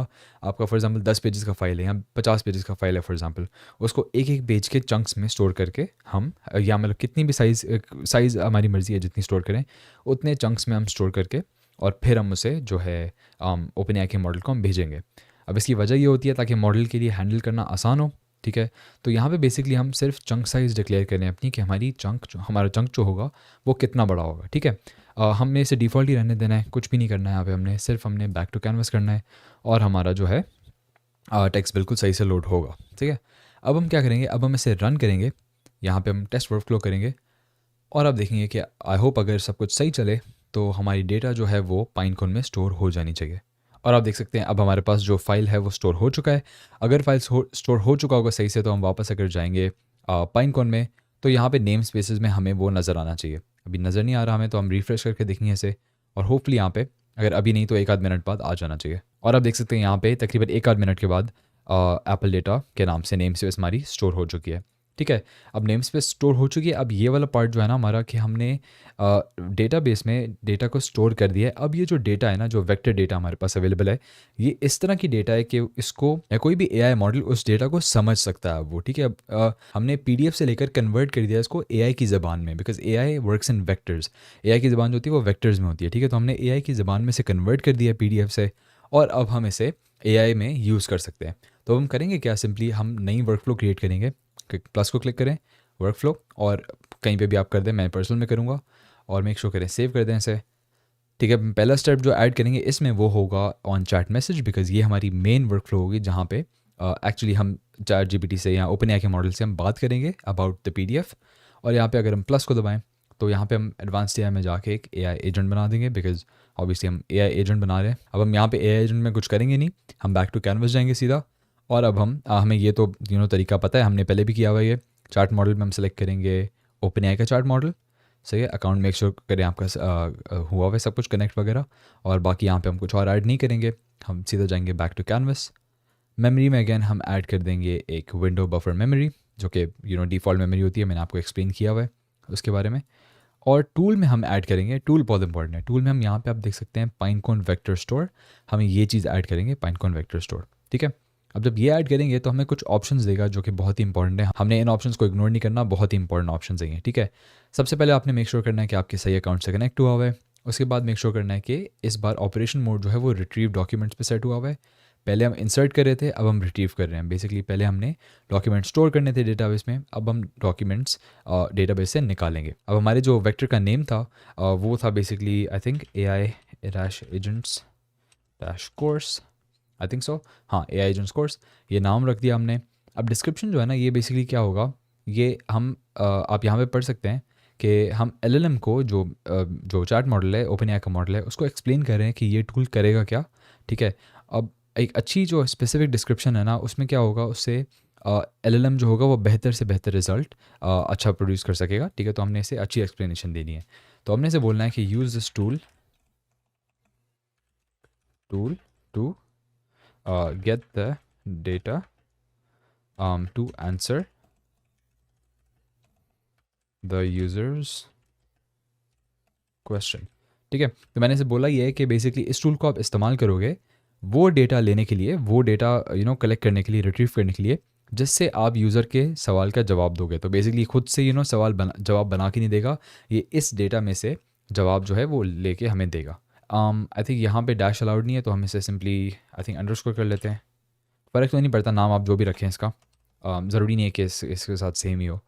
आपका फॉर एग्जांपल 10 पेजेस का फाइल है या 50 पेजेस का फाइल है फॉर एग्जांपल, उसको एक एक पेज के चंक्स में स्टोर करके हम, या मतलब कितनी भी साइज़ हमारी मर्ज़ी है जितनी स्टोर करें, उतने चंक्स में हम स्टोर करके और फिर हम उसे जो है ओपन एआई के मॉडल को हम भेजेंगे। अब इसकी वजह ये होती है ताकि मॉडल के लिए हैंडल करना आसान हो। ठीक है, तो यहाँ पे बेसिकली हम सिर्फ चंक साइज़ डिक्लेयर करें अपनी, कि हमारा चंक जो होगा वो कितना बड़ा होगा। ठीक है, हमने इसे डिफ़ॉल्ट ही रहने देना है, कुछ भी नहीं करना है यहाँ पे। हमने बैक टू कैनवास करना है और हमारा जो है टेक्स्ट बिल्कुल सही से लोड होगा। ठीक है, अब हम क्या करेंगे? अब हम इसे रन करेंगे। यहाँ पे हम टेस्ट वर्क फ्लो करेंगे और अब देखेंगे कि आई होप अगर सब कुछ सही चले तो हमारी डेटा जो है वो पाइनकुन में स्टोर हो जानी चाहिए। और आप देख सकते हैं अब हमारे पास जो फाइल है वो स्टोर हो चुका है। अगर फाइल स्टोर हो चुका होगा सही से, तो हम वापस अगर जाएंगे पाइनकुन में, तो यहाँ पे नेम स्पेसेस में हमें वो नज़र आना चाहिए। अभी नज़र नहीं आ रहा हमें, तो हम रिफ्रेश करके देखेंगे इसे, और होपफुली यहाँ पे, अगर अभी नहीं तो एक आध मिनट बाद आ जाना चाहिए। और आप देख सकते हैं यहाँ पे तकरीबन एक आध मिनट के बाद एप्पल डेटा के नाम से नेम स्पेस हमारी स्टोर हो चुकी है। ठीक है, अब नेम स्पेस स्टोर हो चुकी है। अब ये वाला पार्ट जो है ना हमारा, कि हमने डेटाबेस में डेटा को स्टोर कर दिया है। अब ये जो डेटा है ना, जो वेक्टर डेटा हमारे पास अवेलेबल है, ये इस तरह की डेटा है कि इसको या कोई भी एआई मॉडल उस डेटा को समझ सकता है वो। ठीक है, अब हमने पीडीएफ से लेकर कन्वर्ट कर दिया इसको एआई की ज़बान में, because AI works in vectors. AI की ज़बान जो होती है वो वेक्टर्स में होती है। ठीक है, तो हमने एआई की ज़बान में से कन्वर्ट कर दिया पीडीएफ से, और अब हम इसे एआई में यूज़ कर सकते हैं। तो हम करेंगे क्या? सिंपली हम नई वर्क फ्लो क्रिएट करेंगे। प्लस को क्लिक करें, वर्क फ्लो, और कहीं पे भी आप कर दें, मैं पर्सनल में करूँगा, और मेक श्योर करें सेव कर दें इसे। ठीक है, पहला स्टेप जो ऐड करेंगे इसमें वो होगा ऑन चैट मैसेज, बिकॉज ये हमारी मेन वर्क फ्लो होगी, जहाँ पे एक्चुअली हम चैट जीपीटी से या ओपन एआई के मॉडल से हम बात करेंगे अबाउट द पीडीएफ। और यहाँ पे अगर हम प्लस को दबाएं तो यहाँ पे हम एडवांस्ड एआई में जाके एक एआई एजेंट बना देंगे, बिकॉज ऑब्वियसली हम एआई एजेंट बना रहे हैं। अब हम यहाँ पे एआई एजेंट में कुछ करेंगे नहीं, हम बैक टू कैनवस जाएंगे सीधा। और अब हमें ये तो तरीका पता है, हमने पहले भी किया हुआ है। ये चार्ट मॉडल में हम सेलेक्ट करेंगे ओपन एआई का चार्ट मॉडल। सही है, अकाउंट मेक श्योर करें आपका हुआ हुआ सब कुछ कनेक्ट वगैरह। और बाकी यहाँ पे हम कुछ और ऐड नहीं करेंगे, हम सीधा जाएंगे बैक टू कैनवस। मेमोरी में अगेन हम ऐड कर देंगे एक विंडो बफर मेमोरी, जो कि डिफ़ॉल्ट मेमोरी होती है, मैंने आपको एक्सप्लेन किया हुआ है उसके बारे में। और टूल में हम ऐड करेंगे, टूल बहुत इंपॉर्टेंट है। टूल में हम यहाँ पे आप देख सकते हैं पाइनकोन वेक्टर स्टोर, हमें ये चीज़ ऐड करेंगे, पाइनकोन वेक्टर स्टोर। ठीक है, अब जब ये ऐड करेंगे तो हमें कुछ ऑप्शंस देगा जो कि बहुत ही इंपॉर्टेंट है। हमने इन ऑप्शंस को इग्नोर नहीं करना, बहुत ही इंपॉर्टेंट ऑप्शंस हैं ये। ठीक है, सबसे पहले आपने मेक श्योर करना है कि आपके सही अकाउंट से कनेक्ट हुआ हुआ है। उसके बाद मेक श्योर करना है कि इस बार ऑपरेशन मोड जो है वो रिट्रीव डॉक्यूमेंट्स पे सेट हुआ हुआ है। पहले हम इंसर्ट कर रहे थे, अब हम रिट्रीव कर रहे हैं। बेसिकली पहले हमने डॉक्यूमेंट स्टोर करने थे डेटाबेस में, अब हम डॉक्यूमेंट्स डेटाबेस से निकालेंगे। अब हमारे जो वेक्टर का नेम था वो था basically I think AI agents course, I think so, हाँ AI एजेंट्स कोर्स, ये नाम रख दिया हमने। अब डिस्क्रिप्शन जो है ना, ये बेसिकली क्या होगा, ये हम आप यहाँ पे पढ़ सकते हैं कि हम LLM को जो चैट मॉडल है, ओपन एआई का मॉडल है, उसको एक्सप्लेन कर रहे हैं कि ये टूल करेगा क्या। ठीक है, अब एक अच्छी जो स्पेसिफिक डिस्क्रिप्शन है ना, उसमें क्या होगा, उससे LLM जो होगा वो बेहतर से बेहतर रिजल्ट अच्छा प्रोड्यूस कर सकेगा। ठीक है, तो हमने इसे अच्छी एक्सप्लेनेशन देनी है। तो हमने इसे बोलना है कि use this tool to get the data to answer the user's question। ठीक है, तो मैंने इसे बोला ये है कि बेसिकली इस टूल को आप इस्तेमाल करोगे वो डेटा लेने के लिए, वो डेटा कलेक्ट करने के लिए, रिट्रीव करने के लिए, जिससे आप यूज़र के सवाल का जवाब दोगे। तो बेसिकली खुद से जवाब बना के नहीं देगा, ये इस डेटा में से जवाब जो है वो लेके हमें देगा। आई थिंक यहाँ पे डैश अलाउड नहीं है, तो हम इसे सिंपली आई थिंक अंडरस्कोर कर लेते हैं। फ़र्क तो नहीं पड़ता, नाम आप जो भी रखें इसका, ज़रूरी नहीं है कि इसके साथ सेम ही हो,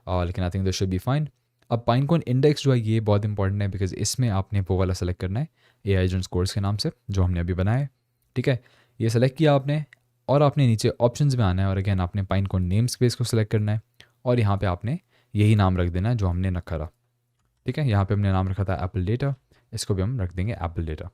लेकिन I think this should be fine. अब पाइनकोन इंडेक्स जो है ये बहुत इंपॉर्टेंट है, बिकॉज इसमें आपने वो वाला सेलेक्ट करना है AI एजेंट्स कोर्स के नाम से जो हमने अभी बनाया है। ठीक है, ये सेलेक्ट किया आपने, और आपने नीचे ऑप्शंस में आना है, और अगेन आपने पाइनकोन नेम स्पेस को सिलेक्ट करना है, और यहाँ पे आपने यही नाम रख देना है जो हमने रखा था। ठीक है, यहाँ पे हमने नाम रखा था एप्पल डेटा, इसको भी हम रख देंगे Apple data.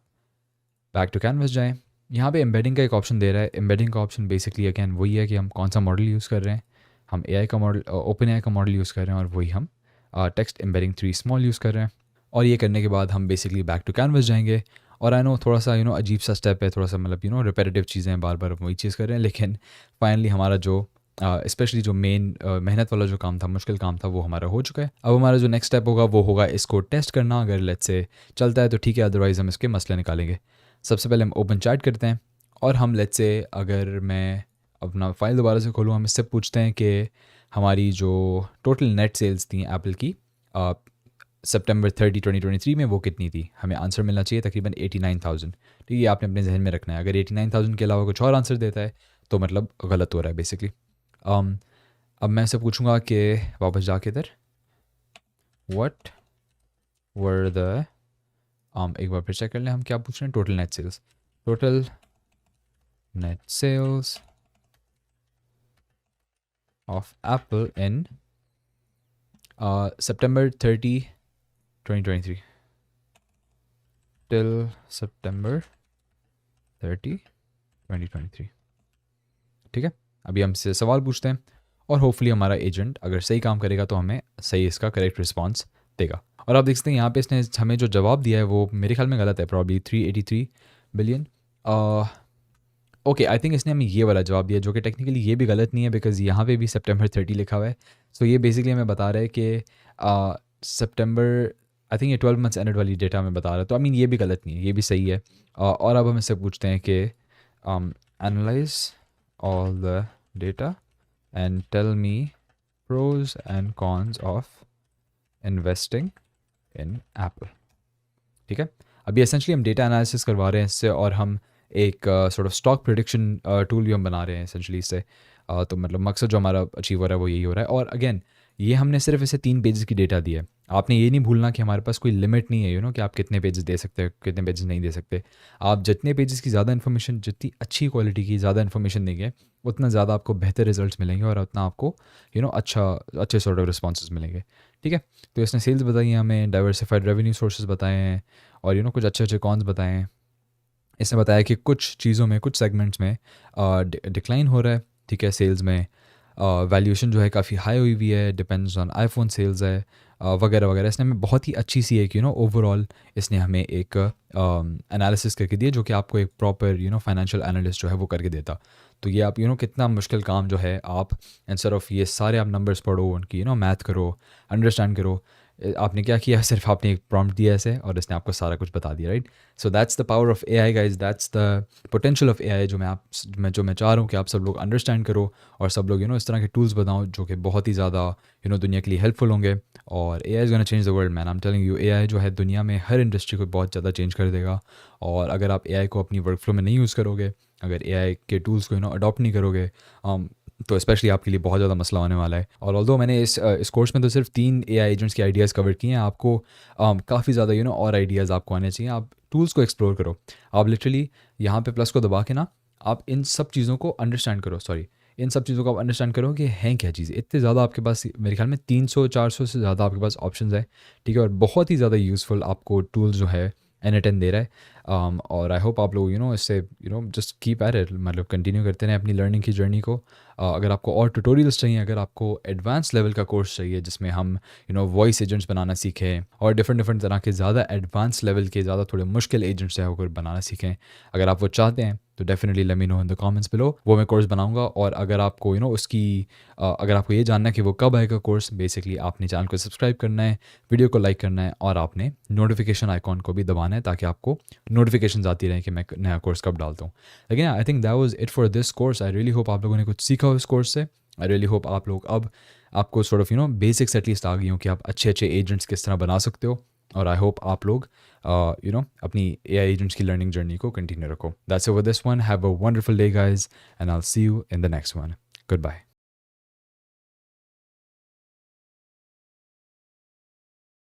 Back to Canvas जाएँ, यहाँ पे एम्बेडिंग का एक ऑप्शन दे रहा है। एम्बेडिंग का ऑप्शन बेसिकली अगेन वही है कि हम कौन सा मॉडल यूज़ कर रहे हैं। हम AI का मॉडल, ओपन AI का मॉडल यूज़ कर रहे हैं, और वही हम टेक्स्ट एम्बेडिंग 3 स्मॉल यूज़ कर रहे हैं। और ये करने के बाद हम बेसिकली बैक टू कैनवस जाएंगे। और आई नो थोड़ा सा अजीब सा स्टेप है, थोड़ा सा मतलब रिपेटिटिव चीज़ें हैं, बार बार वही चीज़ कर रहे हैं, लेकिन फाइनली हमारा जो स्पेशली जो मेन मेहनत वाला जो काम था, मुश्किल काम था, वो हमारा हो चुका है। अब हमारा जो नेक्स्ट स्टेप होगा वो होगा इसको टेस्ट करना। अगर लेट्स से चलता है तो ठीक है, अदरवाइज़ हम इसके मसले निकालेंगे। सबसे पहले हम ओपन चैट करते हैं, और हम लेट्स से अगर मैं अपना फ़ाइल दोबारा से खोलूँ, हम इससे पूछते हैं कि हमारी जो टोटल नेट सेल्स थी एप्पल की सितंबर 30, 2023 में वो कितनी थी। हमें आंसर मिलना चाहिए तकरीबन 89,000। ठीक है, आपने अपने जहन में रखना है। अगर 89,000 के अलावा कुछ और आंसर देता है तो मतलब गलत हो रहा है बेसिकली। अब मैं इससे पूछूंगा कि वापस जाके इधर व्हाट वर द एक बार फिर चेक कर लें हम क्या पूछ रहे हैं। Total net sales, total net sales of Apple in September 30, 2023 till September 30, 2023। ठीक है, अभी हमसे सवाल पूछते हैं, और होपफुली हमारा एजेंट अगर सही काम करेगा तो हमें सही इसका करेक्ट रिस्पांस देगा। और आप देख सकते हैं यहाँ पे इसने हमें जो जवाब दिया है वो मेरे ख्याल में गलत है, probably 383 billion. Okay, I think इसने हमें ये वाला जवाब दिया, जो कि टेक्निकली ये भी गलत नहीं है, बिकॉज यहाँ पे भी September 30 लिखा हुआ है। सो ये बेसिकली हमें बता रहा है कि सितंबर, आई थिंक ये 12 मंथ्स एंडेड वाली डेटा हमें बता रहा है। तो आई मीन ये भी गलत नहीं है, ये भी सही है। और अब हम इससे पूछते हैं कि analyse all the data and tell me pros and cons of investing in Apple. ठीक है, अभी एसेंशली हम डेटा एनालिसिस करवा रहे हैं इससे, और हम एक sort of stock prediction tool भी हम बना रहे हैं एसेंशली इससे। तो मतलब मकसद जो हमारा अचीव हो रहा है वो यही हो रहा है। और अगेन ये हमने सिर्फ इसे 3 पेजेस की डेटा दी है। आपने ये नहीं भूलना कि हमारे पास कोई लिमिट नहीं है कि आप कितने पेजेस दे सकते हो, कितने पेजेस नहीं दे सकते। आप जितने पेजेस की ज़्यादा इन्फॉर्मेशन, जितनी अच्छी क्वालिटी की ज़्यादा इन्फॉर्मेशन देंगे, उतना ज़्यादा आपको बेहतर रिजल्ट्स मिलेंगे, और उतना आपको अच्छे सॉर्ट ऑफ रिस्पॉन्सेज मिलेंगे। ठीक है, तो इसने सेल्स बताई हैं हमें, डाइवर्सिफाइड रेवेन्यू सोर्सेज बताए हैं, और कुछ अच्छे अच्छे कॉन्स बताए हैं। इसने बताया कि कुछ चीज़ों में, कुछ सेगमेंट्स में डिक्लाइन हो रहा है। ठीक है, सेल्स में वैल्यूएशन जो है काफ़ी हाई हुई हुई है, डिपेंड्स ऑन आईफोन सेल्स है, वगैरह वगैरह। इसने हमें बहुत ही अच्छी सी एक ओवरऑल इसने हमें एक एनालिसिस करके दिया, जो कि आपको एक प्रॉपर फाइनेंशियल एनालिस्ट जो है वो करके देता। तो ये आप कितना मुश्किल काम जो है, आप इंस्टेड ऑफ ये सारे आप नंबर्स पढ़ो, उनकी मैथ करो, अंडरस्टैंड करो, आपने क्या किया, सिर्फ आपने एक प्रॉम्प्ट दिया ऐसे और इसने आपको सारा कुछ बता दिया, right. So that's the power of AI guys, that's the potential of AI जो मैं चाह रहा हूँ कि आप सब लोग अंडरस्टैंड करो, और सब लोग इस तरह के टूल्स बताओ जो कि बहुत ही ज़्यादा दुनिया के लिए हेल्पफुल होंगे। और AI is gonna change the world man, I am telling you. AI जो है दुनिया में हर इंडस्ट्री को बहुत ज़्यादा चेंज कर देगा। और अगर आप AI को अपनी वर्क फ्लो में नहीं यूज़ करोगे, अगर AI के टूल्स को अडॉप्ट नहीं करोगे, तो स्पेशली आपके लिए बहुत ज़्यादा मसला होने वाला है। और ऑल्दो मैंने इस कोर्स में तो सिर्फ 3 AI एजेंट्स के आइडियाज़ कवर किए हैं, आपको काफ़ी ज़्यादा और आइडियाज़ आपको आने चाहिए। आप टूल्स को एक्सप्लोर करो, आप लिटरली यहाँ पे प्लस को दबा के ना आप इन सब चीज़ों को अंडरस्टैंड करो, इन सब चीज़ों को आप अंडरस्टैंड करो कि हैं क्या चीज़ें। इतने ज़्यादा आपके पास, मेरे ख्याल में 300-400 से ज़्यादा आपके पास ऑप्शंस है, ठीक है, और बहुत ही ज़्यादा यूज़फुल आपको टूल्स जो है N10 दे रहा है। और आई होप आप लोग इससे जस्ट कीप एट इट, मतलब कंटिन्यू करते रहें अपनी लर्निंग की जर्नी को। अगर आपको और ट्यूटोरियल्स चाहिए, अगर आपको एडवांस लेवल का कोर्स चाहिए जिसमें हम वॉइस एजेंट्स बनाना सीखें, और डिफरेंट तरह के ज़्यादा एडवांस लेवल के, ज़्यादा थोड़े मुश्किल एजेंट्स हैं वो बनाना सीखें, अगर आप वो चाहते हैं तो definitely let me know in the comments below, वो मैं कोर्स बनाऊंगा। और अगर आपको उसकी अगर आपको ये जानना है कि वो कब आएगा कोर्स, बेसिकली आपने चैनल को सब्सक्राइब करना है, वीडियो को लाइक करना है और आपने नोटिफिकेशन आइकॉन को भी दबाना है ताकि आपको नोटिफिकेशन आती रहें कि मैं नया कोर्स कब डालता हूँ। लेकिन I think that was it for this course. I really hope आप लोगों ने कुछ सीखा हो इस कोर्स से। आई रियली होप आप लोग अब आपको सॉर्ट ऑफ बेसिक्स एटलीस्ट आ गई हो कि आप अच्छे अच्छे एजेंट्स किस तरह बना सकते हो। और आई होप आप लोग अपनी AI एजेंट्स की लर्निंग जर्नी को कंटिन्यू रखो। That's it for this one. Have a wonderful day guys and I will see you in the next one. Good bye.